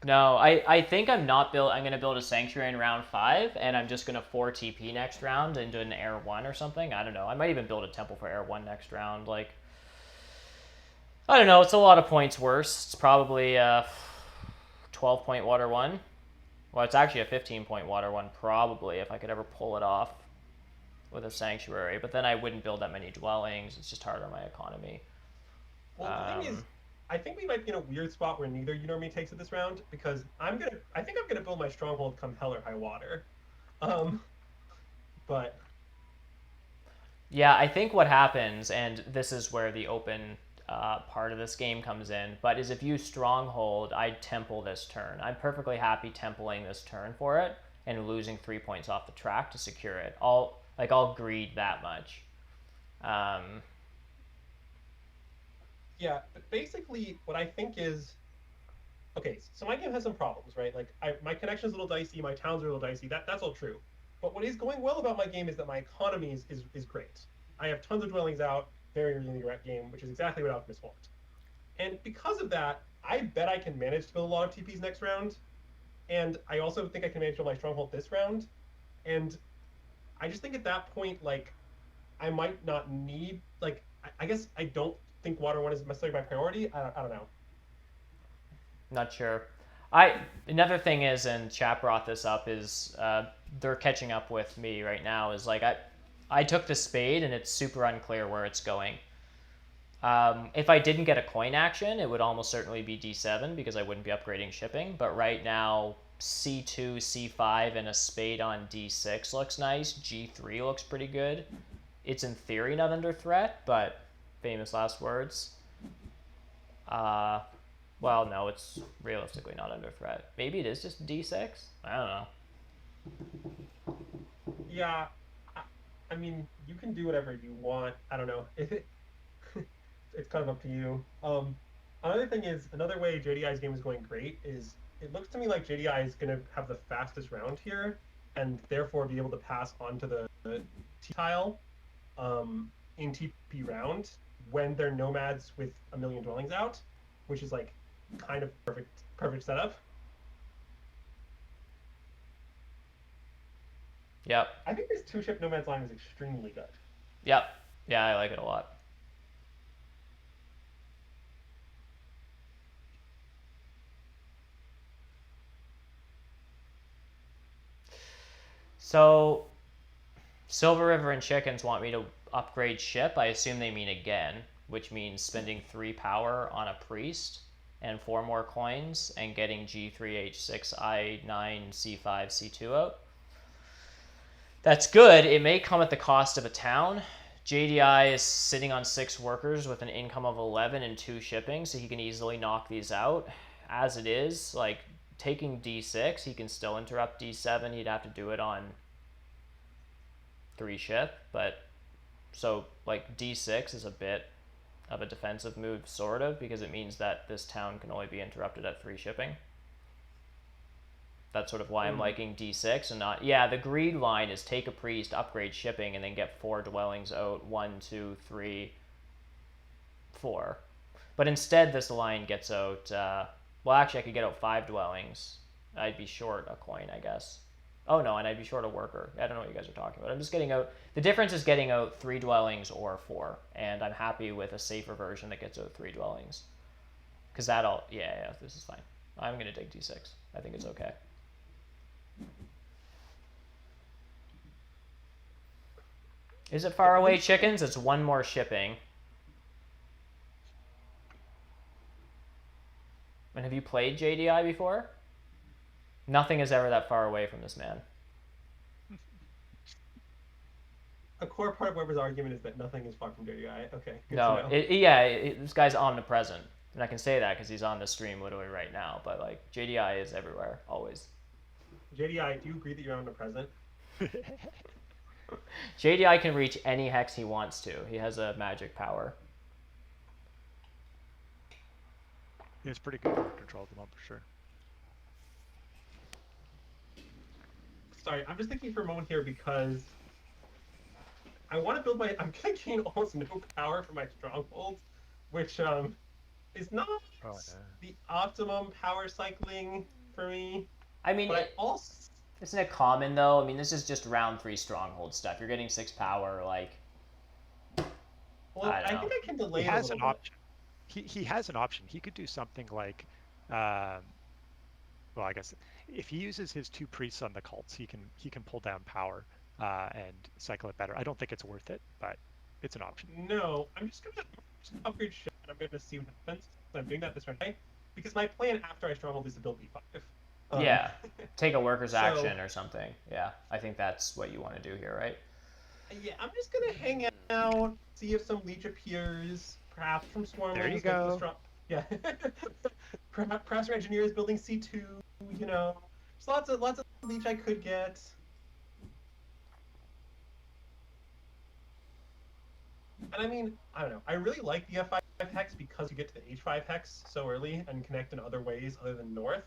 A: No, I think I'm not build. I'm going to build a sanctuary in round 5, and I'm just going to 4 TP next round and do an air 1 or something. I don't know. I might even build a temple for air 1 next round. Like, I don't know. It's a lot of points worse. It's probably 12-point water 1. Well, it's actually a 15-point water 1 probably if I could ever pull it off with a sanctuary. But then I wouldn't build that many dwellings. It's just hard on my economy.
C: Well, the thing is, I think we might be in a weird spot where neither you nor me takes it this round because I think I'm gonna build my stronghold come hell or high water. But
A: yeah, I think what happens, and this is where the open part of this game comes in, but is if you stronghold, I'd temple this turn. I'm perfectly happy templing this turn for it and losing 3 points off the track to secure it. I'll greed that much.
C: Yeah, but basically what I think is, okay, so my game has some problems, right? Like my connection's a little dicey, my towns are a little dicey. That's all true. But what is going well about my game is that my economy is great. I have tons of dwellings out very early in the game, which is exactly what Alchemists want. And because of that, I bet I can manage to build a lot of TPs next round. And I also think I can manage to build my stronghold this round. And I just think at that point, like, I might not need, like, I guess I don't think water 1 is necessarily my priority. I don't know.
A: Not sure. Another thing is, and chat brought this up, is they're catching up with me right now, is like I took the spade and it's super unclear where it's going. If I didn't get a coin action, it would almost certainly be D7 because I wouldn't be upgrading shipping. But right now, C2, C5, and a spade on D6 looks nice. G3 looks pretty good. It's in theory not under threat, but famous last words. Well, no, it's realistically not under threat. Maybe it is just D6? I don't know.
C: Yeah, I mean, you can do whatever you want. I don't know. It's kind of up to you. Another thing is, another way JDI's game is going great is it looks to me like JDI is going to have the fastest round here and therefore be able to pass on to the T tile in TP round when they're nomads with a million dwellings out, which is like kind of perfect setup.
A: Yep.
C: I think this 2-ship nomads line is extremely good.
A: Yep. Yeah, I like it a lot. So, Silver River and Chickens want me to upgrade ship. I assume they mean again, which means spending 3 power on a priest and 4 more coins and getting G3, H6, I9, C5, C2 out. That's good. It may come at the cost of a town. JDI is sitting on 6 workers with an income of 11 and 2 shipping, so he can easily knock these out. As it is, like, taking D6, he can still interrupt D7. He'd have to do it on 3 ship, but so, like, D6 is a bit of a defensive move, sort of, because it means that this town can only be interrupted at 3 shipping. That's sort of why I'm liking D6 and not... Yeah, the greed line is take a priest, upgrade shipping, and then get 4 dwellings out. 1, 2, 3, 4. But instead, this line gets out... well, actually, I could get out 5 dwellings. I'd be short a coin, I guess. Oh, no, and I'd be short a worker. I don't know what you guys are talking about. I'm just getting out... The difference is getting out 3 dwellings or 4. And I'm happy with a safer version that gets out 3 dwellings. Because that'll... Yeah, this is fine. I'm going to take D6. I think it's okay. Is it far away chickens? It's 1 more shipping. And have you played JDI before? Nothing is ever that far away from this man.
C: A core part of Weber's argument is that nothing is far from JDI. Okay.
A: No, this guy's omnipresent. And I can say that because he's on the stream literally right now. But like, JDI is everywhere, always.
C: JDI, do you agree that you're omnipresent?
A: JDI can reach any hex he wants to. He has a magic power.
B: He has pretty good control of them, for sure.
C: Sorry, I'm just thinking for a moment here because I want to build my... I'm going to gain almost no power for my strongholds, which is not the optimum power cycling for me.
A: I mean...
C: But also...
A: Isn't it common, though? I mean, this is just round 3 stronghold stuff. You're getting 6 power, like...
C: Well, I think I can delay
B: he
C: it a
B: has
C: little
B: an
C: bit.
B: option. He has an option. He could do something like... well, I guess if he uses his 2 priests on the cults, he can pull down power and cycle it better. I don't think it's worth it, but it's an option.
C: No, I'm just gonna upgrade shit and I'm gonna see what happens. I'm doing that this right, because my plan after I stronghold is to build B5.
A: Yeah, take a worker's action or something. Yeah, I think that's what you want to do here, right?
C: Yeah, I'm just gonna hang out, see if some leech appears, perhaps from swarmlings.
B: There you go.
C: Yeah, perhaps from engineers building C2. You know, there's lots of leech I could get. And I mean, I don't know. I really like the F5 hex because you get to the H5 hex so early and connect in other ways other than north.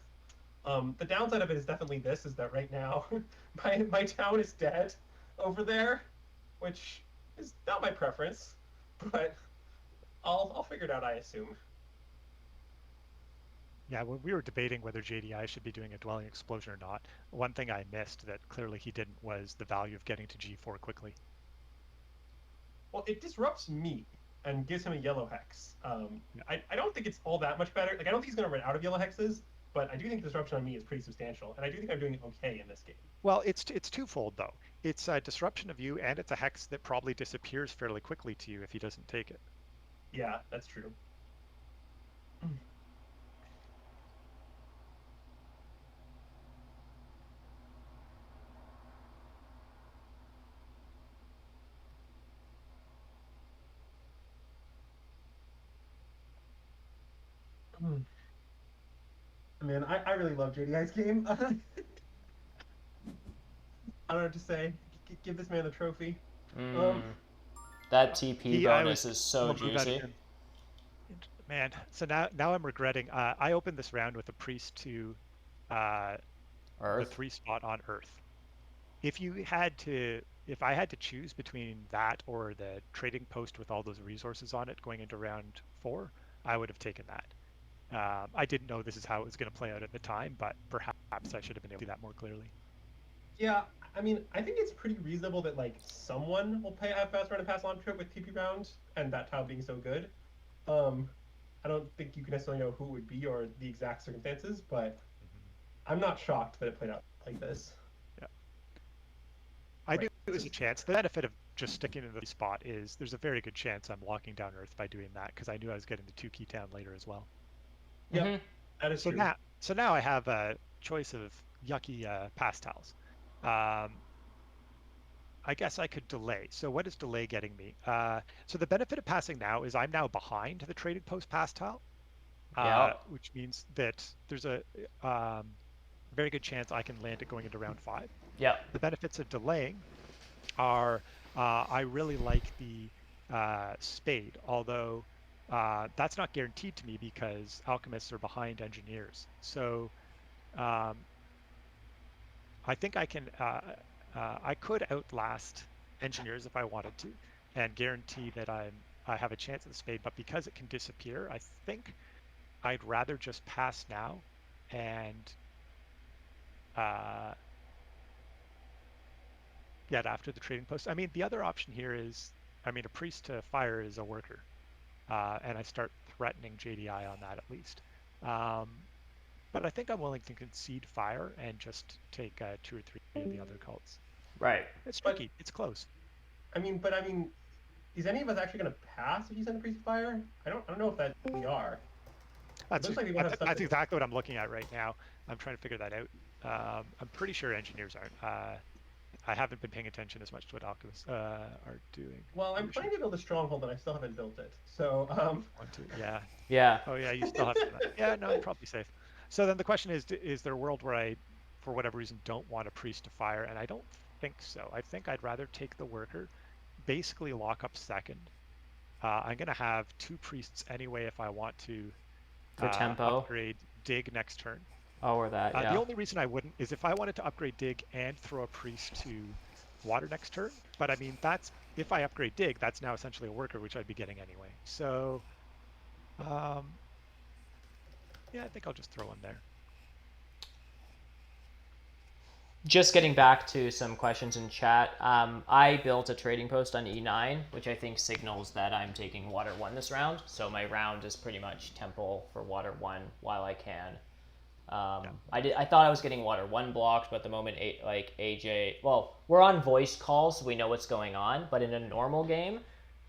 C: The downside of it is definitely this, is that right now my town is dead over there, which is not my preference, but I'll figure it out, I assume.
B: Yeah, when we were debating whether JDI should be doing a dwelling explosion or not, one thing I missed that clearly he didn't was the value of getting to G4 quickly.
C: Well, it disrupts me and gives him a yellow hex. I don't think it's all that much better. Like, I don't think he's going to run out of yellow hexes, but I do think the disruption on me is pretty substantial, and I do think I'm doing okay in this game.
B: Well, it's twofold, though. It's a disruption of you, and it's a hex that probably disappears fairly quickly to you if he doesn't take it.
C: Yeah, that's true. Man, I really love JDI's game. I don't know what to say. Give this man the trophy.
A: That TP bonus is so juicy.
B: Man, so now I'm regretting. I opened this round with a priest to the 3 spot on Earth. If I had to choose between that or the trading post with all those resources on it going into round 4, I would have taken that. I didn't know this is how it was going to play out at the time, but perhaps I should have been able to see that more clearly.
C: Yeah, I mean, I think it's pretty reasonable that like someone will have fast run and pass on trip with TP round, and that tile being so good. I don't think you can necessarily know who it would be or the exact circumstances, but I'm not shocked that it played out like this.
B: Yeah, I knew it was a chance. The benefit of just sticking in the spot is there's a very good chance I'm locking down Earth by doing that, because I knew I was getting the 2 key town later as well.
C: Yeah, that is true.
B: So now I have a choice of yucky pass tiles. I guess I could delay. So what is delay getting me? So the benefit of passing now is I'm now behind the trading post pass tile, which means that there's a very good chance I can land it going into round 5.
A: Yeah.
B: The benefits of delaying are I really like the spade, although that's not guaranteed to me because alchemists are behind engineers. So I think I can. I could outlast engineers if I wanted to, and guarantee that I have a chance at the spade. But because it can disappear, I think I'd rather just pass now and get after the trading post. I mean, the other option here is, I mean, a priest to fire is a worker, and I start threatening JDI on that at least. But I think I'm willing to concede fire and just take 2 or 3 of the other cults.
A: Right.
B: It's tricky. It's close.
C: I mean, is any of us actually going to pass if you send a priest to fire? I don't know if that we are.
B: That's
C: That's
B: exactly what I'm looking at right now. I'm trying to figure that out. I'm pretty sure engineers aren't. I haven't been paying attention as much to what alchemists are doing.
C: Well, I'm trying to build a stronghold and I still haven't built it. So,
B: yeah.
A: Yeah.
B: Oh yeah, you still have to. Yeah, no, you're probably safe. So then the question is there a world where I, for whatever reason, don't want a priest to fire? And I don't think so. I think I'd rather take the worker, basically lock up second. I'm going to have 2 priests anyway if I want to
A: For tempo.
B: upgrade dig next turn.
A: Oh, or that, yeah.
B: The only reason I wouldn't is if I wanted to upgrade dig and throw a priest to water next turn. But I mean, that's if I upgrade dig, that's now essentially a worker, which I'd be getting anyway. So, yeah, I think I'll just throw him there.
A: Just getting back to some questions in chat. I built a trading post on E9, which I think signals that I'm taking water 1 this round. So my round is pretty much temple for water 1 while I can. I thought I was getting water 1 blocked, but at the moment, AJ, well, we're on voice calls, so we know what's going on. But in a normal game,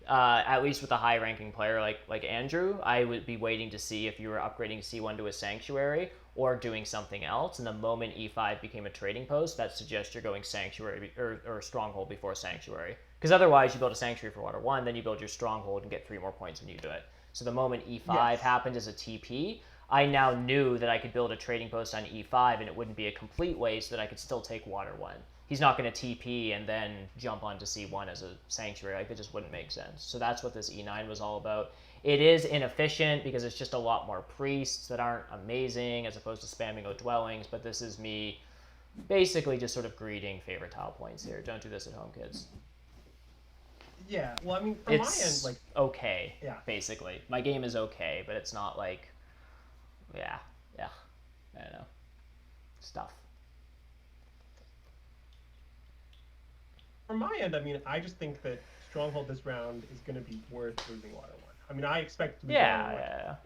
A: at least with a high-ranking player like Andrew, I would be waiting to see if you were upgrading C1 to a sanctuary or doing something else. And the moment E5 became a trading post, that suggests you're going sanctuary or stronghold before sanctuary. Because otherwise, you build a sanctuary for water 1, then you build your stronghold and get 3 more points when you do it. So the moment E5 happened as a TP, I now knew that I could build a trading post on E5 and it wouldn't be a complete waste, that I could still take water 1. He's not going to TP and then jump onto C1 as a sanctuary. Like, it just wouldn't make sense. So that's what this E9 was all about. It is inefficient because it's just a lot more priests that aren't amazing as opposed to spamming O dwellings, but this is me basically just sort of greeting favorite tile points here. Don't do this at home, kids.
C: Yeah, well, I mean, from my end, like,
A: okay, basically. My game is okay, but it's not like, yeah, I don't know, stuff.
C: From my end, I mean, I just think that Stronghold this round is going to be worth losing water 1. I mean, I expect to be and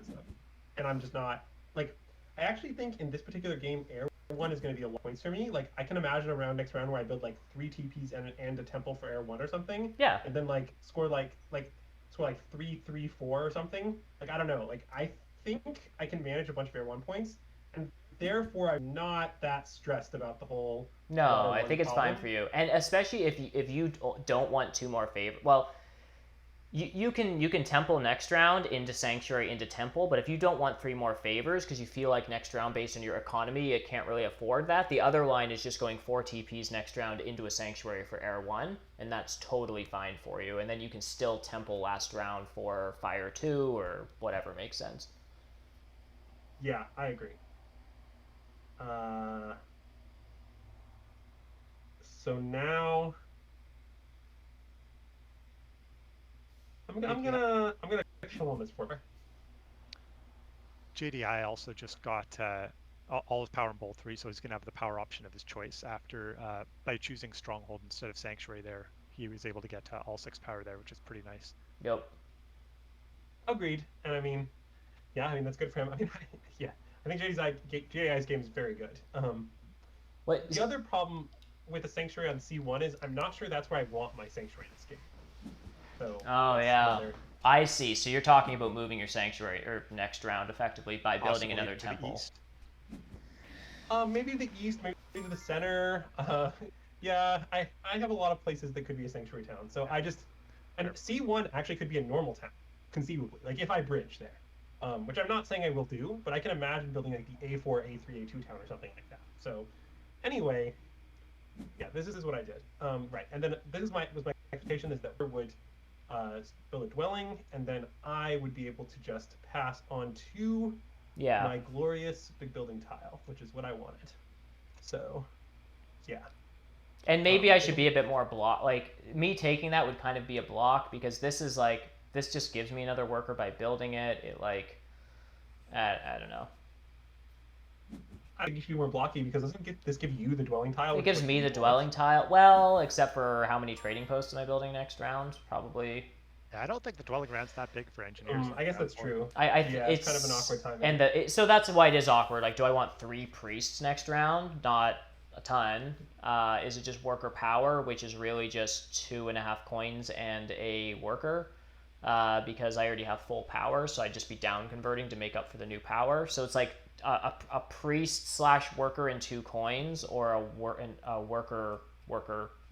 C: I'm just not, like, I actually think in this particular game, Air 1 is going to be a lot of points for me. Like, I can imagine a round next round where I build, like, 3 TPs and a temple for Air 1 or something.
A: Yeah.
C: And then, like, score 3-3-4 or something. Like, I don't know. Like, I think I can manage a bunch of Air 1 points, and therefore I'm not that stressed about the whole.
A: No, I think it's fine for you, and especially if you don't want 2 more favor. Well, you can temple next round into sanctuary into temple, but if you don't want 3 more favors because you feel like next round based on your economy it can't really afford that, the other line is just going 4 TPs next round into a sanctuary for Air 1, and that's totally fine for you. And then you can still temple last round for Fire 2 or whatever makes sense.
C: Yeah, I agree. So now I'm gonna kill him as for.
B: JDI also just got all his power in bowl 3, so he's gonna have the power option of his choice after by choosing Stronghold instead of Sanctuary. There, he was able to get all 6 power there, which is pretty nice.
A: Yep.
C: Agreed, and I mean, yeah, I mean that's good for him. I mean, yeah. I think JDI's game is very good. The other problem with the Sanctuary on C1 is I'm not sure that's where I want my Sanctuary in this game. So,
A: I see. So you're talking about moving your Sanctuary or next round effectively by building another temple.
C: Maybe the east, maybe the center. Yeah, I have a lot of places that could be a Sanctuary town. So and C1 actually could be a normal town, conceivably. Like if I bridge there. Which I'm not saying I will do, but I can imagine building like the A4, A3, A2 town or something like that. So, anyway, yeah, this is what I did. Right, and then this was my expectation is that we would build a dwelling, and then I would be able to just pass on to
A: Yeah.
C: my glorious big building tile, which is what I wanted. So, yeah.
A: And maybe I should be a bit more block. Like, me taking that would kind of be a block, because this is like, this just gives me another worker by building it. It like, I don't know.
C: I think you should be more blocky, because doesn't this give you the dwelling tile?
A: It gives me the dwelling tile. Well, except for how many trading posts am I building next round? Probably.
B: Yeah, I don't think the dwelling round's that big for engineers.
C: I guess that's true.
A: It's
C: kind of an awkward timing.
A: And so that's why it is awkward. Like, do I want 3 priests next round? Not a ton. Is it just worker power, which is really just 2.5 coins and a worker? Because I already have full power, so I'd just be down converting to make up for the new power. So it's like a priest / worker and 2 coins, or a worker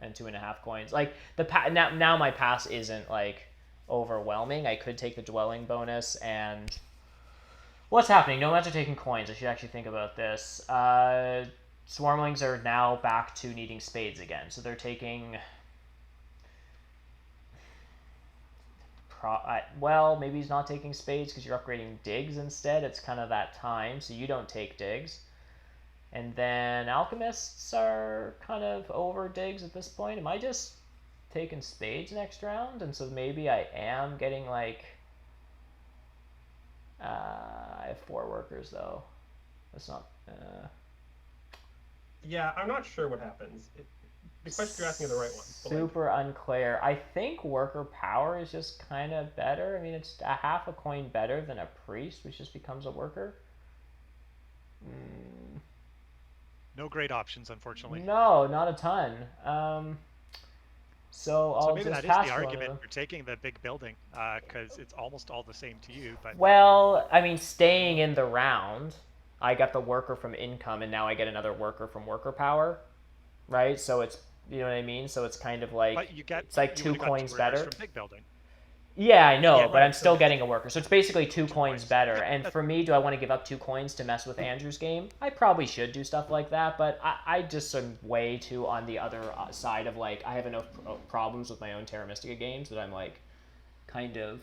A: and 2.5 coins. Like now my pass isn't like overwhelming. I could take the dwelling bonus, and what's happening? Nomads are taking coins. I should actually think about this. Swarmlings are now back to needing spades again, so they're taking. Well, maybe he's not taking spades because you're upgrading digs instead. It's kind of that time, so you don't take digs. And then alchemists are kind of over digs at this point. Am I just taking spades next round? And so maybe I am getting like... I have 4 workers though. That's not...
C: Yeah, I'm not sure what happens. The question you're asking are the right one.
A: Super unclear. I think worker power is just kind of better. I mean, it's a half a coin better than a priest, which just becomes a worker.
B: No great options, unfortunately.
A: No, not a ton. So I'll
B: maybe
A: just
B: that
A: pass
B: is the
A: one
B: argument for taking the big building, because it's almost all the same to you. But
A: well, I mean, staying in the round, I got the worker from income, and now I get another worker from worker power, right? So it's, you know what I mean? So it's kind of like,
B: but
A: it's like 2 coins better.
B: From big building.
A: Yeah, I know,
C: Yeah,
A: but
C: right,
A: I'm still
C: so-
A: getting a worker. So it's basically 2 coins
B: coins.
A: better. And for me, do I want to give up 2 coins to mess with Andrew's game? I probably should do stuff like that, but I just am way too on the other side of, like, I have enough problems with my own Terra Mystica games that I'm, like, kind of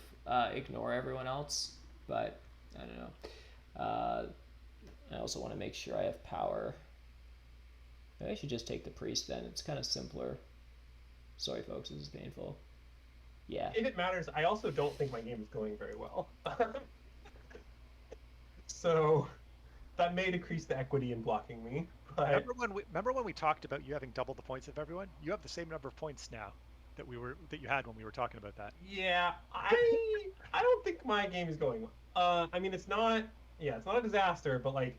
A: ignore everyone else. But, I don't know. I also want to make sure I have power. Maybe I should just take the priest then. It's kind of simpler. Sorry, folks, this is painful. Yeah.
C: If it matters, I also don't think my game is going very well. So that may decrease the equity in blocking me. But...
B: Remember when we talked about you having double the points of everyone? You have the same number of points now that you had when we were talking about that.
C: Yeah, I don't think my game is going well. I mean, it's not a disaster, but like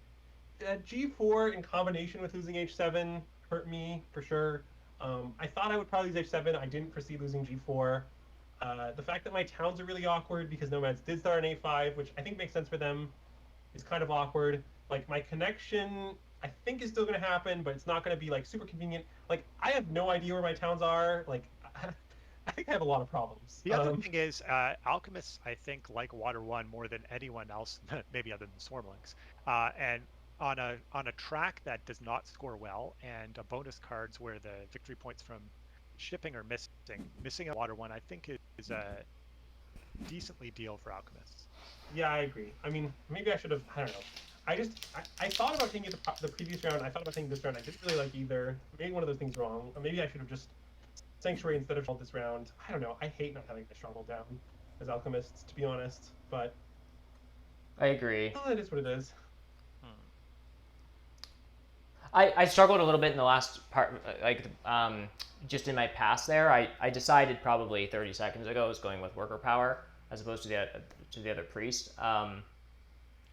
C: G4 in combination with losing H7 hurt me for sure. I thought I would probably lose H7. I didn't foresee losing G4. The fact that my towns are really awkward because Nomads did start an A5, which I think makes sense for them, is kind of awkward. Like, my connection, I think, is still going to happen, but it's not going to be, like, super convenient. Like, I have no idea where my towns are. Like, I think I have a lot a problems.
B: The other thing is, alchemists, I think, like Water 1 more than anyone else, maybe other than Swarmlings. And on a track that does not score well, and bonus cards where the victory points from shipping are missing a Water 1, I think is a decently deal for alchemists.
C: Yeah, I agree. I mean, maybe I should have, I don't know. I thought about taking the previous round. I thought about taking this round. I didn't really like either. Maybe one of those things wrong. Or maybe I should have just Sanctuary instead of this round. I don't know. I hate not having the stronghold down as alchemists, to be honest. But
A: I agree.
C: well, it is what it is.
A: I struggled a little bit in the last part, like just in my pass there. I decided probably 30 seconds ago I was going with worker power as opposed to the other priest.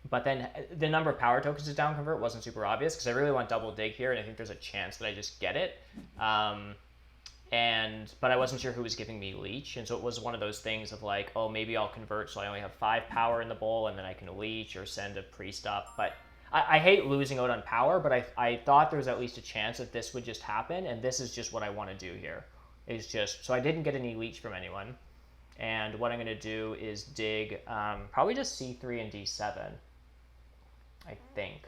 A: But then the number of power tokens to down convert wasn't super obvious because I really want double dig here, and I think there's a chance that I just get it. But I wasn't sure who was giving me leech, and so it was one of those things of like, oh, maybe I'll convert so I only have 5 power in the bowl, and then I can leech or send a priest up. But I hate losing out on power, but I thought there was at least a chance that this would just happen, and this is just what I want to do here. Is just so I didn't get any leech from anyone, and what I'm going to do is dig probably just C3 and D7. I think.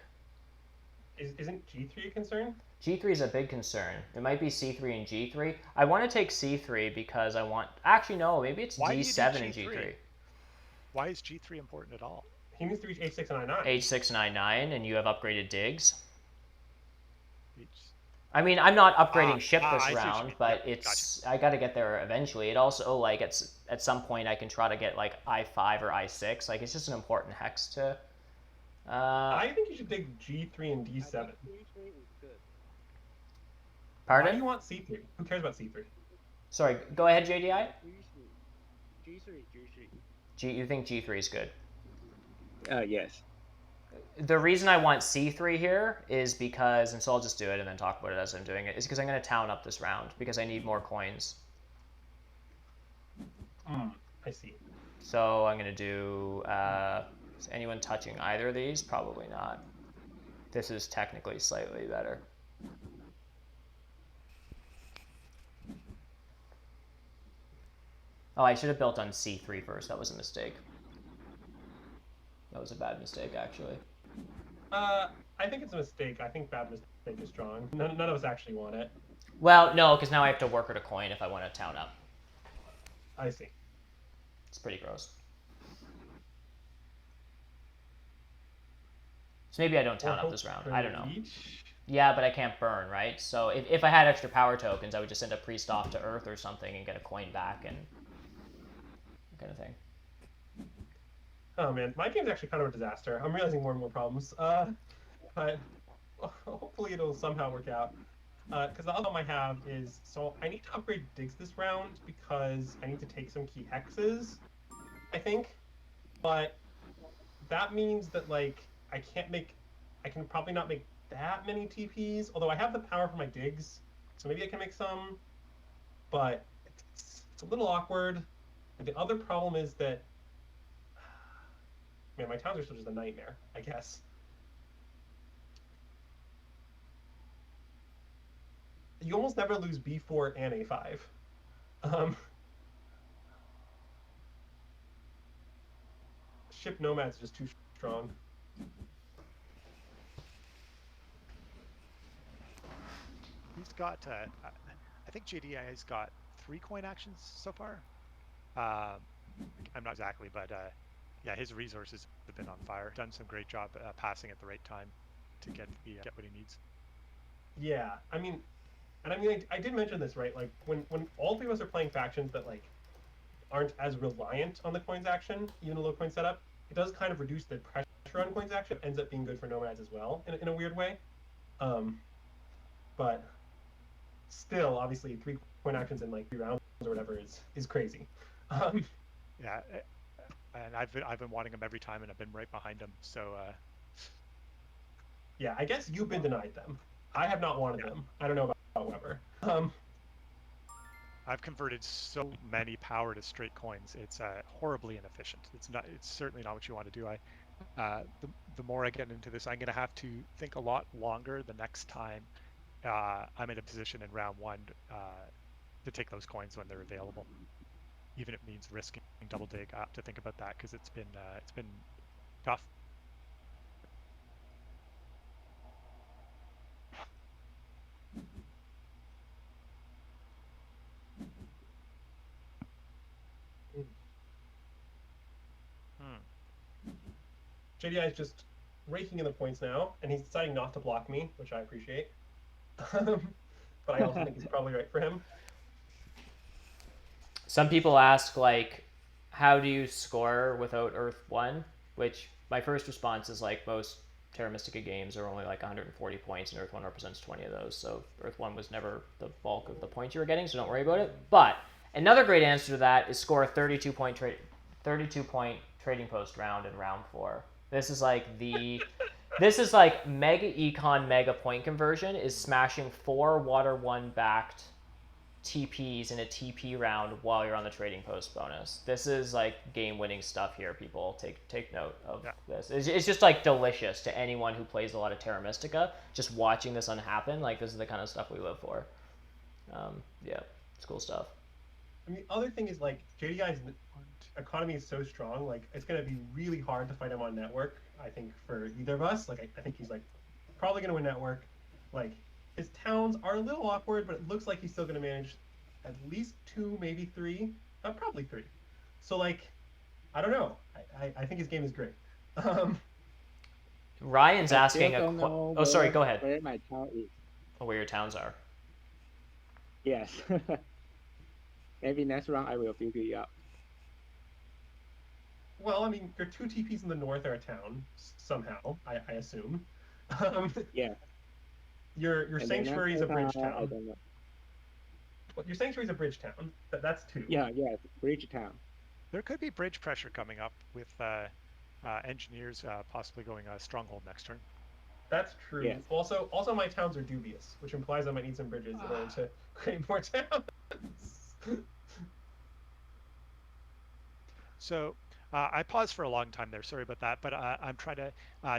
C: Isn't G3 a concern?
A: G3 is a big concern. It might be C3 and G3. I want to take C3 because I want... Actually, no, maybe it's D7 and G3.
B: Why is G3 important at all?
C: He needs to reach H6 and I9.
A: H6 and I9, and you have upgraded digs.
B: H...
A: I mean, I'm not upgrading ship this
B: I
A: round, but it's... Gotcha. I got to get there eventually. It also, like, at some point I can try to get, like, I5 or I6. Like, it's just an important hex to...
C: I think you should dig G3 and D7.
D: C3 is good.
A: Pardon?
C: Why do you want C3? Who cares about C3?
A: Sorry, go ahead, JDI.
D: G3.
A: You think G3 is good?
D: Yes.
A: The reason I want C3 here is because, and so I'll just do it and then talk about it as I'm doing it, is because I'm going to town up this round because I need more coins.
C: I see.
A: So I'm going to do, is anyone touching either of these? Probably not. This is technically slightly better. Oh, I should have built on C3 first. That was a mistake. That was a bad mistake, actually.
C: I think it's a mistake. I think bad mistake is strong. None of us actually want it.
A: Well, no, because now I have to work at a coin if I want to town up.
C: I see.
A: It's pretty gross. So maybe I don't town up this round. I don't know. Yeah, but I can't burn, right? So if I had extra power tokens, I would just send a priest off to Earth or something and get a coin back and that kind of thing.
C: Oh man, my game's actually kind of a disaster. I'm realizing more and more problems. But hopefully it'll somehow work out. Because the other problem I have is, so I need to upgrade digs this round because I need to take some key hexes, I think. But that means that, like, I can probably not make that many TPs, although I have the power for my digs, so maybe I can make some. But it's a little awkward. And the other problem is that, man, my towns are still just a nightmare, I guess. You almost never lose B4 and A5. Ship Nomad's just too strong.
B: He's got, I think JDI has got 3 coin actions so far. I'm not exactly, but yeah, his resources have been on fire. Done some great job passing at the right time to get what he needs.
C: Yeah, I mean, I did mention this, right? Like when all three of us are playing factions that like aren't as reliant on the coins action, even a low coin setup, it does kind of reduce the pressure on coins action. It ends up being good for nomads as well in a weird way. But still, obviously, 3 coin actions in like 3 rounds or whatever is crazy.
B: Yeah, and I've been wanting him every time, and I've been right behind him. So
C: yeah, I guess you've been denied them. I have not wanted them. I don't know about Weber.
B: I've converted so many power to straight coins. It's horribly inefficient. It's certainly not what you want to do. The more I get into this, I'm going to have to think a lot longer the next time I'm in a position in round 1 to take those coins when they're available. Even if it means risking double dig, I have to think about that because it's been tough.
C: JDI is just raking in the points now, and he's deciding not to block me, which I appreciate. But I also think he's probably right for him.
A: Some people ask, like, how do you score without Earth 1? Which my first response is, like, most Terra Mystica games are only like 140 points, and Earth 1 represents 20 of those. So Earth 1 was never the bulk of the points you were getting, so don't worry about it. But another great answer to that is score a 32-point trading post round in round 4. This is like mega econ mega point conversion is smashing 4 water 1 backed TPs in a TP round while you're on the trading post bonus. This is like game winning stuff here, people. Take note of this. It's just like delicious to anyone who plays a lot of Terra Mystica. Just watching this happen, like this is the kind of stuff we live for. Yeah, it's cool stuff.
C: And the other thing is like JDI's economy is so strong, like it's gonna be really hard to fight him on network. I think for either of us, like I think he's like Probably going to win network. Like, his towns are a little awkward, but it looks like he's still going to manage at least 2, maybe 3. Probably 3. So, like, I don't know. I think his game is great.
A: Ryan's
D: I
A: asking
D: still
A: a
D: don't know
A: Oh, sorry, go ahead.
D: where my town is.
A: Oh, where your towns are.
D: Yes. Maybe next round I will figure it out.
C: Well, I mean, your 2 TPs in the north are a town, somehow, I assume.
D: Yeah.
C: Your
D: And
C: sanctuary is a bridge
D: I
C: town.
D: don't know.
C: Well, your sanctuary is a bridge town. That's 2.
D: Yeah, Bridge Town.
B: There could be bridge pressure coming up with engineers possibly going stronghold next turn.
C: That's true.
D: Yes.
C: Also, my towns are dubious, which implies I might need some bridges in order to create more towns.
B: So I paused for a long time there. Sorry about that. But I'm trying to.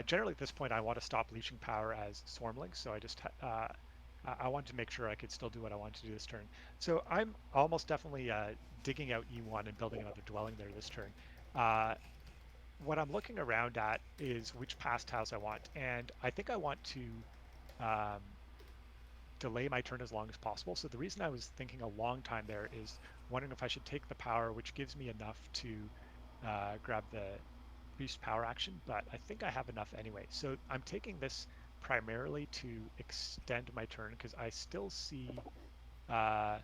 B: Generally, at this point, I want to stop leeching power as Swarmlings. So I just I wanted to make sure I could still do what I wanted to do this turn. So I'm almost definitely digging out E1 and building another dwelling there this turn. What I'm looking around at is which past house I want, and I think I want to delay my turn as long as possible. So the reason I was thinking a long time there is wondering if I should take the power, which gives me enough to grab the boost power action, but I think I have enough anyway. So I'm taking this primarily to extend my turn because I still see a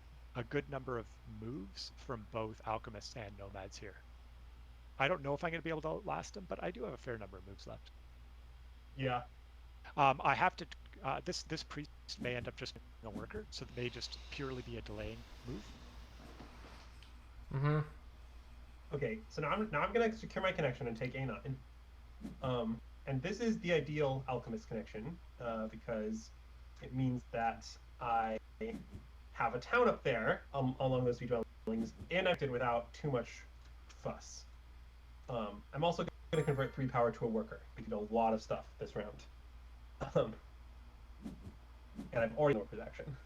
B: good number of moves from both alchemists and nomads here. I don't know if I'm going to be able to outlast them, but I do have a fair number of moves left.
C: Yeah.
B: I have to. This priest may end up just being a worker, so it may just purely be a delaying move.
C: Okay, so now I'm going to secure my connection and take A9. And this is the ideal alchemist connection because it means that I have a town up there along those 2 dwellings, and I did without too much fuss. I'm also going to convert 3 power to a worker. We can do a lot of stuff this round. And I've already worked action.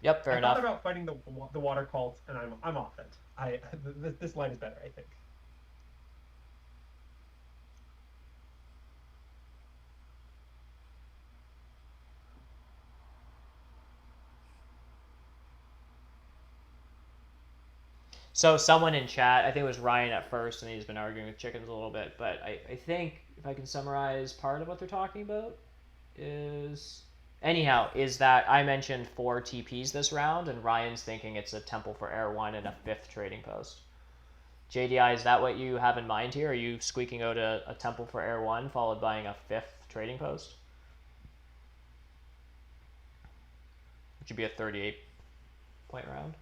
A: Yep, fair enough.
C: I thought about fighting the water cult, and I'm off it. This line is better, I think.
A: So someone in chat, I think it was Ryan at first, and he's been arguing with chickens a little bit, but I think if I can summarize part of what they're talking about is that I mentioned 4 TPs this round, and Ryan's thinking it's a temple for Air 1 and a 5th trading post. JDI, is that what you have in mind here? Are you squeaking out a temple for Air 1 followed by a 5th trading post? Which would be a 38-point round.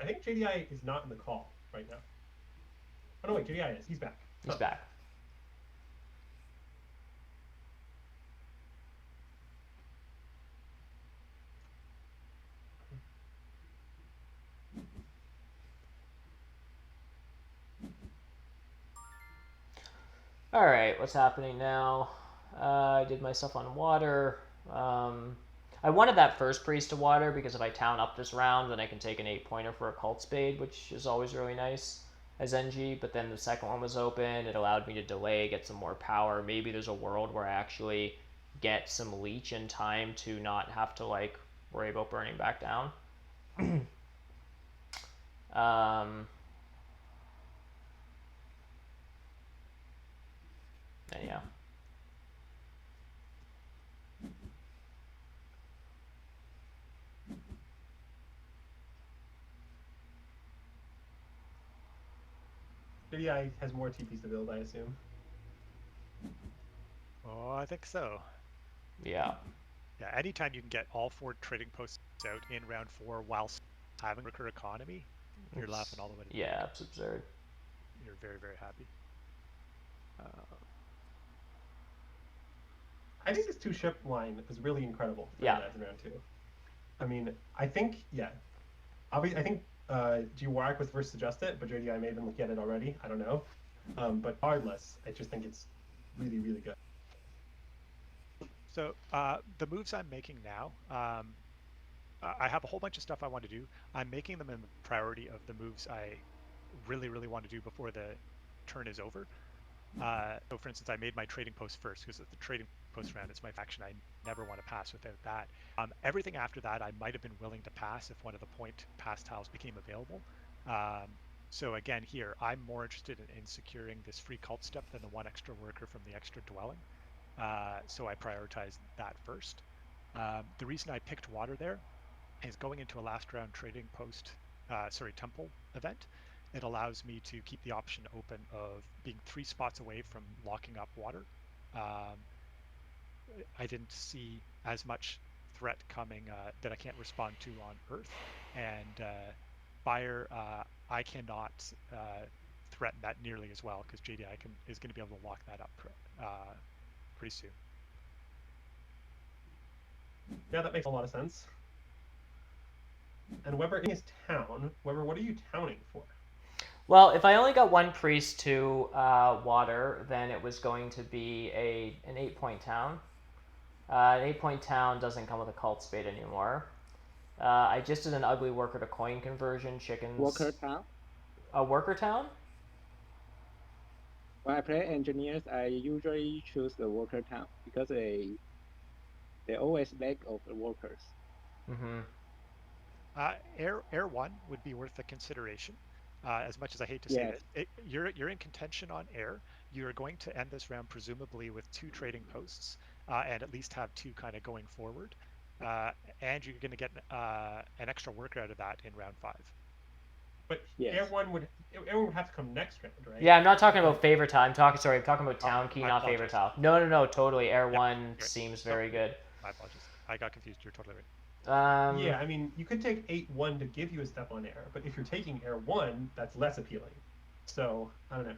C: I think JDI is not in the call right now. Oh no, wait, JDI is. He's back.
A: He's back. All right, what's happening now? I did my stuff on water. I wanted that first priest to water because if I town up this round, then I can take an 8-pointer for a cult spade, which is always really nice as NG. But then the second one was open. It allowed me to delay, get some more power. Maybe there's a world where I actually get some leech in time to not have to worry about burning back down. And yeah.
C: JDI has more TPs to build, I assume.
B: Oh, I think so.
A: Yeah.
B: Yeah, anytime you can get all 4 trading posts out in round 4 whilst having worker economy, you're laughing all the way to the
A: Yeah, it's absurd.
B: You're very, very happy.
C: I think this 2-ship line is really incredible for
A: Yeah.
C: in round 2. I mean, I think, yeah. I think gwarrack was first suggested, but JDI may have been looking at it already. I don't know. But regardless, I just think it's really, really good.
B: So the moves I'm making now, I have a whole bunch of stuff I want to do. I'm making them in the priority of the moves I really, really want to do before the turn is over. So for instance, I made my trading post first because the trading post round is my faction. I never want to pass without that. Everything after that, I might have been willing to pass if one of the point pass tiles became available. So again, here, I'm more interested in securing this free cult step than the one extra worker from the extra dwelling. So I prioritized that first. The reason I picked water there is going into a last round trading post, temple event. It allows me to keep the option open of being 3 spots away from locking up water. I didn't see as much threat coming that I can't respond to on Earth, and fire, I cannot threaten that nearly as well because JDI is going to be able to lock that up pretty soon.
C: Yeah, that makes a lot of sense. And Weber in his town. Weber, what are you towning for?
A: Well, if I only got 1 priest to water, then it was going to be an 8-point town. An 8-point town doesn't come with a cult spade anymore. I just did an ugly worker to coin conversion. Chickens.
D: Worker town.
A: A worker town?
D: When I play engineers, I usually choose the worker town because they always lack of the workers.
A: Mm-hmm.
B: Air 1 would be worth a consideration. As much as I hate to say this, you're in contention on air. You're going to end this round presumably with 2 trading posts and at least have 2 kind of going forward. And you're going to get an extra worker out of that in round 5.
C: But Air 1 would have to come next round, right?
A: Yeah, I'm not talking about favorite tile. I'm talking about town key, not favorite tile. No, totally. Air 1 seems very good.
B: My apologies. I got confused. You're totally right.
C: Yeah, I mean, you could take 8-1 to give you a step on air, but if you're taking air 1, that's less appealing. So, I don't know.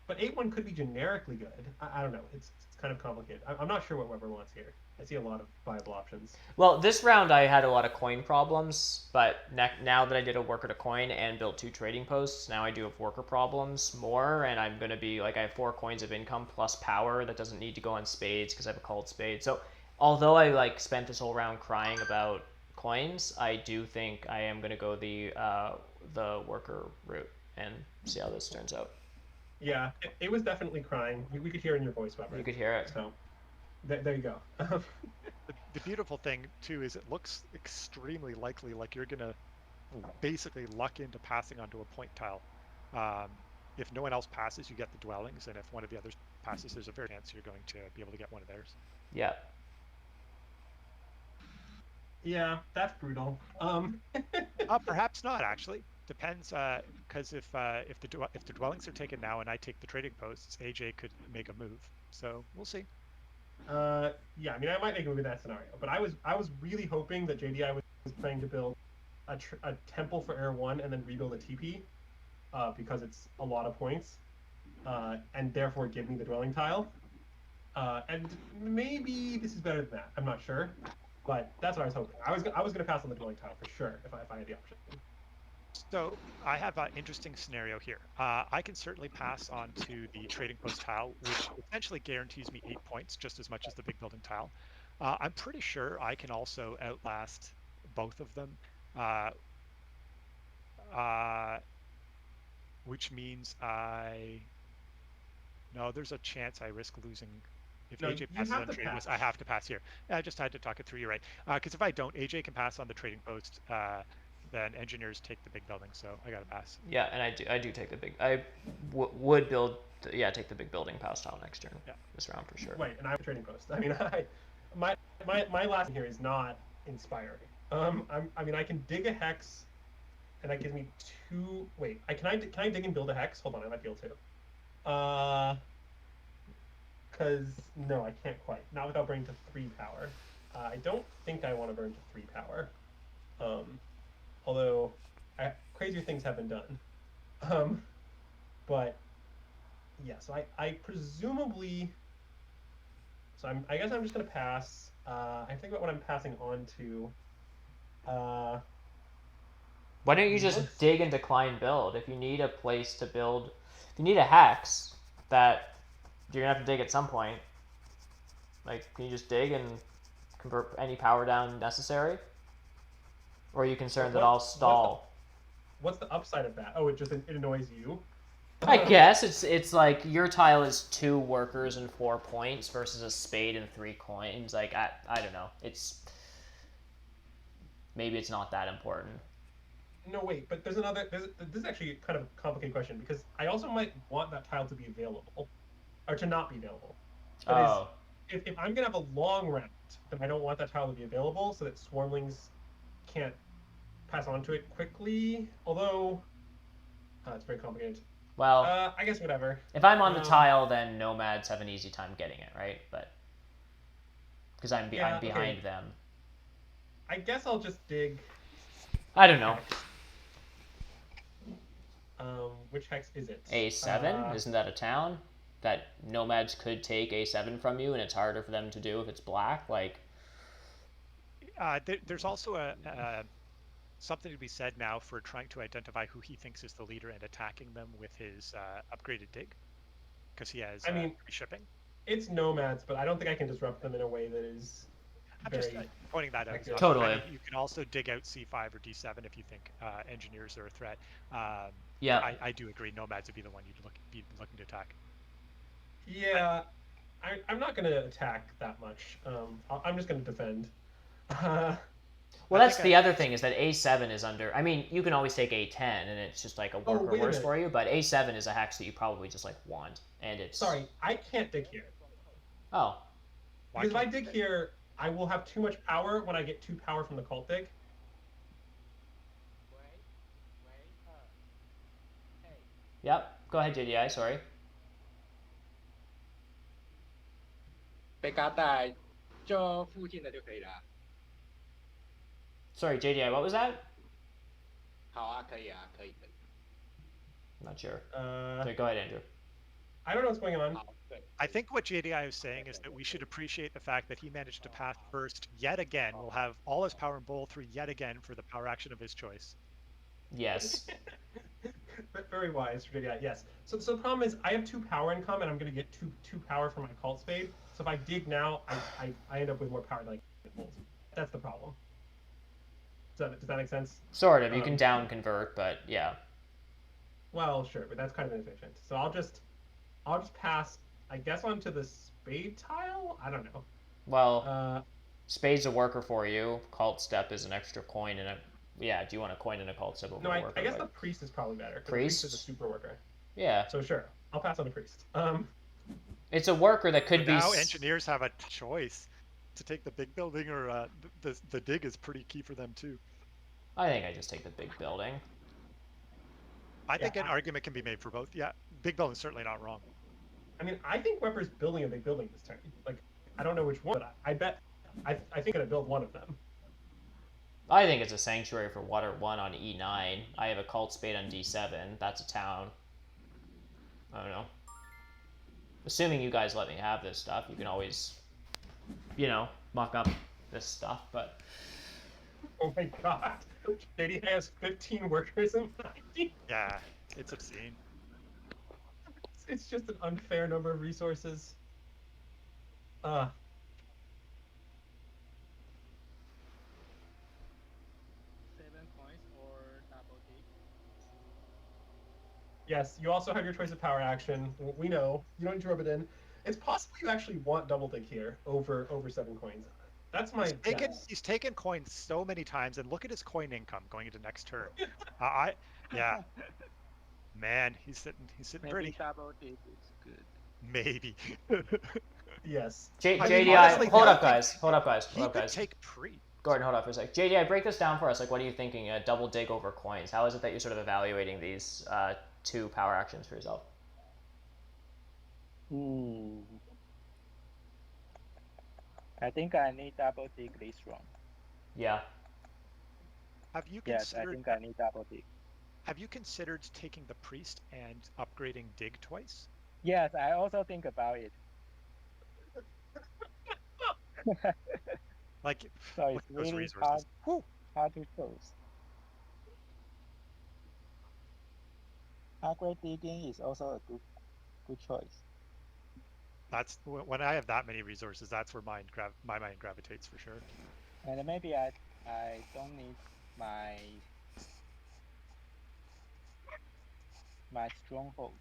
C: But 8-1 could be generically good. I don't know. It's kind of complicated. I'm not sure what Weber wants here. I see a lot of viable options.
A: Well, this round I had a lot of coin problems, but now that I did a worker to coin and built 2 trading posts, now I do have worker problems more, and I'm going to be, I have 4 coins of income plus power that doesn't need to go on spades because I have a called spade. So, although I spent this whole round crying about coins, I do think I am going to go the worker route and see how this turns out.
C: Yeah, it was definitely crying. We could hear it in your voice, Weber.
A: You could hear it.
C: So, there you go.
B: The beautiful thing, too, is it looks extremely likely like you're going to basically luck into passing onto a point tile. If no one else passes, you get the dwellings, and if one of the others passes, there's a very chance you're going to be able to get one of theirs.
A: Yeah.
C: Yeah, that's brutal.
B: Perhaps not, actually. Depends, because if the dwellings are taken now and I take the trading posts, AJ could make a move. So we'll see.
C: Yeah, I mean, I might make a move in that scenario, but I was really hoping that JDI was planning to build a temple for Air 1 and then rebuild a TP, because it's a lot of points, and therefore give me the dwelling tile. And maybe this is better than that. I'm not sure, but that's what I was hoping. I was going to pass on the dwelling tile for sure if I had the option.
B: So I have an interesting scenario here. I can certainly pass on to the trading post tile, which essentially guarantees me 8 points, just as much as the big building tile. I'm pretty sure I can also outlast both of them, which means no, there's a chance I risk losing. If
C: No,
B: AJ passes on trading post, I have to pass here. I just had to talk it through. You're right. Because if I don't, AJ can pass on the trading post. Then engineers take the big building, so I gotta pass.
A: Yeah, and I do take the big. I would build. Yeah, take the big building pass tile next turn. Yeah. This round for sure.
C: Wait, and I have a trading post. I mean, my last here is not inspiring. I mean, I can dig a hex, and that gives me 2. Wait, can I dig and build a hex? Hold on, I might be able to. Because no, I can't quite. Not without burning to 3 power. I don't think I want to burn to 3 power. Although crazier things have been done. But yeah, so I presumably. So I guess I'm just gonna pass. I think about what I'm passing on to.
A: Why don't you just dig and decline build? If you need a place to build, if you need a hex that you're gonna have to dig at some point, can you just dig and convert any power down necessary? Or are you concerned that
C: What-
A: I'll
C: what's the-
A: stall?
C: What's the upside of that? Oh, it annoys you.
A: I guess it's like your tile is 2 workers and 4 points versus a spade and 3 coins. Like I don't know. Maybe it's not that important.
C: No, wait, but this is actually kind of a complicated question because I also might want that tile to be available, or to not be available. That is,
A: Oh,
C: if I'm gonna have a long round, then I don't want that tile to be available so that swarmlings can't pass on to it quickly. Although, it's very complicated.
A: well,
C: I guess whatever.
A: if I'm on the tile, then nomads have an easy time getting it, right? But because I'm
C: Yeah,
A: behind
C: okay.
A: them.
C: I guess I'll just dig.
A: I don't know.
C: Which hex is it?
A: A7? Isn't that a town? That nomads could take A7 from you, and it's harder for them to do if it's black? Like,
B: There's also something to be said now for trying to identify who he thinks is the leader and attacking them with his upgraded dig, because he has free shipping.
C: It's nomads, but I don't think I can disrupt them in a way that is.
B: I'm just pointing that out.
A: Totally.
B: You can also dig out C5 or D7 if you think engineers are a threat.
A: yeah.
B: I do agree. Nomads would be the one you'd be looking to attack.
C: Yeah, I'm not going to attack that much. I'm just going to defend.
A: Well, that's the other thing is that A7 is under. I mean, you can always take A10, and it's just like a work or worse for you. But A7 is a hex that you probably just like want, and it's.
C: Sorry, I can't dig here.
A: Oh.
C: Because if I dig here, I will have too much power when I get 2 power from the cult dig.
A: Yep. Go ahead, JDI. Sorry.
F: 被嘎带就附近的就可以了。
A: Sorry, JDI. What was that?
F: 好啊，可以啊，可以。
A: I'm not sure. Okay, go ahead, Andrew.
C: I don't know what's going on.
B: I think what JDI is saying is that we should appreciate the fact that he managed to pass first yet again. We'll have all his power in bowl 3 yet again for the power action of his choice.
A: Yes.
C: Very wise, JDI. Yes. So the problem is I have 2 power income, and I'm going to get two power from my cult spade. So if I dig now, I end up with more power than I get bolts. That's the problem. Does that make sense?
A: Sort of. You can down convert, but yeah.
C: Well, sure, but that's kind of inefficient. So I'll just pass, I guess, onto the spade tile. I don't know.
A: Well, spade's a worker for you. Cult step is an extra coin and a. Yeah, do you want a coin and a cult step over
C: no,
A: a worker?
C: I guess the priest is probably better.
A: Priest?
C: The priest is a super worker.
A: Yeah.
C: So sure, I'll pass on the priest.
A: It's a worker that could be.
B: Now engineers have a choice to take the big building or the dig is pretty key for them too.
A: I think I just take the big building.
B: I think an argument can be made for both. Yeah, big building's certainly not wrong.
C: I mean, I think Webber's building a big building this time. Like, I don't know which one, but I bet I think I'm gonna build one of them.
A: I think it's a sanctuary for water 1 on E9. I have a cult spade on D7. That's a town. I don't know. Assuming you guys let me have this stuff, you can always, muck up this stuff, but.
C: Oh my god. JD has 15 workers and 90.
B: Yeah, it's obscene.
C: It's just an unfair number of resources.
D: 7 points or double dig.
C: Yes, you also have your choice of power action. We know. You don't need to rub it in. It's possible you actually want double dig here over 7 coins. That's my guess.
B: He's taken coins so many times, and look at his coin income going into next turn. Yeah. Man, he's sitting
D: Maybe
B: pretty.
D: double dig is good.
B: Maybe.
C: Yes.
A: JDI,
B: honestly,
A: hold up, guys. Hold up, guys.
B: He could take pre.
A: Gordon, hold up for a sec. JDI, break this down for us. Like, what are you thinking? Double dig over coins. How is it that you're sort of evaluating these 2 power actions for yourself?
D: I think I need double dig this round.
A: Yeah.
B: Have you
D: Yes, I
B: considered?
D: think I need double dig.
B: Have you considered taking the priest and upgrading dig twice?
D: Yes, I also think about it.
B: Like,
D: So
B: look
D: it's
B: at those
D: really
B: resources.
D: hard to choose. Upgrade digging is also a good choice.
B: That's when I have that many resources. That's where my mind gravitates for sure.
D: And maybe I don't need my stronghold.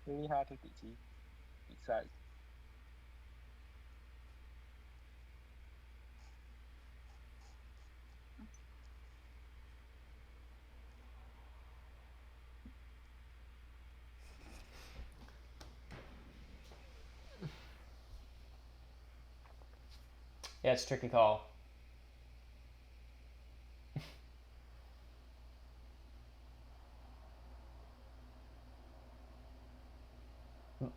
D: Really hard to decide.
A: Yeah, it's a tricky call.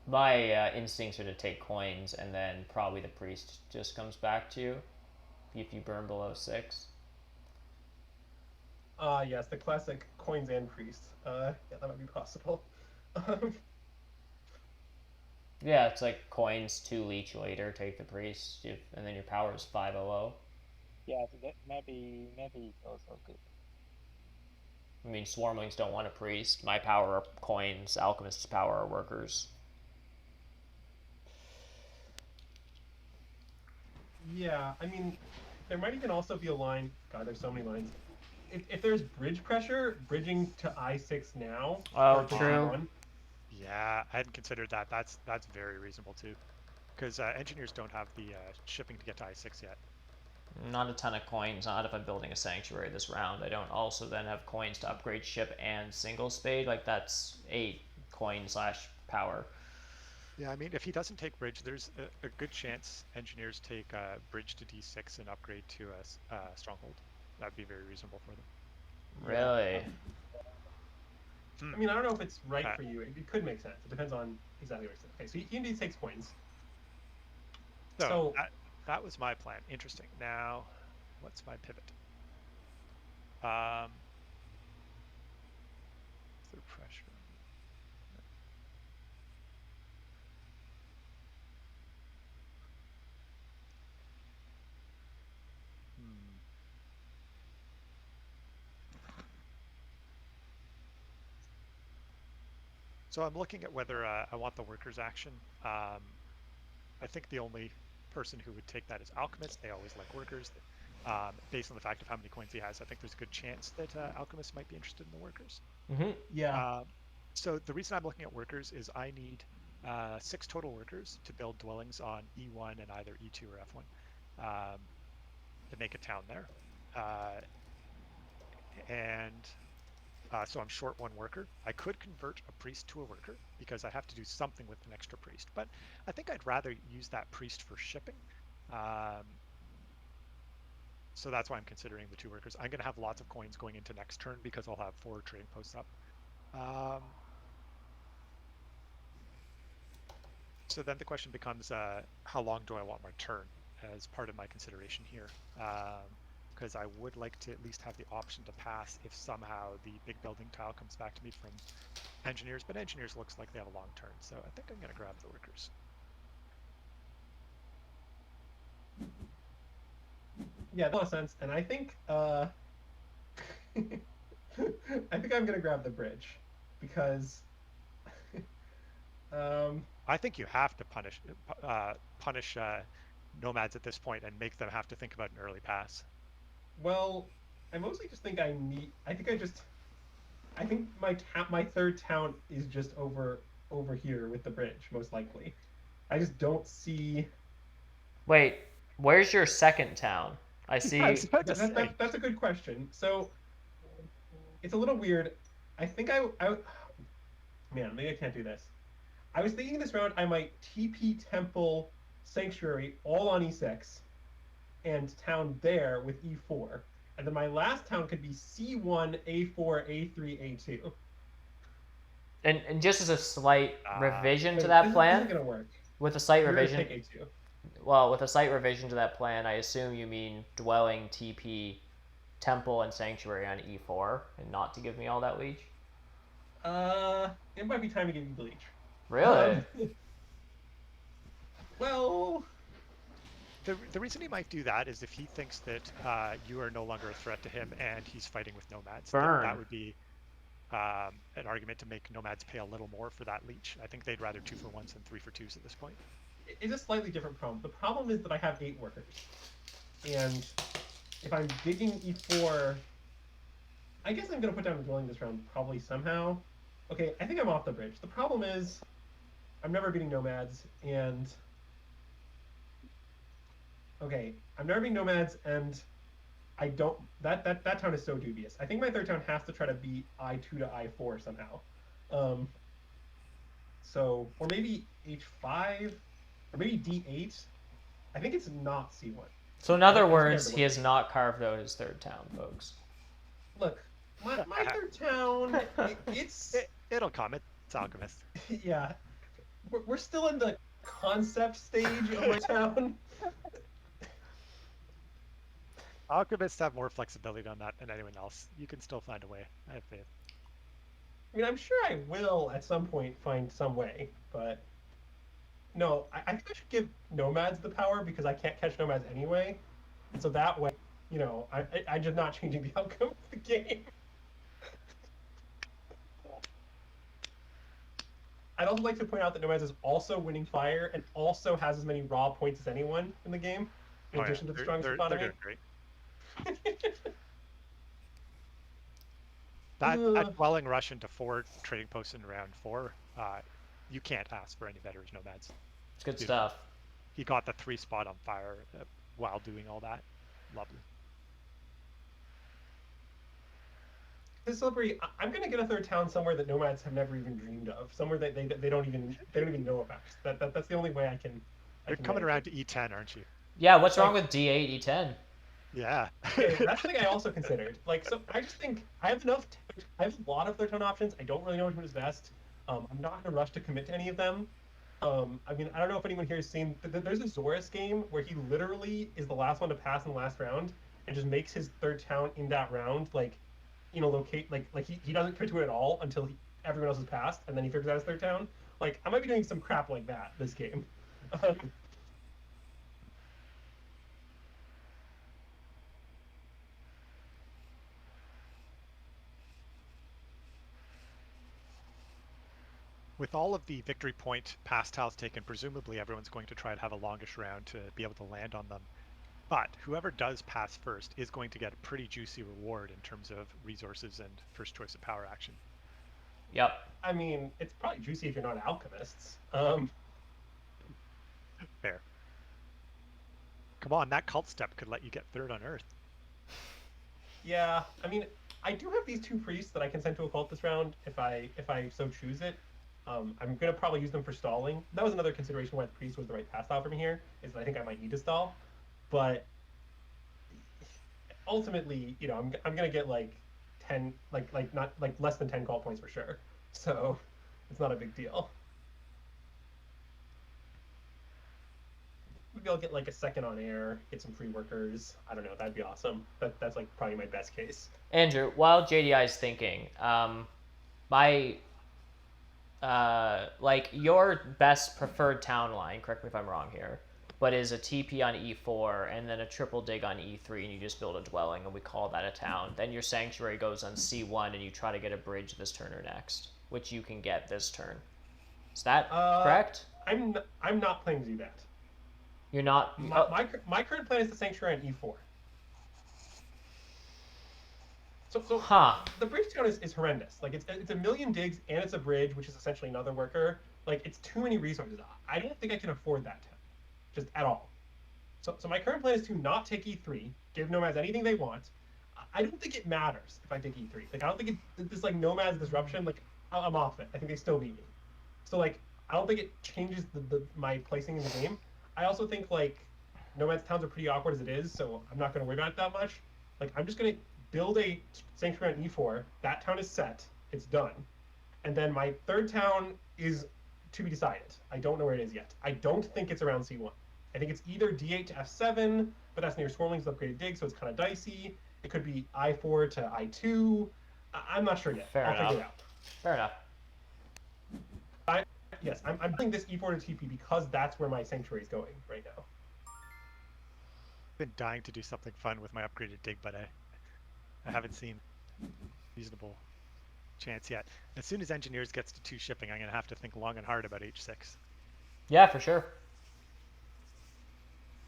A: My instincts are to take coins, and then probably the priest just comes back to you if you burn below 6.
C: Yes, the classic coins and priests. Yeah, that might be possible.
A: Yeah, it's like coins 2 leech later, take the priest, and then your power is 500.
D: Yes, that maybe it's also good.
A: I mean, swarmlings don't want a priest. My power are coins, alchemist's power are workers.
C: Yeah, I mean, there might even also be a line. God, there's so many lines. If there's bridge pressure, bridging to I6 now.
A: Oh,
C: or to
A: true.
C: D1.
B: Yeah, I hadn't considered that. That's very reasonable too, because engineers don't have the shipping to get to I6 yet.
A: Not a ton of coins, not if I'm building a sanctuary this round. I don't also then have coins to upgrade ship and single spade. Like, that's 8 coin / power.
B: Yeah, I mean, if he doesn't take bridge, there's a good chance engineers take bridge to D6 and upgrade to a stronghold. That'd be very reasonable for them.
A: Really?
C: I mean, I don't know if it's right for you. It could make sense. It depends on exactly what you're saying. Okay, so he indeed takes coins.
B: So that was my plan. Interesting. Now, what's my pivot? Is there pressure? So I'm looking at whether I want the workers action. I think the only person who would take that is Alchemist. They always like workers. Based on the fact of how many coins he has, I think there's a good chance that Alchemist might be interested in the workers.
A: Mm-hmm.
C: Yeah.
B: So the reason I'm looking at workers is I need 6 total workers to build dwellings on E1 and either E2 or F1 to make a town there. So I'm short 1 worker. I could convert a priest to a worker because I have to do something with an extra priest, but I think I'd rather use that priest for shipping. So that's why I'm considering the 2 workers. I'm going to have lots of coins going into next turn because I'll have 4 trading posts up. So then the question becomes, how long do I want my turn as part of my consideration here? Because I would like to at least have the option to pass if somehow the big building tile comes back to me from engineers, but engineers looks like they have a long turn, so I think I'm going to grab the workers.
C: Yeah, that makes sense. And I think I think I'm gonna grab the bridge because
B: I think you have to punish nomads at this point and make them have to think about an early pass.
C: Well, I mostly just think I think my third town is just over here with the bridge, most likely. I just don't see.
A: Wait, where's your second town? I see.
B: Yeah, I was about to say.
C: That's a good question. So it's a little weird. I think man, maybe I can't do this. I was thinking this round I might TP Temple Sanctuary all on E6 and town there with E4. And then my last town could be C1, A4, A3, A2.
A: And just as a slight revision to
C: Wait,
A: that
C: this
A: plan,
C: isn't gonna work.
A: with a slight
C: You're gonna
A: revision,
C: take A2.
A: well, with a slight revision to that plan, I assume you mean dwelling, TP, temple, and sanctuary on E4, and not to give me all that leech?
C: It might be time to give you bleach.
A: Really?
C: Well,
B: the reason he might do that is if he thinks that you are no longer a threat to him and he's fighting with nomads.
A: Burn.
B: That would be an argument to make nomads pay a little more for that leech. I think they'd rather 2-for-1s than 3-for-2s at this point.
C: It's a slightly different problem. The problem is that I have 8 workers, and if I'm digging E4, I guess I'm gonna put down a dwelling this round probably somehow. Okay, I think I'm off the bridge. The problem is I'm never beating nomads, and okay, I'm never beating nomads, and I don't. That town is so dubious. I think my third town has to try to beat I2 to I4 somehow. So, or maybe H5, or maybe D8. I think it's not C1.
A: So in other words, he has not carved out his third town, folks.
C: Look, my third town,
B: It'll come. It's Alchemist.
C: Yeah, we're still in the concept stage of my town.
B: Alchemists have more flexibility on that than anyone else. You can still find a way. I have faith.
C: I mean, I'm sure I will at some point find some way, but no, I think I should give nomads the power because I can't catch nomads anyway. And so that way, you know, I'm just not changing the outcome of the game. I'd also like to point out that nomads is also winning fire and also has as many raw points as anyone in the game, in addition to the strongest economy.
B: They're doing great. That dwelling rush into 4 trading posts in round 4, you can't ask for any better as nomads.
A: It's good stuff.
B: He got the 3 spot on fire while doing all that. Lovely.
C: This Slippery, I'm gonna get a third town somewhere that nomads have never even dreamed of, somewhere that they don't even know about. That's the only way I can.
B: You're coming around to E10, aren't you?
A: Yeah. What's wrong with D8, E10?
B: Yeah.
C: Okay, that's something I also considered. Like, so I just think I have enough. I have a lot of third town options. I don't really know which one is best. I'm not in a rush to commit to any of them. I mean, I don't know if anyone here has seen. There's a Zorus game where he literally is the last one to pass in the last round and just makes his third town in that round, like, you know, locate like he doesn't commit to it at all until everyone else has passed, and then he figures out his third town. Like, I might be doing some crap like that this game.
B: With all of the victory point pass tiles taken, presumably everyone's going to try to have a longish round to be able to land on them. But whoever does pass first is going to get a pretty juicy reward in terms of resources and first choice of power action.
A: Yep.
C: I mean, it's probably juicy if you're not alchemists.
B: Fair. Come on, that cult step could let you get third on Earth.
C: Yeah, I mean, I do have these 2 priests that I can send to a cult this round if I so choose it. I'm gonna probably use them for stalling. That was another consideration why the priest was the right pass style for me here, is that I think I might need to stall. But ultimately, you know, I'm gonna get like 10, not like less than 10 call points for sure. So it's not a big deal. Maybe I'll get like a second on air, get some free workers. I don't know, that'd be awesome. That's like probably my best case.
A: Andrew, while JDI is thinking, like your best preferred town line, correct me if I'm wrong here, but is a TP on E4 and then a triple dig on E3, and you just build a dwelling and we call that a town. Then your sanctuary goes on C1 and you try to get a bridge this turn or next, which you can get this turn. Is that correct?
C: I'm not planning to do that.
A: You're not.
C: My current plan is the sanctuary on E4. So the bridge town is horrendous. Like, it's a million digs and it's a bridge, which is essentially another worker. Like, it's too many resources. I don't think I can afford that town, just at all. So my current plan is to not take E3, give nomads anything they want. I don't think it matters if I take E3. Like, I don't think this like nomads disruption. Like, I'm off it. I think they still beat me. So like, I don't think it changes my placing in the game. I also think like nomads towns are pretty awkward as it is, so I'm not going to worry about it that much. Like, I'm just going to build a sanctuary on E4. That town is set. It's done. And then my third town is to be decided. I don't know where it is yet. I don't think it's around C1. I think it's either D8 to F7, but that's near Swirling's upgraded dig, so it's kind of dicey. It could be I4 to I2. I'm not sure yet. I'll figure it out.
A: Fair enough.
C: Yes, I'm doing this E4 to TP because that's where my sanctuary is going right now.
B: I've been dying to do something fun with my upgraded dig, but I haven't seen reasonable chance yet. As soon as engineers gets to 2 shipping, I'm going to have to think long and hard about H6.
A: Yeah, for sure.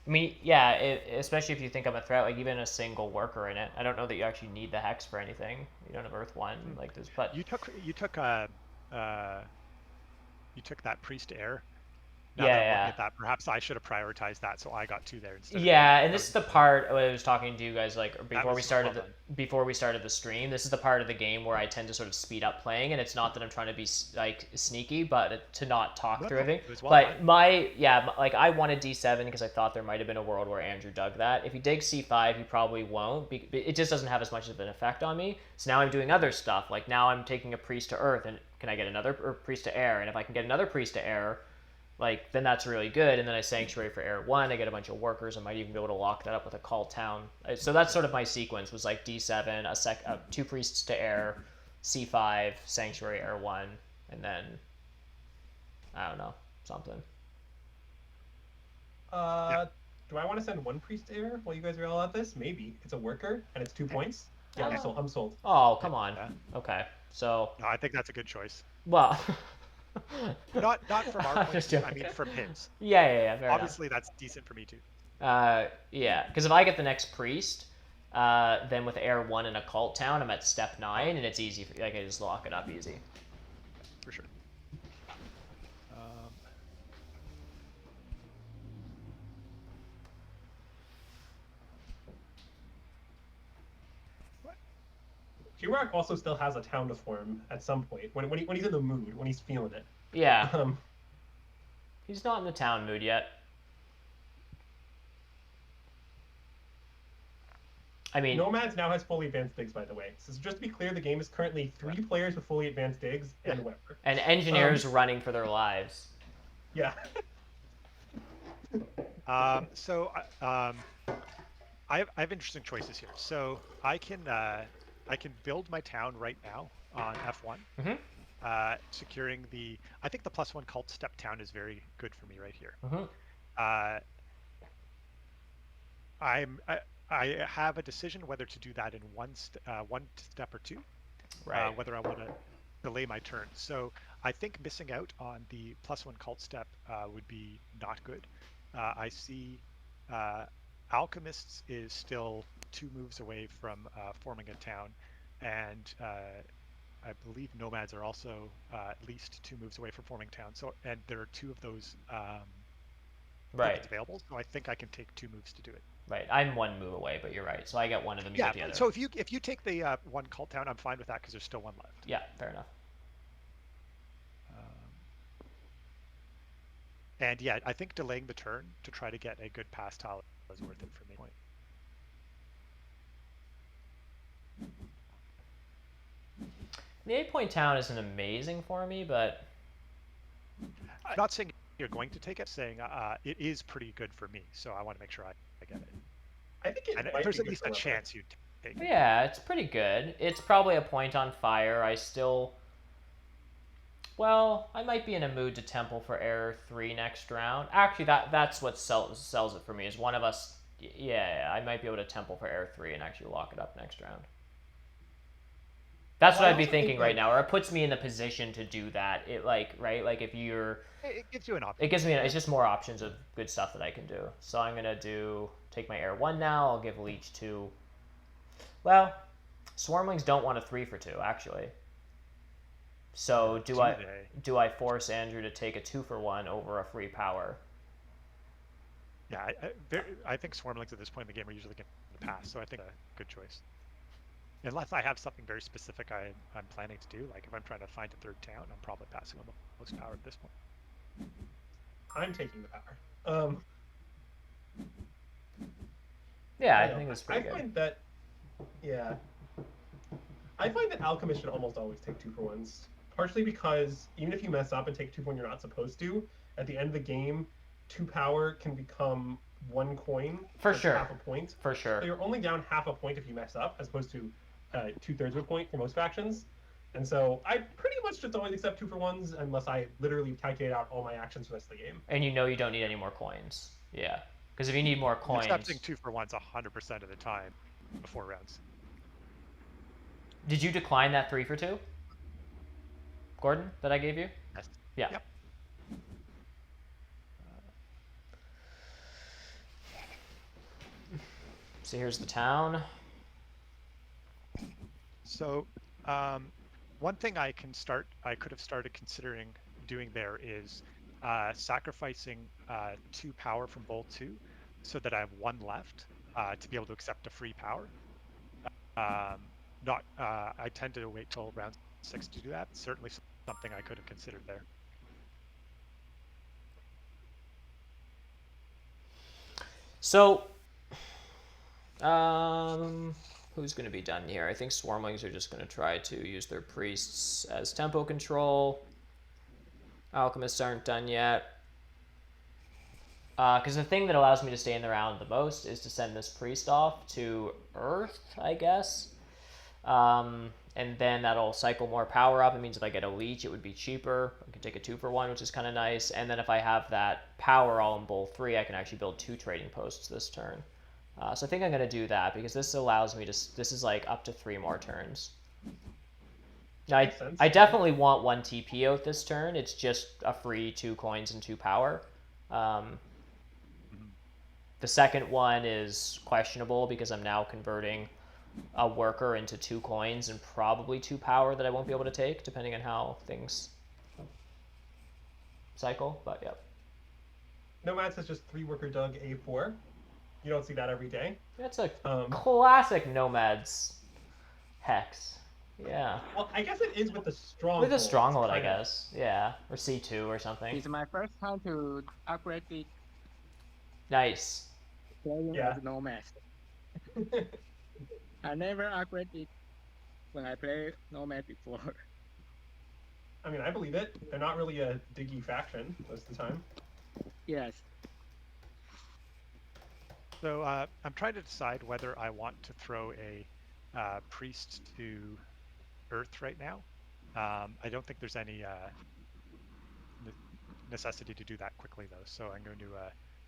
A: I mean, yeah, especially if you think of a threat, like even a single worker in it. I don't know that you actually need the hex for anything. You don't have Earth 1 like this, but
B: you took that priest to air. Now
A: yeah,
B: that I'm looking at that, perhaps I should have prioritized that, so I got 2 there instead.
A: Yeah, and this is the part I was talking to you guys like before we started the stream. This is the part of the game where I tend to sort of speed up playing, and it's not that I'm trying to be like sneaky, but to not talk through everything. But like I wanted D7 because I thought there might have been a world where Andrew dug that. If he digs C5, he probably won't. It just doesn't have as much of an effect on me. So now I'm doing other stuff. Like now I'm taking a priest to Earth, and can I get another priest to air? And if I can get another priest to air, like then that's really good. And then I sanctuary for air 1, I get a bunch of workers. I might even be able to lock that up with a call town. So that's sort of my sequence, was like D7, 2 priests to air, C5, sanctuary air 1, and then I don't know, something.
C: Do I want to send 1 priest to air while you guys are all at this? Maybe. It's a worker and it's 2 points. Yeah, I'm sold.
A: Oh, come on. Okay, so
B: no, I think that's a good choice.
A: Well,
B: not from our point of view, I mean from his.
A: Yeah.
B: Obviously, that's decent for me too.
A: Yeah, because if I get the next priest, then with air 1 and a cult town, I'm at step 9, and it's easy. I can just lock it up easy.
B: For sure.
C: Gwarrack also still has a town to form at some point when he's in the mood, when he's feeling it.
A: Yeah. He's not in the town mood yet. I mean,
C: Nomads now has fully advanced digs, by the way. So just to be clear, the game is currently 3 players with fully advanced digs and Weber.
A: And engineers running for their lives.
C: Yeah.
B: I have interesting choices here. So I can build my town right now on F1.
A: Mm-hmm.
B: Securing I think the +1 cult step town is very good for me right here.
A: Mm-hmm.
B: I have a decision whether to do that in one step or 2,
A: right?
B: Whether I want to delay my turn. So I think missing out on the +1 cult step would be not good. I see Alchemists is still 2 moves away from forming a town, and I believe Nomads are also at least 2 moves away from forming town. So, and there are 2 of those
A: right
B: available. So I think I can take 2 moves to do it.
A: Right, I'm 1 move away, but you're right. So I get one of them.
B: Yeah.
A: The other.
B: So if you take the 1 cult town, I'm fine with that because there's still 1 left.
A: Yeah, fair enough.
B: And yeah, I think delaying the turn to try to get a good pass tile is worth it for me.
A: The 8-point town isn't amazing for me, but
B: I'm not saying you're going to take it. Saying it is pretty good for me, so I want to make sure I get it.
C: I think
B: there's at least a chance you'd take it.
A: Yeah, it's pretty good. It's probably a point on fire. I might be in a mood to temple for error 3 next round. Actually, that's what sells it for me. Is one of us. Yeah, I might be able to temple for error 3 and actually lock it up next round. That's what I'd be thinking right now, or it puts me in the position to do that. It if you're.
B: It gives you an option.
A: It gives me. It's just more options of good stuff that I can do. So I'm gonna take my air 1 now. I'll give Leech 2. Well, Swarmlings don't want a 3 for 2 actually. So do I force Andrew to take a 2 for 1 over a free power?
B: Yeah, I think Swarmlings at this point in the game are usually getting the pass, so I think a good choice. Unless I have something very specific I'm planning to do, like if I'm trying to find a 3rd town, I'm probably passing on the most power at this point.
C: I'm taking the power.
A: Yeah, I think that's pretty good.
C: I find that Alchemists should almost always take 2 for 1s. Partially because even if you mess up and take 2 when you're not supposed to, at the end of the game, 2 power can become 1 coin.
A: For sure.
C: Half a point.
A: For sure.
C: So you're only down half a point if you mess up, as opposed to 2/3 of a point for most factions. And so I pretty much just always accept 2 for 1s unless I literally calculate out all my actions for the rest of the game.
A: And you don't need any more coins. Yeah. Because if you need more coins...
B: Accepting 2 for 1s 100% of the time before rounds.
A: Did you decline that 3 for 2? Gordon, that I gave you?
B: Yes.
A: Yeah.
B: Yep.
A: So here's the town.
B: So one thing I could have started considering doing there is sacrificing 2 power from Bowl 2 so that I have 1 left to be able to accept a free power. I tend to wait till round 6 to do that. Certainly something I could have considered there.
A: So, who's going to be done here? I think Swarmlings are just going to try to use their priests as tempo control. Alchemists aren't done yet. Because the thing that allows me to stay in the round the most is to send this priest off to Earth, I guess. And then that'll cycle more power up. It means if I get a leech, it would be cheaper. I can take a 2-for-1, which is kind of nice. And then if I have that power all in Bowl 3, I can actually build 2 trading posts this turn. So I think I'm going to do that because this allows me to... This is like up to 3 more turns. I definitely want 1 TP out this turn. It's just a free 2 coins and 2 power. The second one is questionable because I'm now converting a worker into 2 coins and probably 2 power that I won't be able to take, depending on how things cycle. But yeah.
C: Nomad says just 3 worker Doug A4. You don't see that every day.
A: That's a classic Nomads hex. Yeah.
C: Well, I guess it is with the stronghold.
A: With a stronghold, I guess. Yeah. Or C2 or something.
D: It's my first time to upgrade it.
A: Nice.
D: Playing as Nomad. I never upgraded when I play Nomad before.
C: I mean, I believe it. They're not really a diggy faction most of the time.
D: Yes.
B: So I'm trying to decide whether I want to throw a priest to Earth right now. I don't think there's any necessity to do that quickly, though. So I'm going to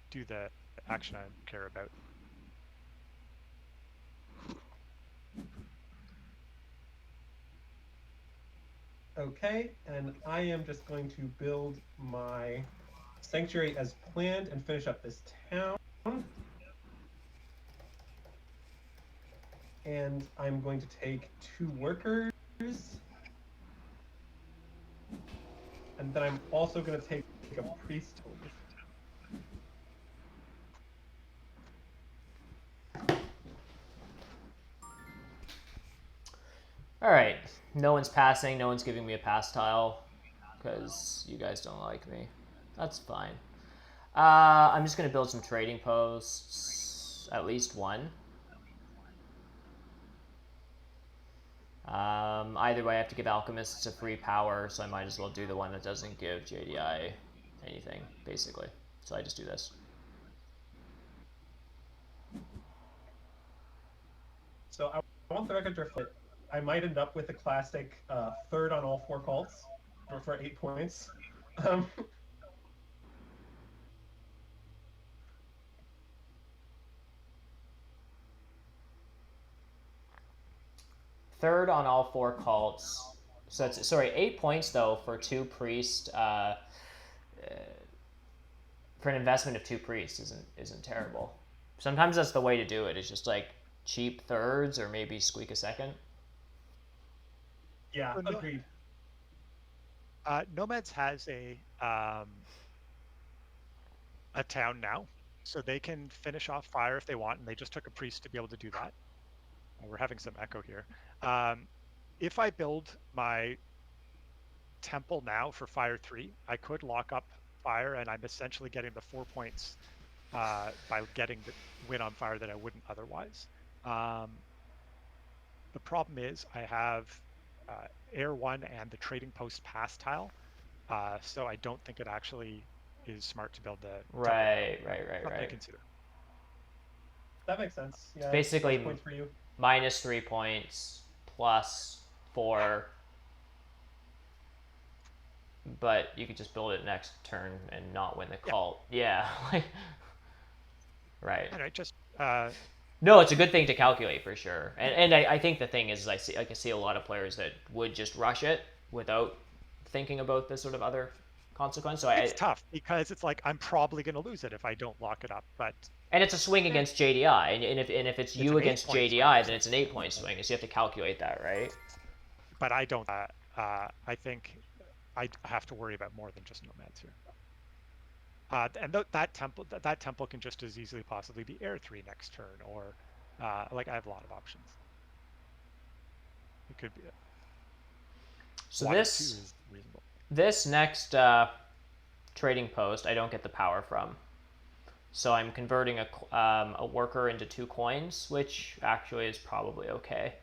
B: do the action I care about.
C: Okay, and I am just going to build my sanctuary as planned and finish up this town. And I'm going to take 2 workers. And then I'm also going to take a priest.
A: All right. No one's passing. No one's giving me a pass tile because you guys don't like me. That's fine. I'm just going to build some trading posts. At least 1. Either way, I have to give Alchemists a free power, so I might as well do the one that doesn't give JDI anything, basically. So I just do this.
C: So I want the record to reflect. I might end up with a classic 3rd on all 4 cults for 8 points.
A: Third on all 4 cults. So it's 8 points though for 2 priests. For an investment of 2 priests isn't terrible. Sometimes that's the way to do it. It's just like cheap 3rds or maybe squeak a 2nd.
C: Yeah, agreed.
B: Nomads has a town now, so they can finish off fire if they want, and they just took a priest to be able to do that. We're having some echo here. If I build my temple now for fire 3, I could lock up fire, and I'm essentially getting the 4 points by getting the win on fire that I wouldn't otherwise. The problem is I have Air 1 and the trading post pass tile, so I don't think it actually is smart to build the
A: Right.
B: To consider.
C: That makes sense. Yeah,
A: basically
C: points for you.
A: Minus 3 points, plus 4. But you could just build it next turn and not win the cult. Yeah. Right.
B: Anyway, just
A: no, it's a good thing to calculate for sure. And I think the thing is I see a lot of players that would just rush it without thinking about this sort of other consequence. So
B: it's tough because it's like I'm probably going to lose it if I don't lock it up.
A: And it's a swing against JDI, and if it's you against JDI, then it's an 8-point swing. So you have to calculate that, right?
B: But I don't. I think I have to worry about more than just nomads here. And that temple can just as easily possibly be air 3 next turn, or like I have a lot of options. It could be.
A: So
B: Water 2 is reasonable.
A: This next trading post, I don't get the power from. So I'm converting a worker into 2 coins, which actually is probably okay.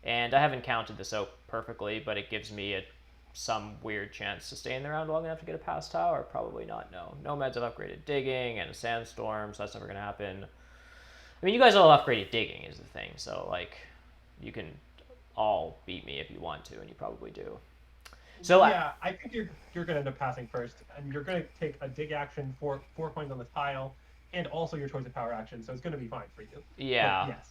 A: And I haven't counted this out perfectly, but it gives me some weird chance to stay in the round long enough to get a pass tower. Probably not, no. Nomads have upgraded digging and a sandstorm, so that's never going to happen. I mean, you guys all upgraded digging is the thing, so like you can all beat me if you want to, and you probably do. So
C: yeah, I think you're going to end up passing first, and you're going to take a dig action for 4 coins on the tile, and also your choice of power action, so it's going to be fine for you.
A: Yeah.
C: But yes.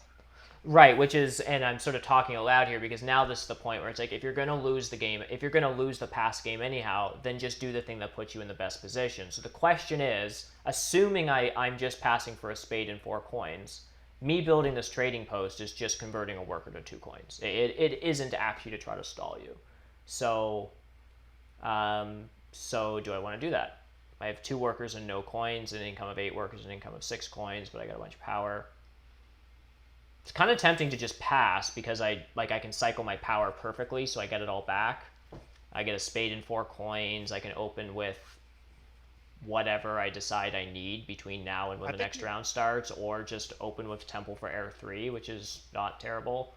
A: Right, which is, and I'm sort of talking aloud here because now this is the point where it's like, if you're going to lose the game, if you're going to lose the pass game anyhow, then just do the thing that puts you in the best position. So the question is, assuming I'm just passing for a spade and 4 coins, me building this trading post is just converting a worker to 2 coins. It isn't actually to try to stall you. So, so do I want to do that? I have 2 workers and no coins, an income of 8 workers, an income of 6 coins, but I got a bunch of power. It's kind of tempting to just pass because I can cycle my power perfectly, so I get it all back. I get a spade and 4 coins. I can open with whatever I decide I need between now and when the next round starts, or just open with Temple for Air 3, which is not terrible.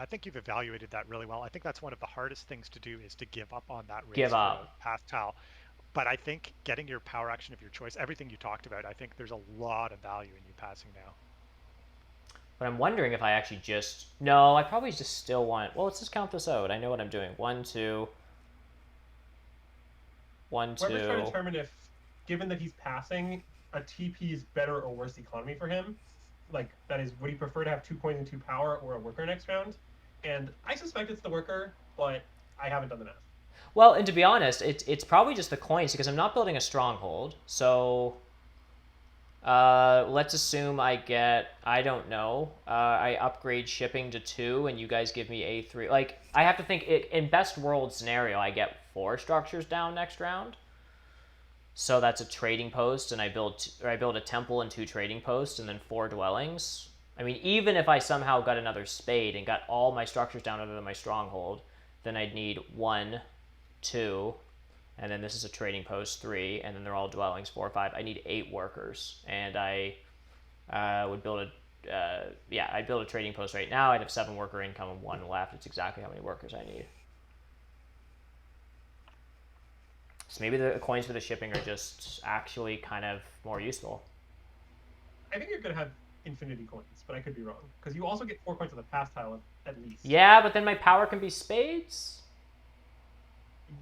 B: I think you've evaluated that really well. I think that's one of the hardest things to do is to give up on that race.
A: Give up.
B: Path tile. But I think getting your power action of your choice, everything you talked about, I think there's a lot of value in you passing now.
A: But I'm wondering if I actually just... No, I probably just still want... Well, let's just count this out. I know what I'm doing. 1, 2... 1, 2...
C: We're trying to determine if, given that he's passing, a TP is better or worse economy for him. Like, that is, would he prefer to have 2 coins and 2 power or a worker next round? And I suspect it's the worker, but I haven't done the math.
A: Well, and to be honest, it's probably just the coins because I'm not building a stronghold. So let's assume I get, I don't know, I upgrade shipping to 2 and you guys give me A3. Like, I have to think, in best world scenario, I get 4 structures down next round. So that's a trading post, and I build a temple and 2 trading posts, and then 4 dwellings. I mean, even if I somehow got another spade and got all my structures down other than my stronghold, then I'd need 1, 2, and then this is a trading post 3, and then they're all dwellings 4, 5. I need 8 workers, and I would build I'd build a trading post right now. I'd have 7 worker income and 1 left. It's exactly how many workers I need. So maybe the coins for the shipping are just actually kind of more useful.
C: I think you're going to have infinity coins, but I could be wrong. Because you also get 4 coins on the pass tile at least.
A: Yeah, but then my power can be spades?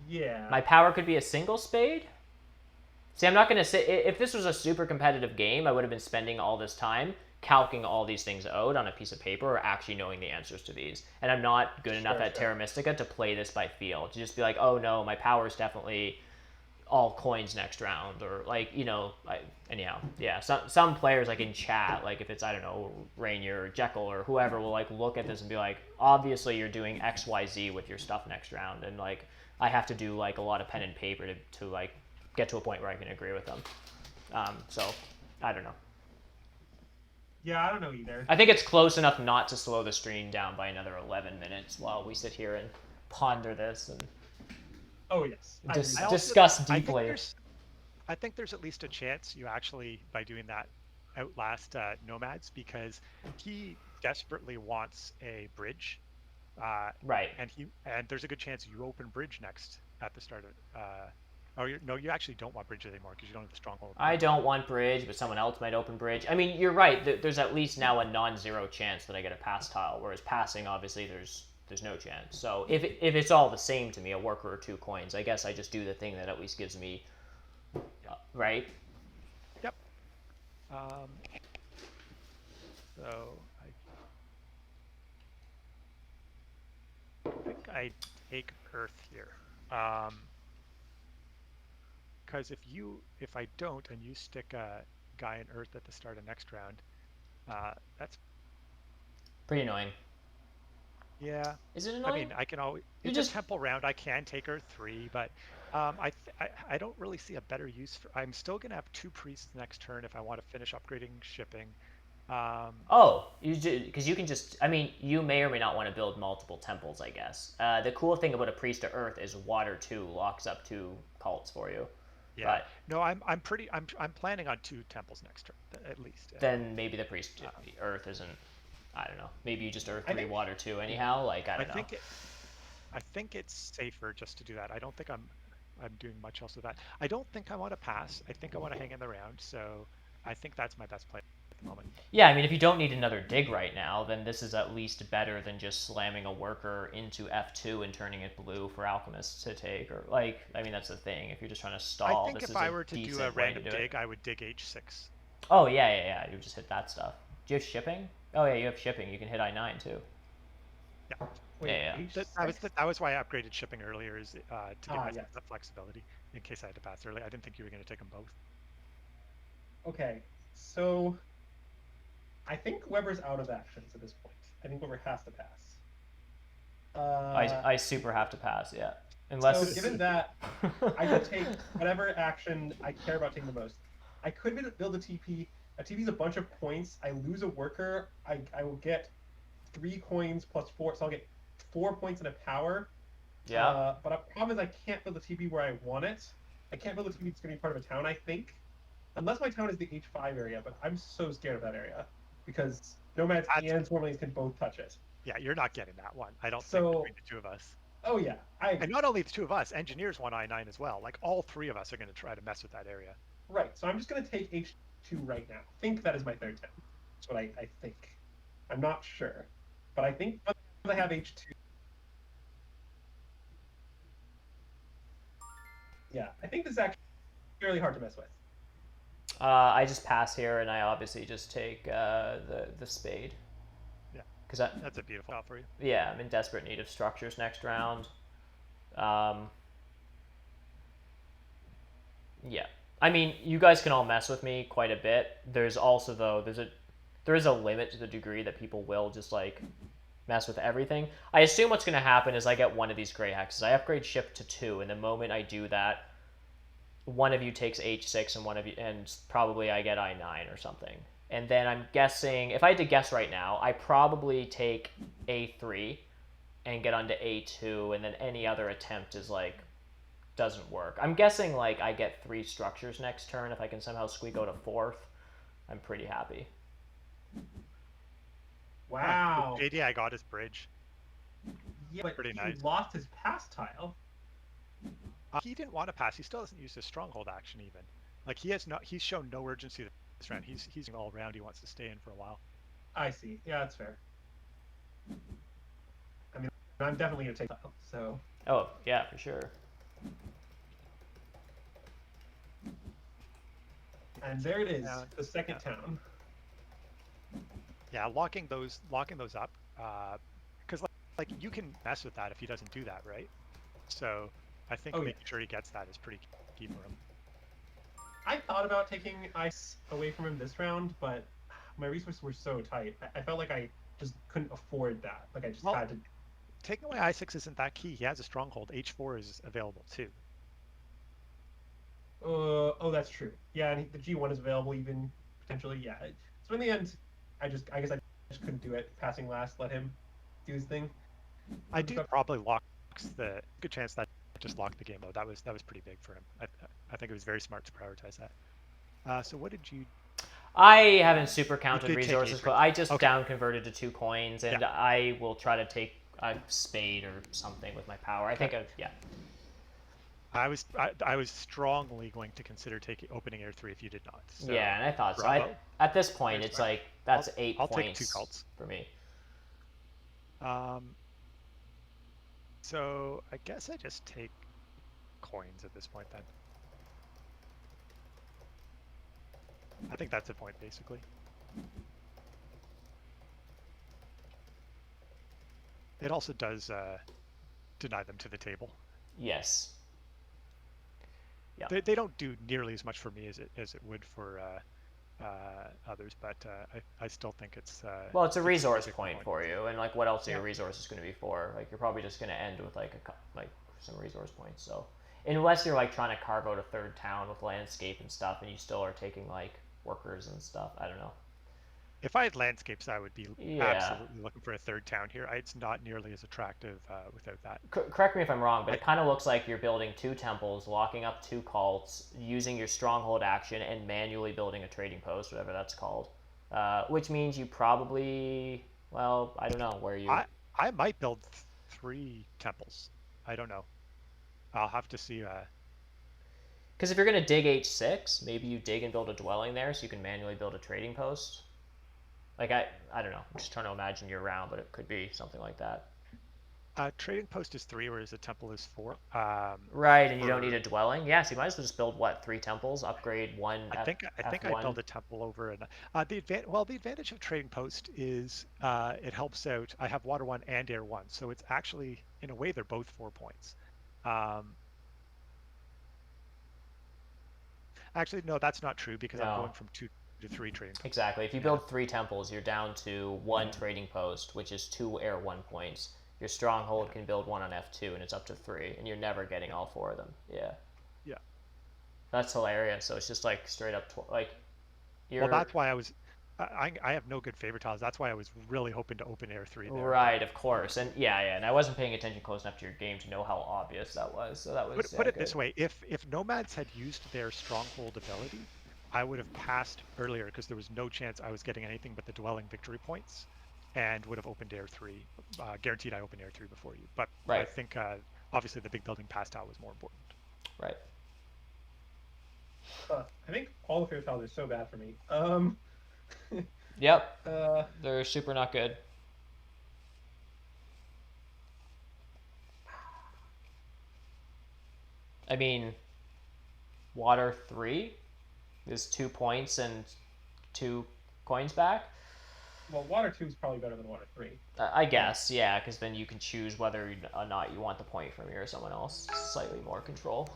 C: Yeah.
A: My power could be a single spade? See, I'm not going to say... If this was a super competitive game, I would have been spending all this time calcing all these things out on a piece of paper or actually knowing the answers to these. And I'm not good enough at Terra Mystica to play this by feel. To just be like, oh no, my power is definitely all coins next round, or like, you know, anyhow, yeah, some players like in chat, like if it's, I don't know, Rainier or Jekyll or whoever, will like look at this and be like, obviously you're doing XYZ with your stuff next round, and like I have to do like a lot of pen and paper to like get to a point where I can agree with them. So I don't know.
C: Yeah, I don't know either.
A: I think it's close enough not to slow the stream down by another 11 minutes while we sit here and ponder this and
C: oh yes,
A: discuss deeply.
B: I think there's at least a chance you actually, by doing that, outlast Nomads, because he desperately wants a bridge.
A: Right.
B: And there's a good chance you open bridge next at the start of. No, you actually don't want bridge anymore because you don't have the stronghold.
A: I don't want bridge, but someone else might open bridge. I mean, you're right. There's at least now a non-zero chance that I get a pass tile, whereas passing, obviously, there's no chance. So if it's all the same to me, a worker or 2 coins, I guess I just do the thing that at least gives me, right?
B: Yep. So I think take Earth here. Because if I don't, and you stick a guy in Earth at the start of next round, that's
A: pretty annoying.
B: Yeah.
A: Is it annoying?
B: I mean, I can always. It's a temple round. I can take Earth 3, but I don't really see a better use for. I'm still gonna have 2 priests next turn if I want to finish upgrading shipping.
A: Oh, because you can just. I mean, you may or may not want to build multiple temples. I guess. The cool thing about a priest to Earth is water 2 locks up 2 cults for you.
B: Yeah.
A: But
B: no, I'm planning on 2 temples next turn at least.
A: Then maybe the priest to Earth isn't. I don't know. Maybe you just Earth 3 water 2 anyhow. Like I don't know.
B: I think it's safer just to do that. I don't think I'm doing much else with that. I don't think I want to pass. I think I want to hang in the round. So I think that's my best play at the moment.
A: Yeah, I mean, if you don't need another dig right now, then this is at least better than just slamming a worker into F2 and turning it blue for alchemists to take. Or like, I mean, that's the thing. If you're just trying to stall,
B: I think if I were to do a random dig, I would dig H6.
A: Oh yeah. You would just hit that stuff. Do you have shipping? Oh yeah, you have shipping. You can hit I9 too.
B: Yeah.
C: Wait,
A: yeah.
B: That was why I upgraded shipping earlier, is to give myself
C: yes.
B: the flexibility in case I had to pass early. I didn't think you were going to take them both.
C: Okay, so I think Weber's out of actions at this point. I think Weber has to pass.
A: I super have to pass, yeah. Unless.
C: So given that, I could take whatever action I care about taking the most. I could build a TP. A TP is a bunch of points. I lose a worker. I will get 3 coins plus 4, so I'll get 4 points in a power.
A: Yeah.
C: But the problem is I can't build a TP where I want it. I can't build a TP that's going to be part of a town, I think. Unless my town is the H5 area, but I'm so scared of that area. Because nomads and Swarmlings can both touch it.
B: Yeah, you're not getting that one. I don't think between the 2 of us.
C: Oh yeah.
B: And not only the 2 of us, engineers want I9 as well. Like all 3 of us are going to try to mess with that area.
C: Right, so I'm just going to take H2 right now. I think that is my 3rd town. That's what I think. I'm not sure. But I think I have H2. Yeah, I think this is actually fairly hard to mess with.
A: I just pass here, and I obviously just take the spade.
B: Yeah,
A: because
B: that's a beautiful shot for you.
A: Yeah, I'm in desperate need of structures next round. Yeah, I mean, you guys can all mess with me quite a bit. There's also though there is a limit to the degree that people will just like mess with everything. I assume what's going to happen is I get one of these gray hexes. I upgrade ship to 2, and the moment I do that, one of you takes H6 and probably I get I9 or something. And then I'm guessing, if I had to guess right now, I probably take A3 and get onto A2, and then any other attempt is like doesn't work. I'm guessing like I get 3 structures next turn. If I can somehow squeak out a 4th, I'm pretty happy.
C: Wow.
B: JD, I got his bridge.
C: Yeah, but
B: pretty
C: he
B: nice.
C: lost his pass tile.
B: He didn't want to pass. He still doesn't use his stronghold action even. Like he's shown no urgency this round. He's all round. He wants to stay in for a while.
C: I see. Yeah, that's fair. I mean, I'm definitely gonna take tile. So.
A: Oh yeah, for sure.
C: And there it is, the second town.
B: Yeah, locking those up, because like you can mess with that if he doesn't do that, right? So I think making sure he gets that is pretty key for him.
C: I thought about taking ice away from him this round, but my resources were so tight. I felt like I just couldn't afford that. Like I just had to.
B: Taking away I6 isn't that key. He has a stronghold. H4 is available too.
C: Oh, that's true. Yeah, and the G1 is available even potentially. Yeah. So in the end, I guess I just couldn't do it. Passing last, let him do his thing.
B: I do probably locks the good chance that just locked the game though. That was pretty big for him. I think it was very smart to prioritize that. So what did you?
A: I haven't super counted resources, but I just
B: okay.
A: down converted to 2 coins, and I will try to take a spade or something with my power. I think
B: I was strongly going to consider opening Air 3 if you did not. So,
A: yeah, and I thought so. At this point, it's like that's 8
B: I'll
A: points
B: take 2 cults
A: for me.
B: So I guess I just take coins at this point then. I think that's a point basically. It also does deny them to the table.
A: Yes. Yeah.
B: They don't do nearly as much for me as it would for others, but I still think it's
A: well, it's a
B: it's
A: resource
B: big
A: point for you, and like what else are your resources going to be for? Like you're probably just going to end with like some resource points. So unless you're like trying to carve out a third town with landscape and stuff, and you still are taking like workers and stuff. I don't know.
B: If I had landscapes, I would be absolutely looking for a third town here. It's not nearly as attractive without that.
A: Correct me if I'm wrong, but it kind of looks like you're building 2 temples, locking up 2 cults, using your stronghold action, and manually building a trading post, whatever that's called. Which means you probably, well, I don't know where you.
B: I might build 3 temples. I don't know. I'll have to see.
A: Because if you're going to dig H6, maybe you dig and build a dwelling there so you can manually build a trading post. Like, I don't know. I'm just trying to imagine year round, but it could be something like that.
B: Trading post is 3, whereas a temple is 4.
A: Right, and you don't need a dwelling. Yeah, so you might as well just build 3 temples, upgrade 1.
B: I think I'd build a temple over, and the advantage of trading post is it helps out. I have water 1 and air 1, so it's actually in a way they're both 4 points. Actually, no, that's not true because I'm going from 2 to 3 trading posts.
A: Exactly. If you build 3 temples, you're down to 1 trading post, which is 2 air 1 points. Your stronghold can build 1 on F2, and it's up to 3, and you're never getting all 4 of them. Yeah.
B: Yeah.
A: That's hilarious. So it's just like straight up,
B: Well, that's why I was. I have no good favor tiles. That's why I was really hoping to open air 3 there.
A: Right, of course, and and I wasn't paying attention close enough to your game to know how obvious that was. So that was.
B: Put it this way: if nomads had used their stronghold ability, I would have passed earlier because there was no chance I was getting anything but the dwelling victory points, and would have opened air 3. Guaranteed, I opened air 3 before you. But I think obviously the big building pass tile was more important.
A: Right.
C: I think all the favor tiles are so bad for me.
A: Yep. They're super not good. I mean, water 3 is 2 points and 2 coins back.
C: Well, water 2 is probably better than water 3.
A: I guess, yeah, because then you can choose whether or not you want the point from you or someone else. Slightly more control.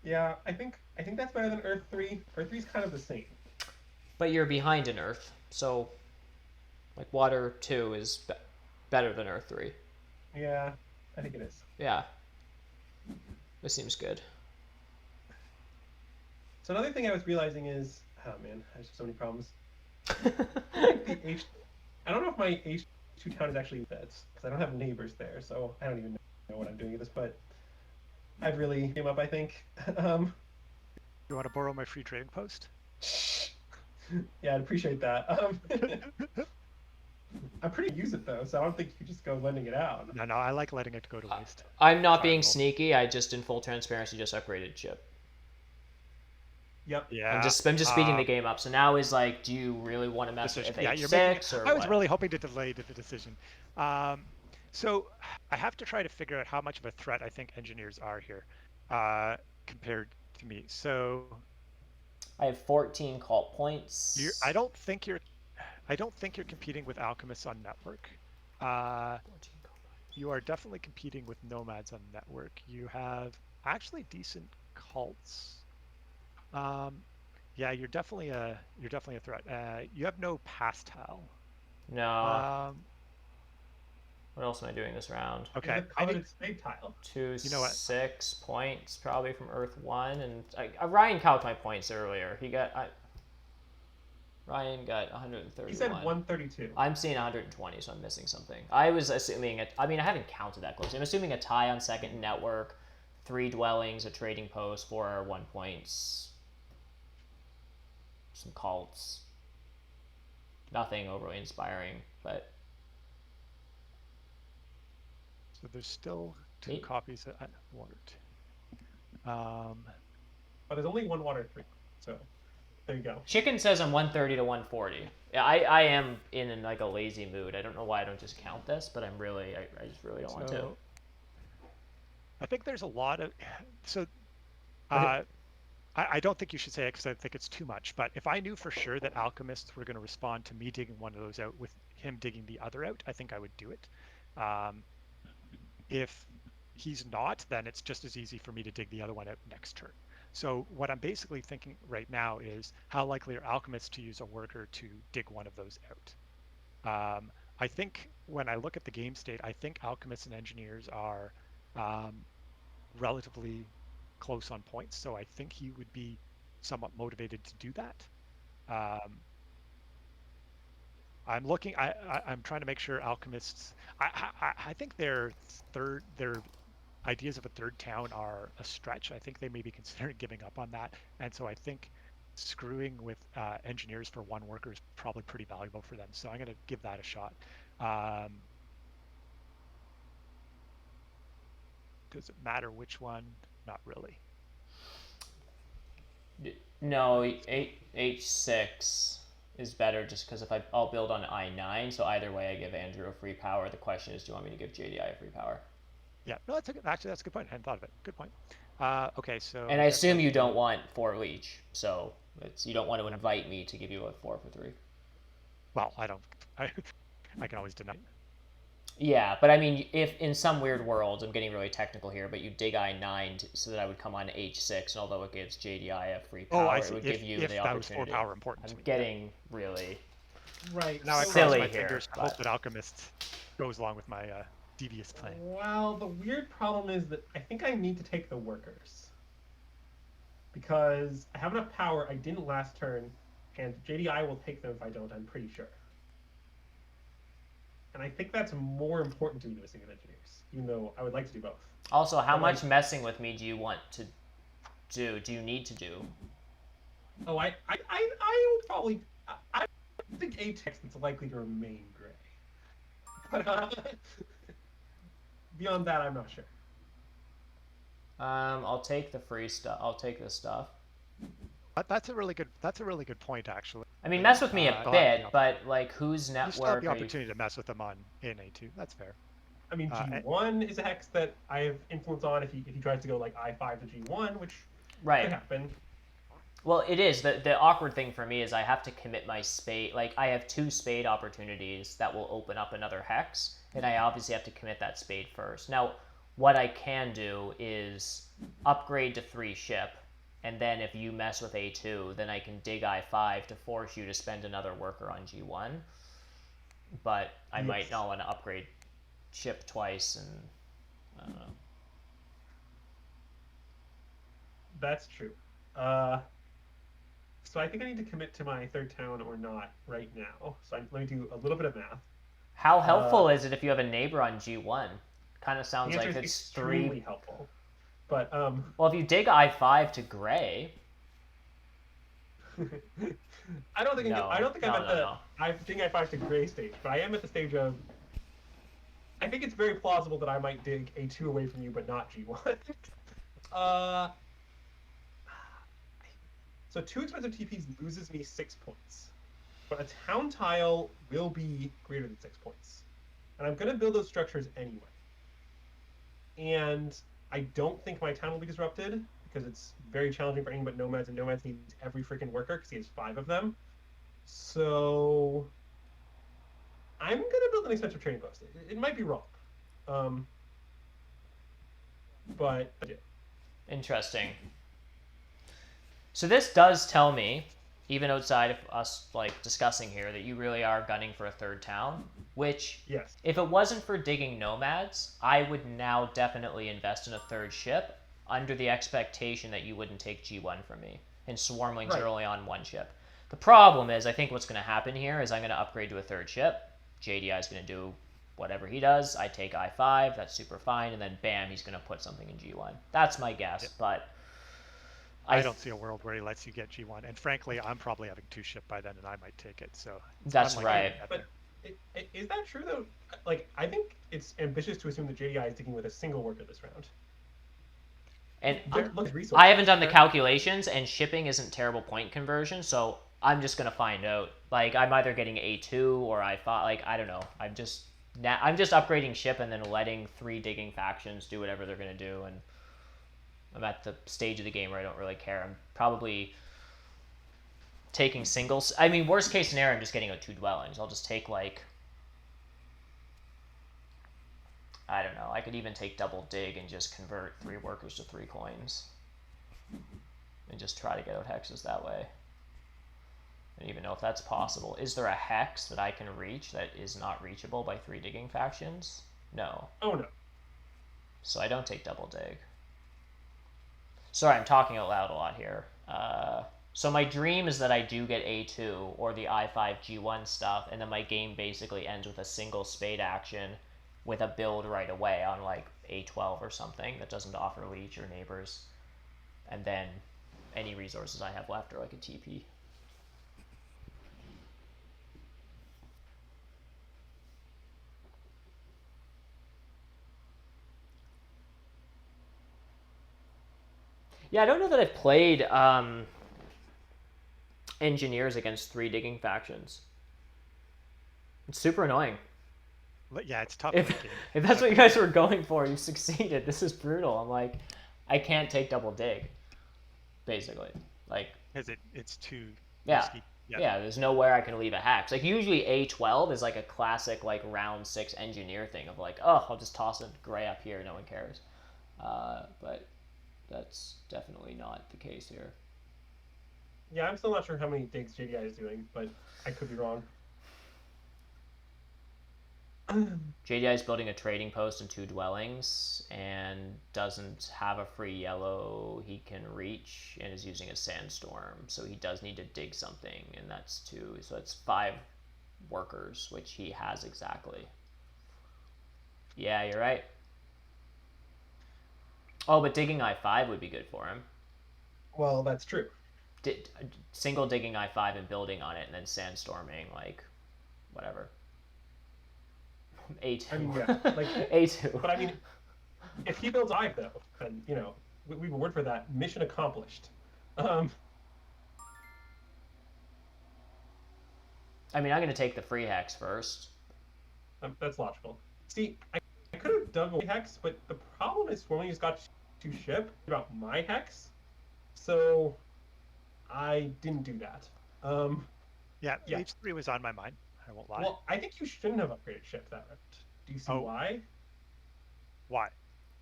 C: Yeah, I think that's better than Earth 3. Earth 3 is kind of the same.
A: But you're behind in Earth, so like water 2 is better than Earth 3.
C: Yeah, I think it is.
A: Yeah. This seems good.
C: So another thing I was realizing is, oh man, I have so many problems. I don't know if my H2 town is actually beds, because I don't have neighbors there, so I don't even know what I'm doing with this, but I've really came up, I think.
B: You want to borrow my free trading post?
C: Yeah, I'd appreciate that. I'm pretty use it though, so I don't think you could just go lending it out.
B: No, I like letting it go to waste.
A: I'm not being sneaky. I just, in full transparency, just upgraded chip.
C: Yep.
B: Yeah.
A: I'm just speeding the game up. So now is like, do you really want to mess with H6 or
B: I was really hoping to delay the decision. So I have to try to figure out how much of a threat I think engineers are here compared to me. So
A: I have 14 cult points.
B: I don't think you're competing with alchemists on network. You are definitely competing with nomads on network. You have actually decent cults. Yeah, you're definitely a threat. You have no pastile.
A: No. What else am I doing this round?
B: Okay.
C: Coveted spade tile.
A: 6 points probably from Earth 1, and Ryan counted my points earlier. Ryan got 131.
C: He said 132.
A: I'm seeing 120, so I'm missing something. I was assuming I haven't counted that close. I'm assuming a tie on second network, 3 dwellings, a trading post, 4 1 points, some cults. Nothing overly inspiring, but.
B: So there's still 2 copies of water 2.
C: But there's only 1 water 3, so there you go.
A: Chicken says I'm 130 to 140. Yeah, I am in like a lazy mood. I don't know why I don't just count this, but I just really don't want to.
B: I think there's a lot of I don't think you should say it because I think it's too much. But if I knew for sure that alchemists were going to respond to me digging one of those out with him digging the other out, I think I would do it. If he's not, then it's just as easy for me to dig the other one out next turn. So what I'm basically thinking right now is how likely are alchemists to use a worker to dig one of those out? I think when I look at the game state, I think alchemists and engineers are relatively close on points. So I think he would be somewhat motivated to do that. I'm looking. I'm trying to make sure alchemists. I think their ideas of a third town are a stretch. I think they may be considering giving up on that, and so I think screwing with engineers for one worker is probably pretty valuable for them. So I'm going to give that a shot. Does it matter which one? Not really.
A: No, H6 is better just because if I'll build on I9, so either way I give Andrew a free power. The question is, do you want me to give JDI a free power?
B: Yeah, no, that's a good point. I hadn't thought of it. Good point. Okay, so.
A: And I assume you don't want 4 leech, so you don't want to invite me to give you a 4 for 3.
B: Well, I don't. I can always deny.
A: Yeah, but I mean, if in some weird world, I'm getting really technical here, but you dig I9 so that I would come on H6, and although it gives JDI a free power, it would give you the opportunity.
B: That was 4 power important.
A: I'm getting really
B: now
A: silly
B: I
A: here.
B: Fingers, I hope that Alchemist goes along with my devious plan.
C: Well, the weird problem is that I think I need to take the workers because I have enough power. I didn't last turn, and JDI will take them if I don't. I'm pretty sure. And I think that's more important to me than missing engineers, even though I would like to do both.
A: Also, how much messing with me do you want to do? Do you need to do?
C: Oh, I will probably. I think a text that's likely to remain gray. But beyond that, I'm not sure.
A: I'll take the free stuff. I'll take this stuff.
B: That's a really good point, actually.
A: I mean, mess with me a bit, but like, whose network?
B: You still have the opportunity to mess with them on in A2. That's fair.
C: I mean, G1 is a hex that I have influence on if he tries to go like I5 to G1, which could happen.
A: Well, it is. The awkward thing for me is I have to commit my spade. Like, I have 2 spade opportunities that will open up another hex, and I obviously have to commit that spade first. Now, what I can do is upgrade to 3 ship, and then if you mess with A2, then I can dig I5 to force you to spend another worker on G1. But I might not want to upgrade ship twice, and I don't know.
C: That's true. So I think I need to commit to my 3rd town or not right now. So let me do a little bit of math.
A: How helpful is it if you have a neighbor on G1? Kind of sounds like it's
C: extremely helpful. But
A: well, if you dig I5 to gray.
C: I don't think I'm at the I5 to gray stage, but I am at the stage of. I think it's very plausible that I might dig A2 away from you, but not G1. So 2 expensive TPs loses me 6 points, but a town tile will be greater than 6 points, and I'm going to build those structures anyway. And I don't think my town will be disrupted because it's very challenging for anything but nomads, and nomads needs every freaking worker because he has 5 of them. So I'm going to build an expensive trading post. It might be wrong, but I did.
A: Interesting. So this does tell me, even outside of us like discussing here, that you really are gunning for a 3rd town, which, if it wasn't for digging nomads, I would now definitely invest in a 3rd ship under the expectation that you wouldn't take G1 from me, and swarmlings are only on 1 ship. The problem is, I think what's going to happen here is I'm going to upgrade to a 3rd ship, JDI is going to do whatever he does, I take I5, that's super fine, and then bam, he's going to put something in G1. That's my guess, but
B: I don't see a world where he lets you get G1, and frankly, I'm probably having 2 ship by then, and I might take it. So
A: that's right.
C: But is that true though? Like, I think it's ambitious to assume that JDI is sticking with a single worker this round.
A: And I haven't done the calculations, and shipping isn't terrible point conversion, so I'm just gonna find out. Like, I'm either getting A2 or I5. Like, I don't know. I'm just upgrading ship and then letting 3 digging factions do whatever they're gonna do, and I'm at the stage of the game where I don't really care. I'm probably taking singles. I mean, worst case scenario, I'm just getting out 2 dwellings. I'll just take like I don't know. I could even take double dig and just convert 3 workers to 3 coins. And just try to get out hexes that way. I don't even know if that's possible. Is there a hex that I can reach that is not reachable by 3 digging factions? No.
C: Oh, no.
A: So I don't take double dig. Sorry, I'm talking out loud a lot here. So my dream is that I do get A2 or the I5 G1 stuff, and then my game basically ends with a single spade action with a build right away on like A12 or something that doesn't offer leech or neighbors. And then any resources I have left are like a TP. Yeah, I don't know that I've played engineers against 3 digging factions. It's super annoying.
B: Yeah, it's tough.
A: If that's what you guys were going for, you succeeded. This is brutal. I'm like, I can't take double dig, basically. Like,
B: because it's too
A: risky. Yeah, there's nowhere I can leave a hex. Like, usually A12 is like a classic like round 6 engineer thing of like, oh, I'll just toss a gray up here, no one cares. But that's definitely not the case here.
C: Yeah, I'm still not sure how many digs JDI is doing, but I could be wrong.
A: JDI is building a trading post and 2 dwellings and doesn't have a free yellow he can reach and is using a sandstorm. So he does need to dig something, and that's 2. So that's 5 workers, which he has exactly. Yeah, you're right. Oh, but digging I5 would be good for him.
C: Well, that's true.
A: Single digging I5 and building on it, and then sandstorming, like, whatever. A2.
C: I mean, yeah, like
A: A2.
C: But I mean, if he builds I, though, then, you know, we have a word for that. Mission accomplished.
A: I mean, I'm going to take the free hex first.
C: That's logical. See, I could have dug away hex, but the problem is when we just got to ship about my hex, so I didn't do that.
B: Yeah, H3 was on my mind. I won't lie.
C: Well, I think you shouldn't have upgraded ship that route. Do you see why?
B: Why?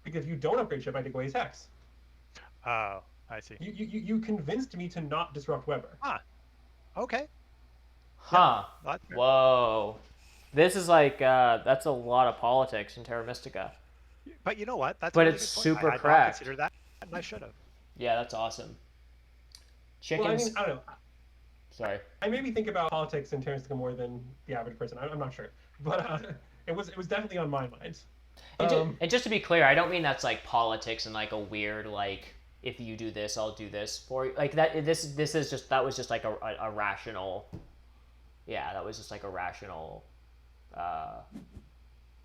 C: Because if you don't upgrade ship, I dig away his hex.
B: Oh, I see.
C: You convinced me to not disrupt Weber.
B: Ah, okay.
A: Huh.
B: Yeah,
A: whoa. This is like, that's a lot of politics in Terra Mystica.
B: But you know what? That's
A: but
B: really
A: it's
B: I
A: super correct.
B: I consider that, and I should have.
A: Yeah, that's awesome. Chickens.
C: Well, I mean, I don't know.
A: Sorry.
C: I maybe think about politics in Terra Mystica more than the average person. I'm not sure, but it was definitely on my mind.
A: And just to be clear, I don't mean that's like politics and like a weird like if you do this, I'll do this for you. Like that. This is just that was just like a rational. Yeah, that was just like a rational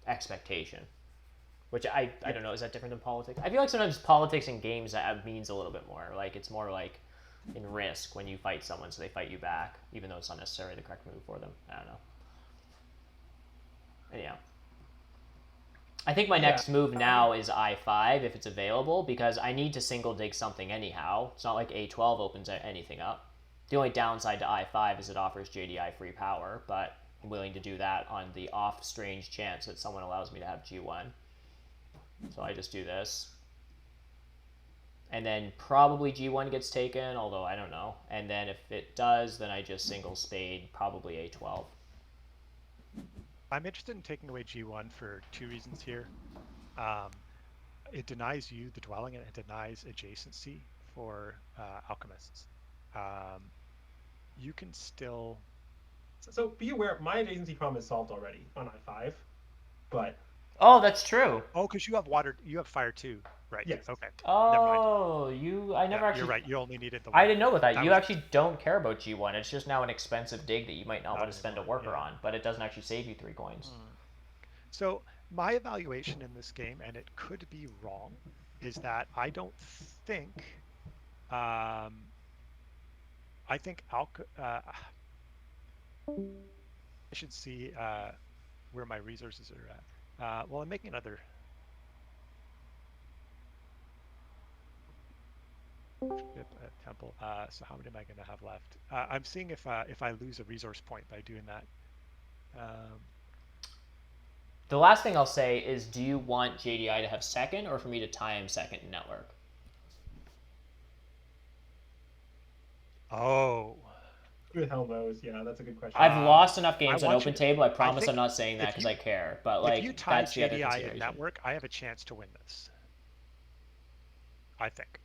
A: expectation. Which I don't know. Is that different than politics? I feel like sometimes politics in games that means a little bit more. Like it's more like in Risk when you fight someone so they fight you back, even though it's not necessarily the correct move for them. I don't know. Anyhow. I think my next move now is I5 if it's available, because I need to single dig something anyhow. It's not like A12 opens anything up. The only downside to I5 is it offers JDI free power, but I'm willing to do that on the off strange chance that someone allows me to have G1. So I just do this. And then probably G1 gets taken, although I don't know. And then if it does, then I just single spade, probably A12.
B: I'm interested in taking away G1 for 2 reasons here. It denies you the dwelling, and it denies adjacency for alchemists. You can still...
C: So be aware, my adjacency problem is solved already on I5, but...
A: Oh, that's true.
B: Oh, because you have fire too, right?
C: Yes.
B: Okay.
A: Oh, I never actually...
B: You're right, you only needed the
A: I didn't know about that. You actually don't care about G1. It's just now an expensive dig that you might not want to spend a worker on, but it doesn't actually save you 3 coins.
B: So my evaluation in this game, and it could be wrong, is that I don't think... I think I should see where my resources are at. Well, I'm making another temple. So how many am I going to have left? I'm seeing if I lose a resource point by doing that.
A: The last thing I'll say is, do you want JDI to have second, or for me to tie him second in network?
C: Who the hell knows? Yeah, that's a good question.
A: I've lost enough games on Open
B: to,
A: Table. I promise I'm not saying that because I care. But like,
B: if you tie
A: that's the other
B: JDI
A: consideration.
B: in network, I have a chance to win this. I think.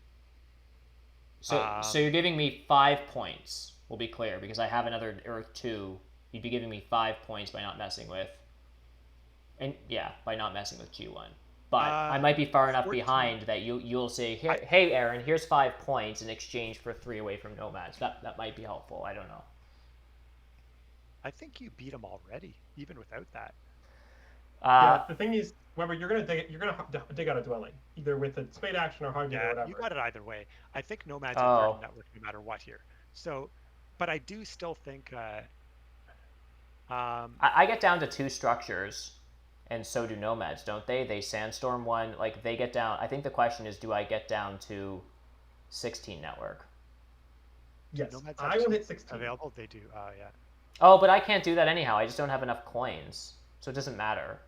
A: So you're giving me 5 points. We'll be clear, because I have another Earth 2. You'd be giving me 5 points by not messing with. And yeah, by not messing with G1. But I might be far enough 14. Behind that you'll say, hey Aaron, here's 5 points in exchange for 3 away from Nomads. That might be helpful. I don't know.
B: I think you beat him already, even without that.
C: Yeah, the thing is, Weber, you're gonna dig out a dwelling, either with a spade action or hard dig or whatever.
B: You got it either way. I think Nomads are third network no matter what here. So, but I do still think.
A: I get down to 2 structures. And so do Nomads, don't they? They Sandstorm one. Like, they get down... I think the question is, do I get down to 16 network?
C: Yes, I will hit 16.
B: Available? They do, yeah.
A: Oh, but I can't do that anyhow. I just don't have enough coins. So it doesn't matter.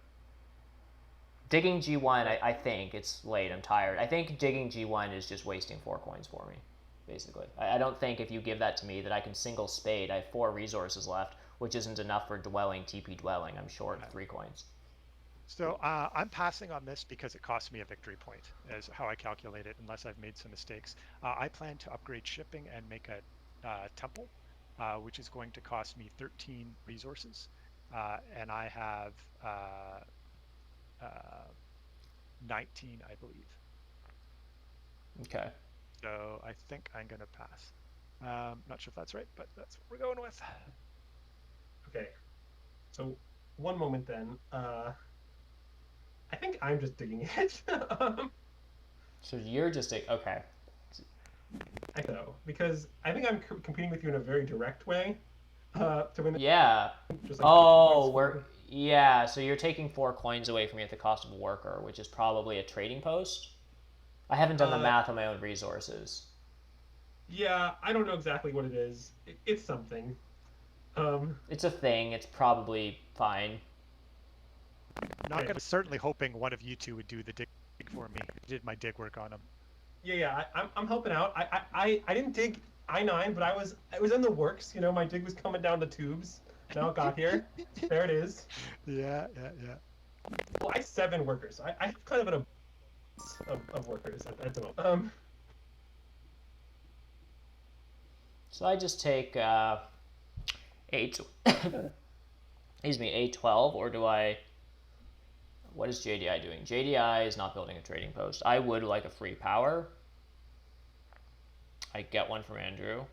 A: Digging G1, I think, it's late. I'm tired. I think digging G1 is just wasting 4 coins for me, basically. I don't think if you give that to me that I can single spade. I have 4 resources left, which isn't enough for dwelling, TP dwelling. I'm short 3 coins.
B: So I'm passing on this because it costs me a victory point, is how I calculate it, unless I've made some mistakes. I plan to upgrade shipping and make a temple, which is going to cost me 13 resources, and I have 19, I believe.
A: Okay.
B: So I think I'm going to pass. Not sure if that's right, but that's what we're going with.
C: Okay. So one moment then. I think I'm just digging it.
A: So you're just okay.
C: I know, because I think I'm competing with you in a very direct way to win.
A: Yeah.
C: Just like
A: so you're taking 4 coins away from me at the cost of a worker, which is probably a trading post. I haven't done the math on my own resources.
C: Yeah, I don't know exactly what it is. It's something.
A: It's a thing. It's probably fine.
B: I was certainly hoping one of you two would do the dig for me. I did my dig work on him.
C: Yeah, I'm helping out. I didn't dig I9, but it was in the works. You know, my dig was coming down the tubes. Now it got here. There it is.
B: Yeah.
C: Well, I have 7 workers. I have kind of an of workers at the moment.
A: So I just take excuse me, A12, or do I... What is JDI doing? JDI is not building a trading post. I would like a free power. I get one from Andrew.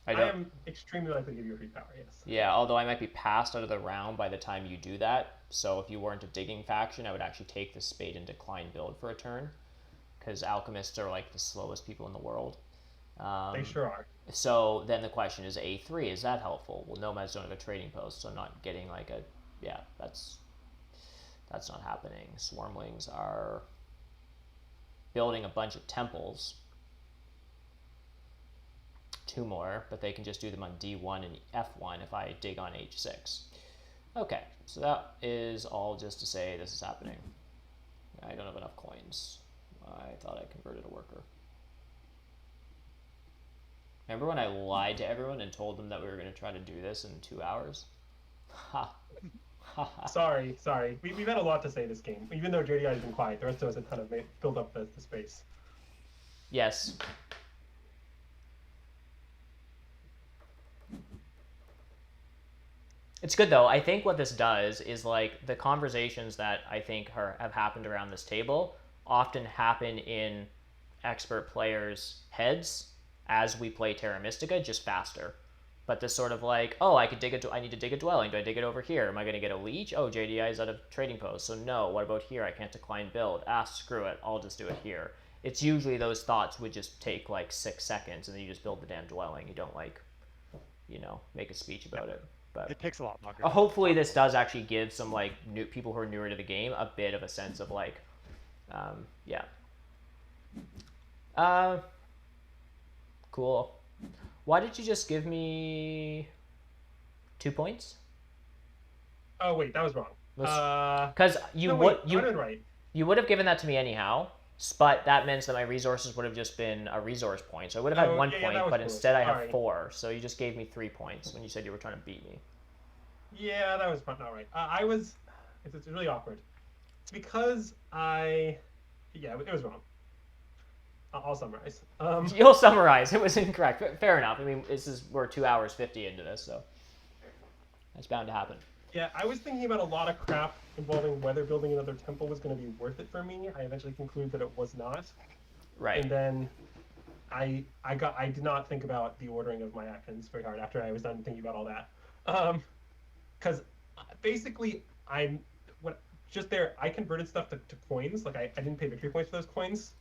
C: I am extremely likely to give you a free power, yes.
A: Yeah, although I might be passed out of the round by the time you do that. So if you weren't a digging faction, I would actually take the spade and decline build for a turn. Because alchemists are like the slowest people in the world.
C: They sure are.
A: So then the question is, A3, is that helpful? Well, Nomads don't have a trading post, so I'm not getting like a... Yeah, that's not happening. Swarmlings are building a bunch of temples. 2 more, but they can just do them on D1 and F1 if I dig on H6. Okay, so that is all just to say this is happening. I don't have enough coins. I thought I converted a worker. Remember when I lied to everyone and told them that we were going to try to do this in 2 hours? Ha.
C: Sorry. We've had a lot to say this game. Even though JDI has been quiet, the rest of us have kind of filled up the space.
A: Yes. It's good though. I think what this does is like the conversations that I think have happened around this table often happen in expert players' heads as we play Terra Mystica, just faster. But this sort of like, oh, I need to dig a dwelling. Do I dig it over here? Am I going to get a leech? Oh, JDI is out of trading post. So no, what about here? I can't decline build. Screw it. I'll just do it here. It's usually those thoughts would just take like 6 seconds and then you just build the damn dwelling. You don't like, make a speech about it. But
B: it takes a lot longer.
A: Hopefully this does actually give some like new people who are newer to the game a bit of a sense of like, yeah. Cool. Why did you just give me... 2 points.
C: Oh wait, that was wrong.
A: Because you
C: no,
A: would
C: wait, I did right.
A: you would have given that to me anyhow, but that means that my resources would have just been a resource point. So I would have had 1 point, but
C: foolish.
A: instead I have
C: Sorry.
A: 4. So you just gave me 3 points when you said you were trying to beat me.
C: Yeah, that was not right. It's really awkward. It's because it was wrong. I'll summarize.
A: You'll summarize. It was incorrect. Fair enough. I mean, we're 2 hours 50 into this, so that's bound to happen.
C: Yeah, I was thinking about a lot of crap involving whether building another temple was going to be worth it for me. I eventually concluded that it was not.
A: Right.
C: And then I did not think about the ordering of my actions very hard after I was done thinking about all that. Because basically I converted stuff to coins. Like I didn't pay victory points for those coins.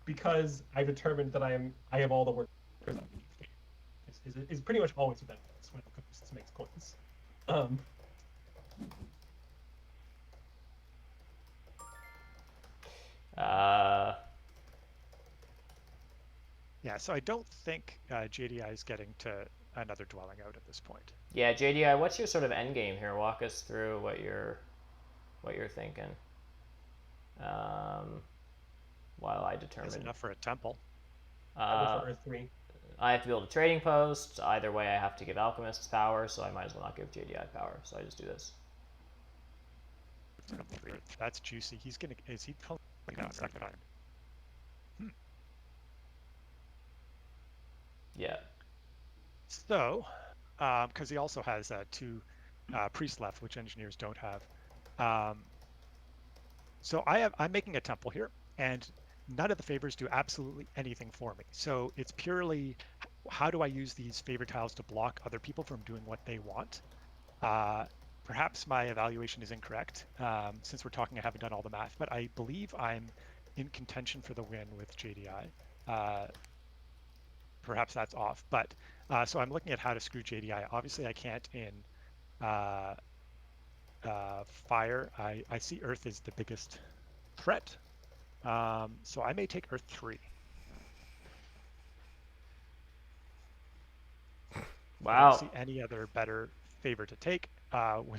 C: Because I determined that I have all the work. Is pretty much always the benefits when it comes to makes coins.
B: Yeah, so I don't think JDI is getting to another dwelling out at this point.
A: Yeah, JDI, what's your sort of end game here? Walk us through what you're thinking. While I determine.
B: That's enough for a temple.
C: For Earth 3.
A: I have to build a trading post. Either way, I have to give alchemists power, so I might as well not give JDI power. So I just do this.
B: That's juicy. Is he pulling out second time?
A: Yeah.
B: So, because he also has 2 priests left, which engineers don't have. So I'm making a temple here, and none of the favors do absolutely anything for me. So it's purely how do I use these favor tiles to block other people from doing what they want. Perhaps my evaluation is incorrect. Since we're talking, I haven't done all the math, but I believe I'm in contention for the win with JDI. Perhaps that's off, but so I'm looking at how to screw JDI. Obviously, I can't in fire. I see Earth is the biggest threat, so I may take Earth 3.
A: Wow.
B: I don't see any other better favor to take.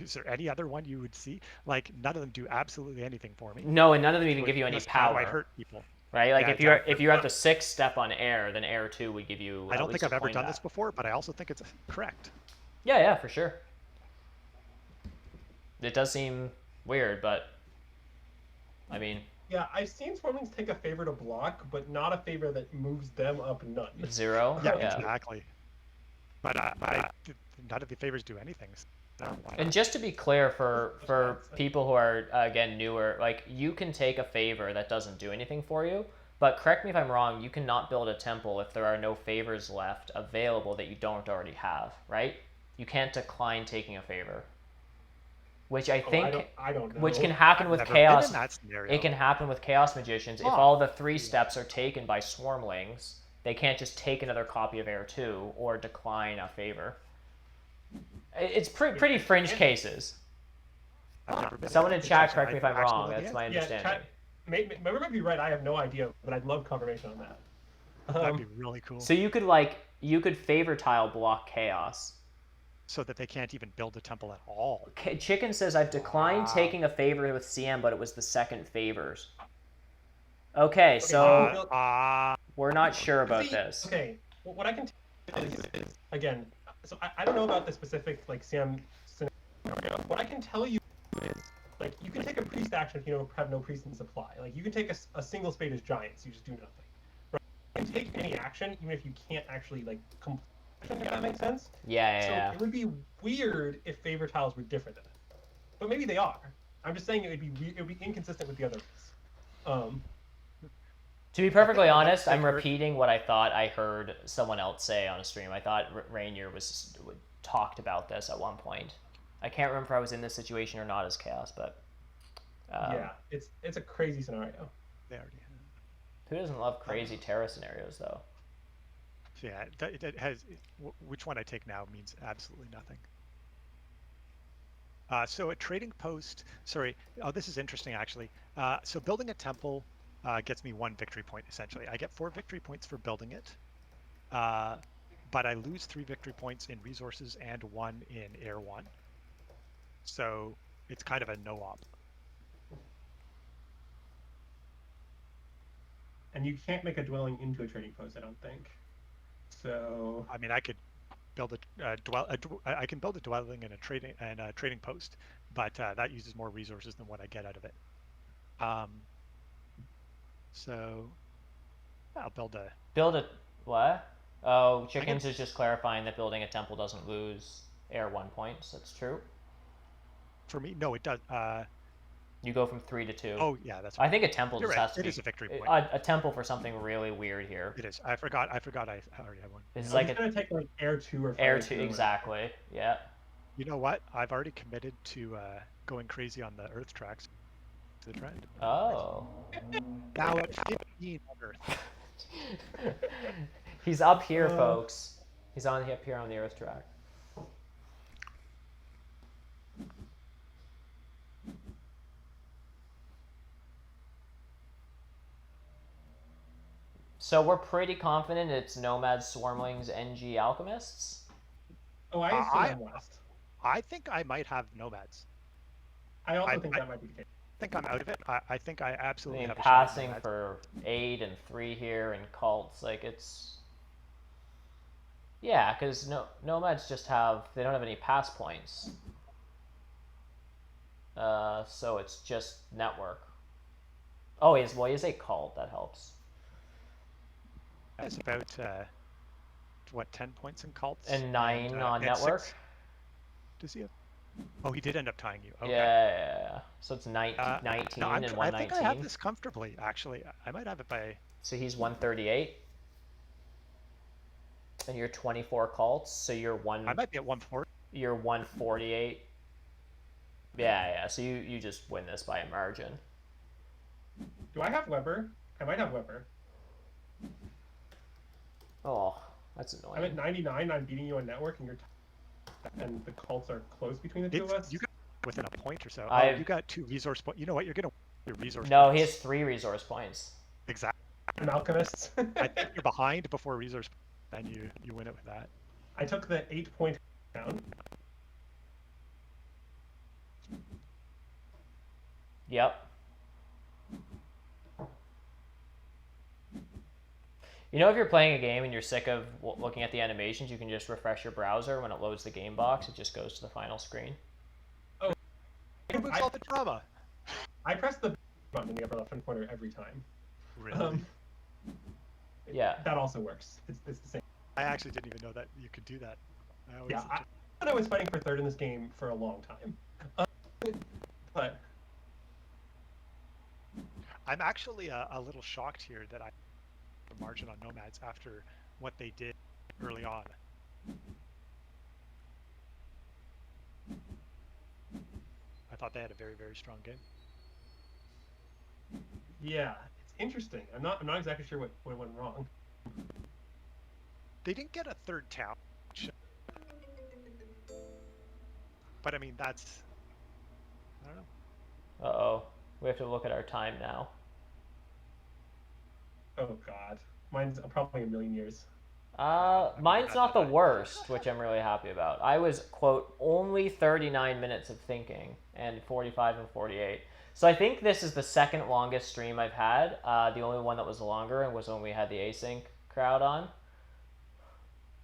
B: Is there any other one you would see? Like, none of them do absolutely anything for me.
A: No, and none of them even give you any power.
B: How do I hurt people?
A: Right? Like
B: Yeah,
A: if you're at the 6th step on air, then air 2 would give you.
B: I don't think I've ever done this before, but I also think it's correct.
A: Yeah, for sure. It does seem weird, but I mean.
C: Yeah, I've seen Swarmlings take a favor to block, but not a favor that moves them up none.
A: 0?
B: Yeah, exactly. But none of the favors do anything. So
A: and just to be clear for people who are, again, newer, like, you can take a favor that doesn't do anything for you, but correct me if I'm wrong, you cannot build a temple if there are no favors left available that you don't already have, right? You can't decline taking a favor. Which I think,
C: I don't know.
A: which can happen with chaos. It can happen with chaos magicians. If all the 3 steps are taken by swarmlings, they can't just take another copy of Air 2 or decline a favor. It's pretty fringe cases. Someone in chat, correct me if I'm wrong. That's my understanding.
C: Yeah, maybe might be right. I have no idea, but I'd love confirmation on that.
B: That'd be really cool.
A: So you could favor tile block chaos.
B: So that they can't even build a temple at all.
A: Chicken says, I've declined taking a favor with CM, but it was the 2nd favors. Okay, so we're not sure about this.
C: Okay, what I can tell you is, again, so I don't know about the specific, like, CM scenario. What I can tell you is, like, you can take a priest action if you have no priest in supply. Like, you can take a single spade as giants, you just do nothing. Right? You can take any action, even if you can't actually, like, complete. If that makes sense.
A: Yeah.
C: So it would be weird if favor tiles were different than that, but maybe they are. I'm just saying it would be inconsistent with the other ones.
A: To be perfectly honest, I'm repeating what I thought I heard someone else say on a stream. I thought Rainier talked about this at one point. I can't remember if I was in this situation or not as chaos, but
C: yeah, it's a crazy scenario.
B: They already have.
A: Who doesn't love crazy Terra scenarios though?
B: Yeah, it has. Which one I take now means absolutely nothing. So a trading post. Sorry. Oh, this is interesting actually. So building a temple gets me 1 victory point essentially. I get 4 victory points for building it. but I lose 3 victory points in resources and 1 in air 1. So it's kind of a no-op.
C: And you can't make a dwelling into a trading post, I don't think. So
B: I mean, I could build I can build a dwelling and a trading post, but that uses more resources than what I get out of it. So I'll build a
A: what? Oh, Chickens is just clarifying that building a temple doesn't lose air 1 points. That's true.
B: For me, no, it does.
A: You go from 3 to 2.
B: Oh yeah, that's right.
A: I think a temple
B: You're
A: just
B: right.
A: has to
B: It
A: be
B: is a victory point.
A: a temple for something really weird here.
B: It is. I forgot. I already had one.
A: It's
C: like it's gonna take like air 2 or
A: air 2 exactly. Yeah.
B: You know what? I've already committed to going crazy on the Earth tracks. To the trend.
A: Oh.
B: Now at 15 on Earth.
A: He's up here, folks. He's up here on the Earth track. So we're pretty confident it's Nomads, Swarmlings, NG Alchemists?
C: Oh, I assume West.
B: I think I might have Nomads.
C: I also think that might be the case.
B: I think I'm out of it. I think I absolutely have a
A: passing
B: shot
A: for 8 and 3 here and cults, like it's... Yeah, because Nomads just they don't have any pass points. So it's just network. Oh, he is a cult, that helps.
B: It's about, 10 points in cults?
A: And 9 on network?
B: 6. Does he have? Oh, he did end up tying you. Okay.
A: Yeah. So it's 19
B: no,
A: and 119.
B: I think I have this comfortably, actually. I might have it by...
A: So he's 138. And you're 24 cults, so you're
B: I might be at 140.
A: You're 148. Yeah. So you just win this by a margin.
C: Do I have Weber? I might have Weber.
A: Oh, that's annoying.
C: I'm at 99. I'm beating you on network, and and the cults are close between the two of us.
B: You got within a point or so. You got 2 resource points. You know what? You're gonna your resource.
A: No,
B: points.
A: he has 3 resource points.
B: Exactly.
C: I'm alchemists.
B: I think you're behind before resource, and you win it with that.
C: I took the 8-point down.
A: Yep. You know, if you're playing a game and you're sick of looking at the animations, you can just refresh your browser. When it loads the game box, it just goes to the final screen.
C: Oh,
B: Removes all the drama.
C: I press the button in the upper left-hand corner every time.
B: Really?
A: Yeah.
C: That also works. It's the same.
B: I actually didn't even know that you could do that.
C: I was fighting for third in this game for a long time. But
B: I'm actually a little shocked here that I the margin on Nomads after what they did early on. I thought they had a very, very strong game.
C: Yeah, it's interesting. I'm not exactly sure what went wrong.
B: They didn't get a third town. But I mean, that's... I don't know.
A: Uh-oh. We have to look at our time now.
C: Oh god. Mine's probably a million years.
A: Mine's not the worst, which I'm really happy about. I was, quote, only 39 minutes of thinking, and 45 and 48. So I think this is the second longest stream I've had. The only one that was longer was when we had the async crowd on.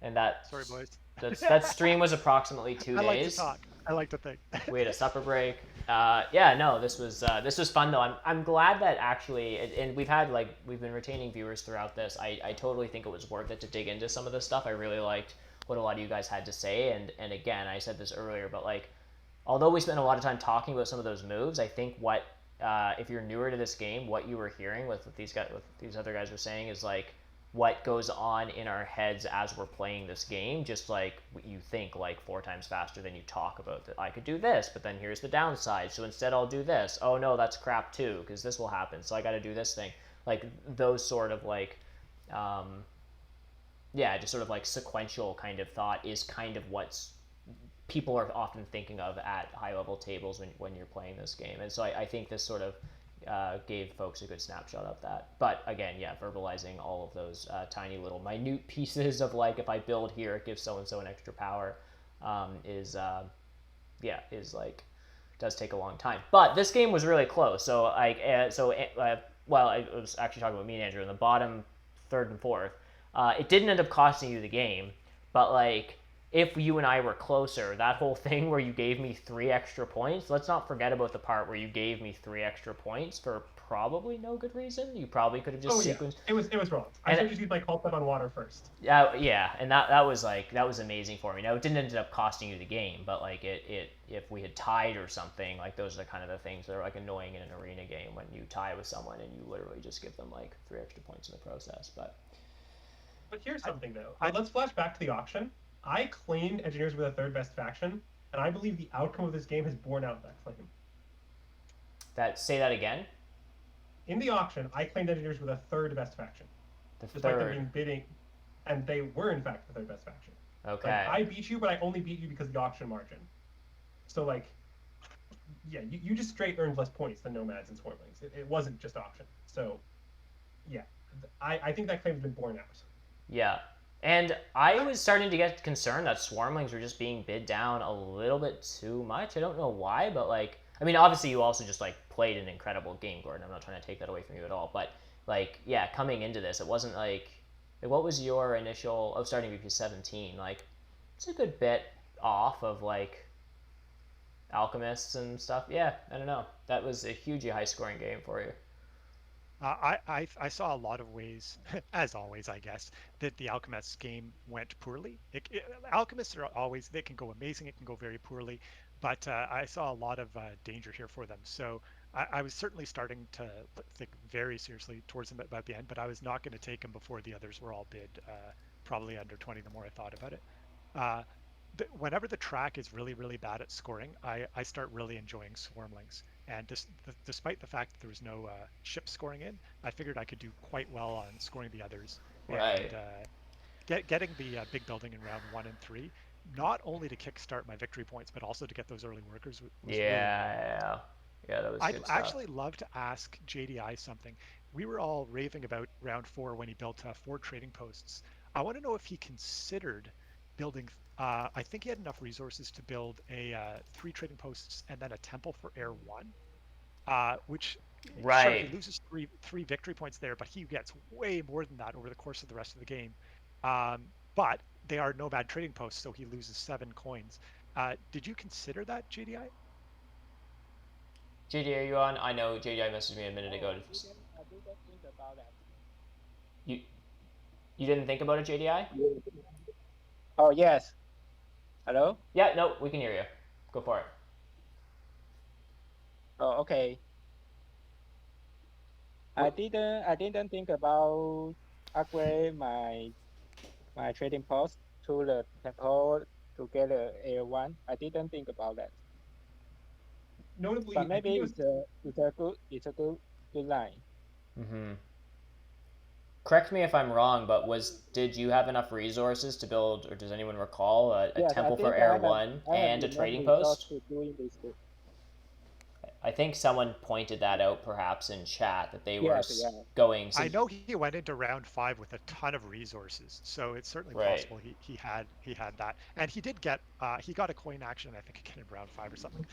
A: And that...
B: Sorry, boys.
A: That stream was approxicidely 2 days.
B: I like to talk. I like to think.
A: We had a supper break. Yeah, no, this was fun though. I'm glad that actually, and we've been retaining viewers throughout this. I totally think it was worth it to dig into some of this stuff. I really liked what a lot of you guys had to say, and again, I said this earlier, but like, although we spent a lot of time talking about some of those moves, I think what if you're newer to this game, what you were hearing with these other guys were saying is like what goes on in our heads as we're playing this game, just like you think like 4 times faster than you talk about that. I could do this, but then here's the downside, so instead I'll do this. Oh no, that's crap too, because this will happen, so I got to do this thing. Like those sort of like just sort of like sequential kind of thought is kind of what's people are often thinking of at high level tables when you're playing this game. And so I think this sort of gave folks a good snapshot of that. But again, yeah, verbalizing all of those tiny little minute pieces of like, if I build here, it gives so-and-so an extra power, is like, does take a long time. But this game was really close. So I was actually talking about me and Andrew in the bottom third and fourth. It didn't end up costing you the game, but like, if you and I were closer, that whole thing where you gave me 3 extra points, let's not forget about the part where you gave me 3 extra points for probably no good reason. You probably could have just sequenced.
C: Yeah. It was wrong. I should have just used my cult step on water first.
A: Yeah, and that was amazing for me. Now it didn't end up costing you the game, but like it if we had tied or something, like those are kind of the things that are like annoying in an arena game when you tie with someone and you literally just give them like 3 extra points in the process. But
C: here's something though. Let's flash back to the auction. I claimed engineers were the 3rd best faction, and I believe the outcome of this game has borne out that claim.
A: Say that again.
C: In the auction, I claimed engineers were the 3rd best faction.
A: Despite
C: them being bidding, and they were in fact the 3rd best faction.
A: Okay.
C: Like, I beat you, but I only beat you because of the auction margin. So like, yeah, you just straight earned less points than Nomads and Swarmlings. It wasn't just auction. So, yeah, I think that claim has been borne out.
A: Yeah. And I was starting to get concerned that Swarmlings were just being bid down a little bit too much. I don't know why, but like, I mean, obviously you also just like played an incredible game, Gordon. I'm not trying to take that away from you at all. But like, yeah, coming into this, it wasn't like what was your initial starting VP 17? Like, it's a good bit off of like Alchemists and stuff. Yeah, I don't know. That was a hugely high scoring game for you.
B: I saw a lot of ways, as always, I guess, that the Alchemists game went poorly. Alchemists are always, they can go amazing, it can go very poorly, but I saw a lot of danger here for them. So I was certainly starting to think very seriously towards them at the end, but I was not going to take them before the others were all bid, probably under 20 the more I thought about it. Whenever the track is really, really bad at scoring, I start really enjoying Swarmlings. And despite the fact that there was no ship scoring in, I figured I could do quite well on scoring the others.
A: Right.
B: And getting the big building in round 1 and 3, not only to kickstart my victory points, but also to get those early workers. Was really
A: Yeah, that was
B: I'd
A: good stuff.
B: actually love to ask JDI something. We were all raving about round 4 when he built 4 trading posts. I want to know if he considered building. I think he had enough resources to build 3 trading posts and then a temple for Air 1, which
A: right.
B: Sure, he loses three victory points there, but he gets way more than that over the course of the rest of the game. But they are nomad trading posts, so he loses 7 coins. Did you consider that, JDI?
A: JDI, are you on? I know JDI messaged me a minute ago.
D: I didn't think about that.
A: You didn't think about it, JDI?
D: Oh yes. Hello?
A: Yeah, no, we can hear you. Go for it.
D: Oh, okay. I didn't think about upgrade my trading post to the temple to get a Air 1. I didn't think about that.
C: Notably,
D: but maybe it's a good line.
A: Mm-hmm. Correct me if I'm wrong, but did you have enough resources to build, or does anyone recall a temple for Air 1 and a trading post? I think someone pointed that out perhaps in chat that they were going.
B: I know he went into round 5 with a ton of resources, so it's certainly possible he had that, and he did get he got a coin action, I think again in round 5 or something.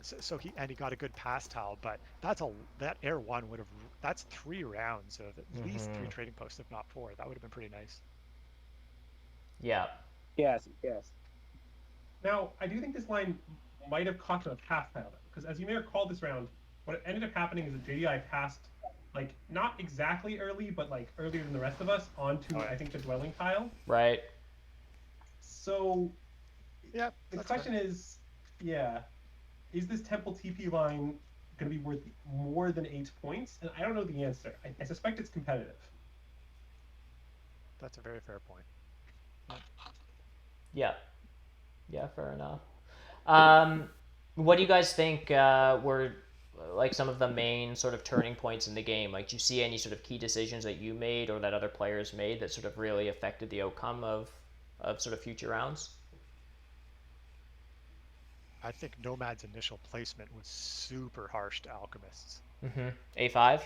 B: So he got a good pass towel, but that Air 1 would have, that's 3 rounds of at least 3 trading posts, if not 4. That would have been pretty nice.
A: Yeah.
D: Yes.
C: Now I do think this line might have cost him a pass tile, because as you may recall this round, what ended up happening is that JDI passed, like, not exactly early, but like earlier than the rest of us onto, I think, the dwelling tile.
A: Right.
C: So,
B: yeah,
C: the question is, is this temple TP line going to be worth more than 8 points? And I don't know the answer. I suspect it's competitive.
B: That's a very fair point.
A: Yeah, fair enough. What do you guys think were like some of the main sort of turning points in the game? Like, do you see any sort of key decisions that you made or that other players made that sort of really affected the outcome of sort of future rounds?
B: I think Nomad's initial placement was super harsh to Alchemists.
A: A5.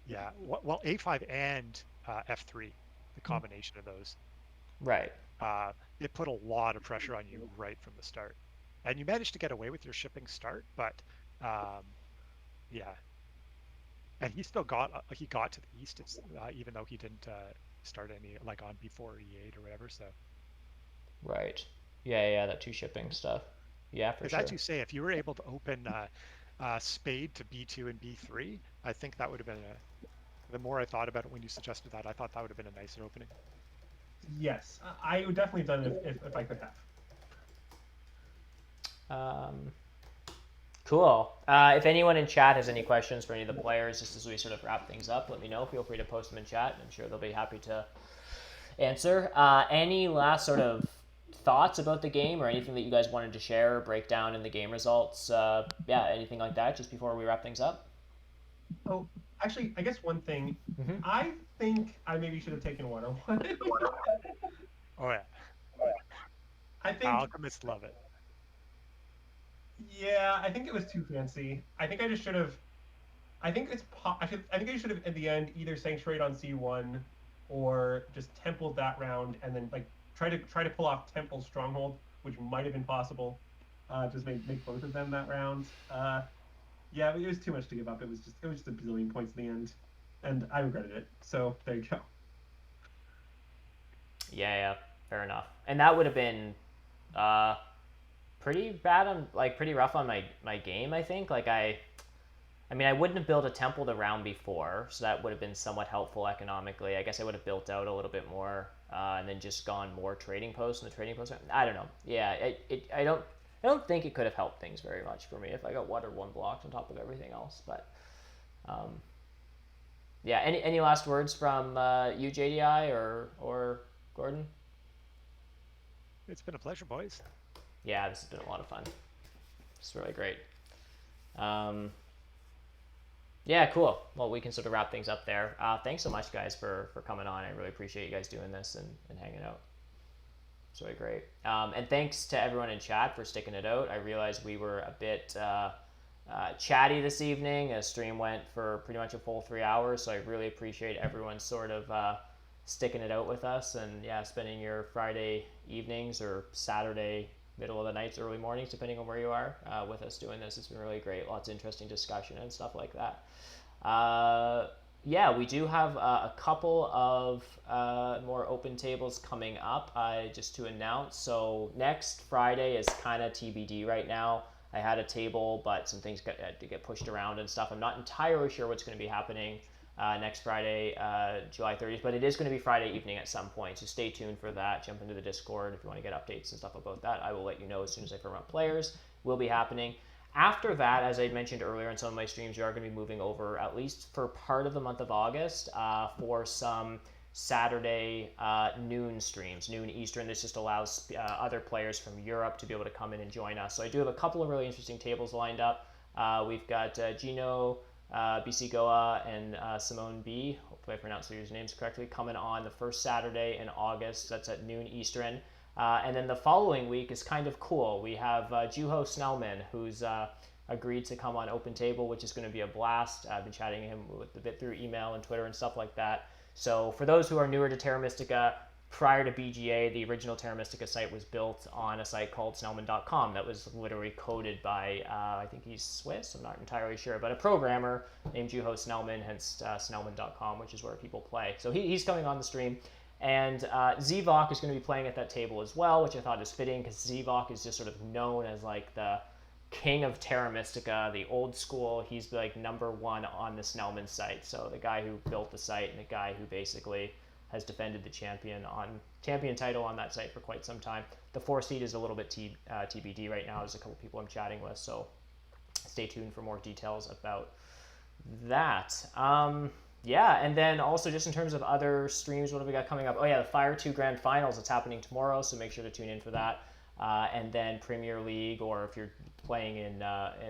B: Yeah, well, A5 and F3, the combination of those.
A: Right.
B: It put a lot of pressure on you right from the start, and you managed to get away with your shipping start, but yeah, and he still got he got to the east, even though he didn't start any like on B4 or E8 or whatever. So
A: Right. Yeah, that 2 shipping stuff. Yeah, for
B: because
A: sure.
B: as you say, if you were able to open spade to B2 and B3, I think that would have been the more I thought about it when you suggested that, I thought that would have been a nicer opening.
C: Yes, I would definitely have done it if I could have.
A: Cool. If anyone in chat has any questions for any of the players, just as we sort of wrap things up, let me know. Feel free to post them in chat. I'm sure they'll be happy to answer. Any last sort of thoughts about the game or anything that you guys wanted to share or break down in the game results? Anything like that just before we wrap things up?
C: Oh, actually, I guess one thing. I think I maybe should have taken 101.
B: Oh yeah.
C: I think
B: Alchemists love it.
C: Yeah, I think it was too fancy. I think I just should have. I think I think I should have at the end either sanctuaried on C1 or just templed that round and then like try to pull off Temple Stronghold, which might have been possible. Just make both of them that round. Yeah, it was too much to give up. It was just a bazillion points in the end, and I regretted it. So there you go.
A: Yeah, fair enough. And that would have been pretty bad on pretty rough on my game, I think. Like I mean, I wouldn't have built a temple the round before, so that would have been somewhat helpful economically. I guess I would have built out a little bit more and then just gone more trading posts in the trading post. I don't know. Yeah, I don't think it could have helped things very much for me if I got water 1 blocked on top of everything else. But yeah, any last words from you, JDI or Gordon?
B: It's been a pleasure, boys.
A: Yeah, this has been a lot of fun. It's really great. Yeah, cool. Well, we can sort of wrap things up there. Thanks so much, guys, for coming on. I really appreciate you guys doing this and hanging out. It's really great. And thanks to everyone in chat for sticking it out. I realized we were a bit chatty this evening. A stream went for pretty much a full 3 hours, so I really appreciate everyone sort of sticking it out with us and, yeah, spending your Friday evenings or Saturday middle of the nights, early mornings, depending on where you are, with us doing this. It's been really great. Lots of interesting discussion and stuff like that. Yeah, we do have a couple of more open tables coming up, just to announce. So next Friday is kind of TBD right now. I had a table, but some things had to get pushed around and stuff. I'm not entirely sure what's going to be happening next Friday, July 30th, but it is going to be Friday evening at some point, so stay tuned for that. Jump into the Discord if you want to get updates and stuff about that. I will let you know as soon as I firm up players. Will be happening. After that, as I mentioned earlier in some of my streams, we are going to be moving over, at least for part of the month of August, for some Saturday noon streams, noon Eastern. This just allows other players from Europe to be able to come in and join us. So I do have a couple of really interesting tables lined up. We've got Gino, BC Goa, and Simone B, hopefully I pronounced their usernames correctly, coming on the first Saturday in August. That's at noon Eastern. And then the following week is kind of cool. We have Juho Snellman, who's agreed to come on Open Table, which is going to be a blast. I've been chatting to him a bit through email and Twitter and stuff like that. So for those who are newer to Terra Mystica, prior to BGA, the original Terra Mystica site was built on a site called Snellman.com that was literally coded by, I think he's Swiss, I'm not entirely sure, but a programmer named Juho Snellman, hence Snellman.com, which is where people play. So he's coming on the stream. And Zevok is going to be playing at that table as well, which I thought is fitting because Zevok is just sort of known as like the king of Terra Mystica, the old school. He's like #1 on the Snellman site. So the guy who built the site and the guy who basically has defended the champion title on that site for quite some time. The 4 seed is a little bit TBD right now. There's a couple people I'm chatting with, so stay tuned for more details about that. Yeah, and then also just in terms of other streams, what have we got coming up? Oh yeah, the Fire 2 Grand Finals. It's happening tomorrow, so make sure to tune in for that. And then Premier League, or if you're playing in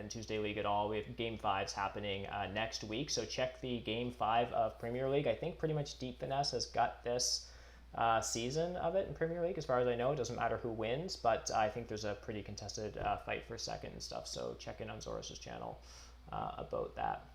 A: Tuesday League at all, we have Game 5s happening next week. So check the Game 5 of Premier League. I think pretty much Deep Finesse has got this season of it in Premier League. As far as I know, it doesn't matter who wins, but I think there's a pretty contested fight for second and stuff. So check in on Zoros's channel about that.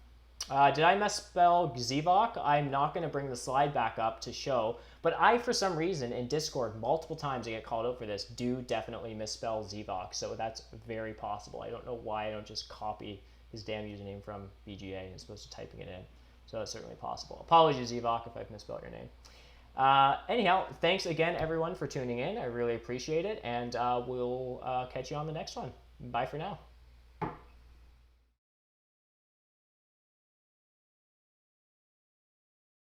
A: Did I misspell Zevok? I'm not going to bring the slide back up to show, but I, for some reason, in Discord, multiple times I get called out for this, do definitely misspell Zevok, so that's very possible. I don't know why I don't just copy his damn username from BGA and supposed to typing it in, so that's certainly possible. Apologies, Zevok, if I've misspelled your name. Anyhow, thanks again, everyone, for tuning in. I really appreciate it, and we'll catch you on the next one. Bye for now.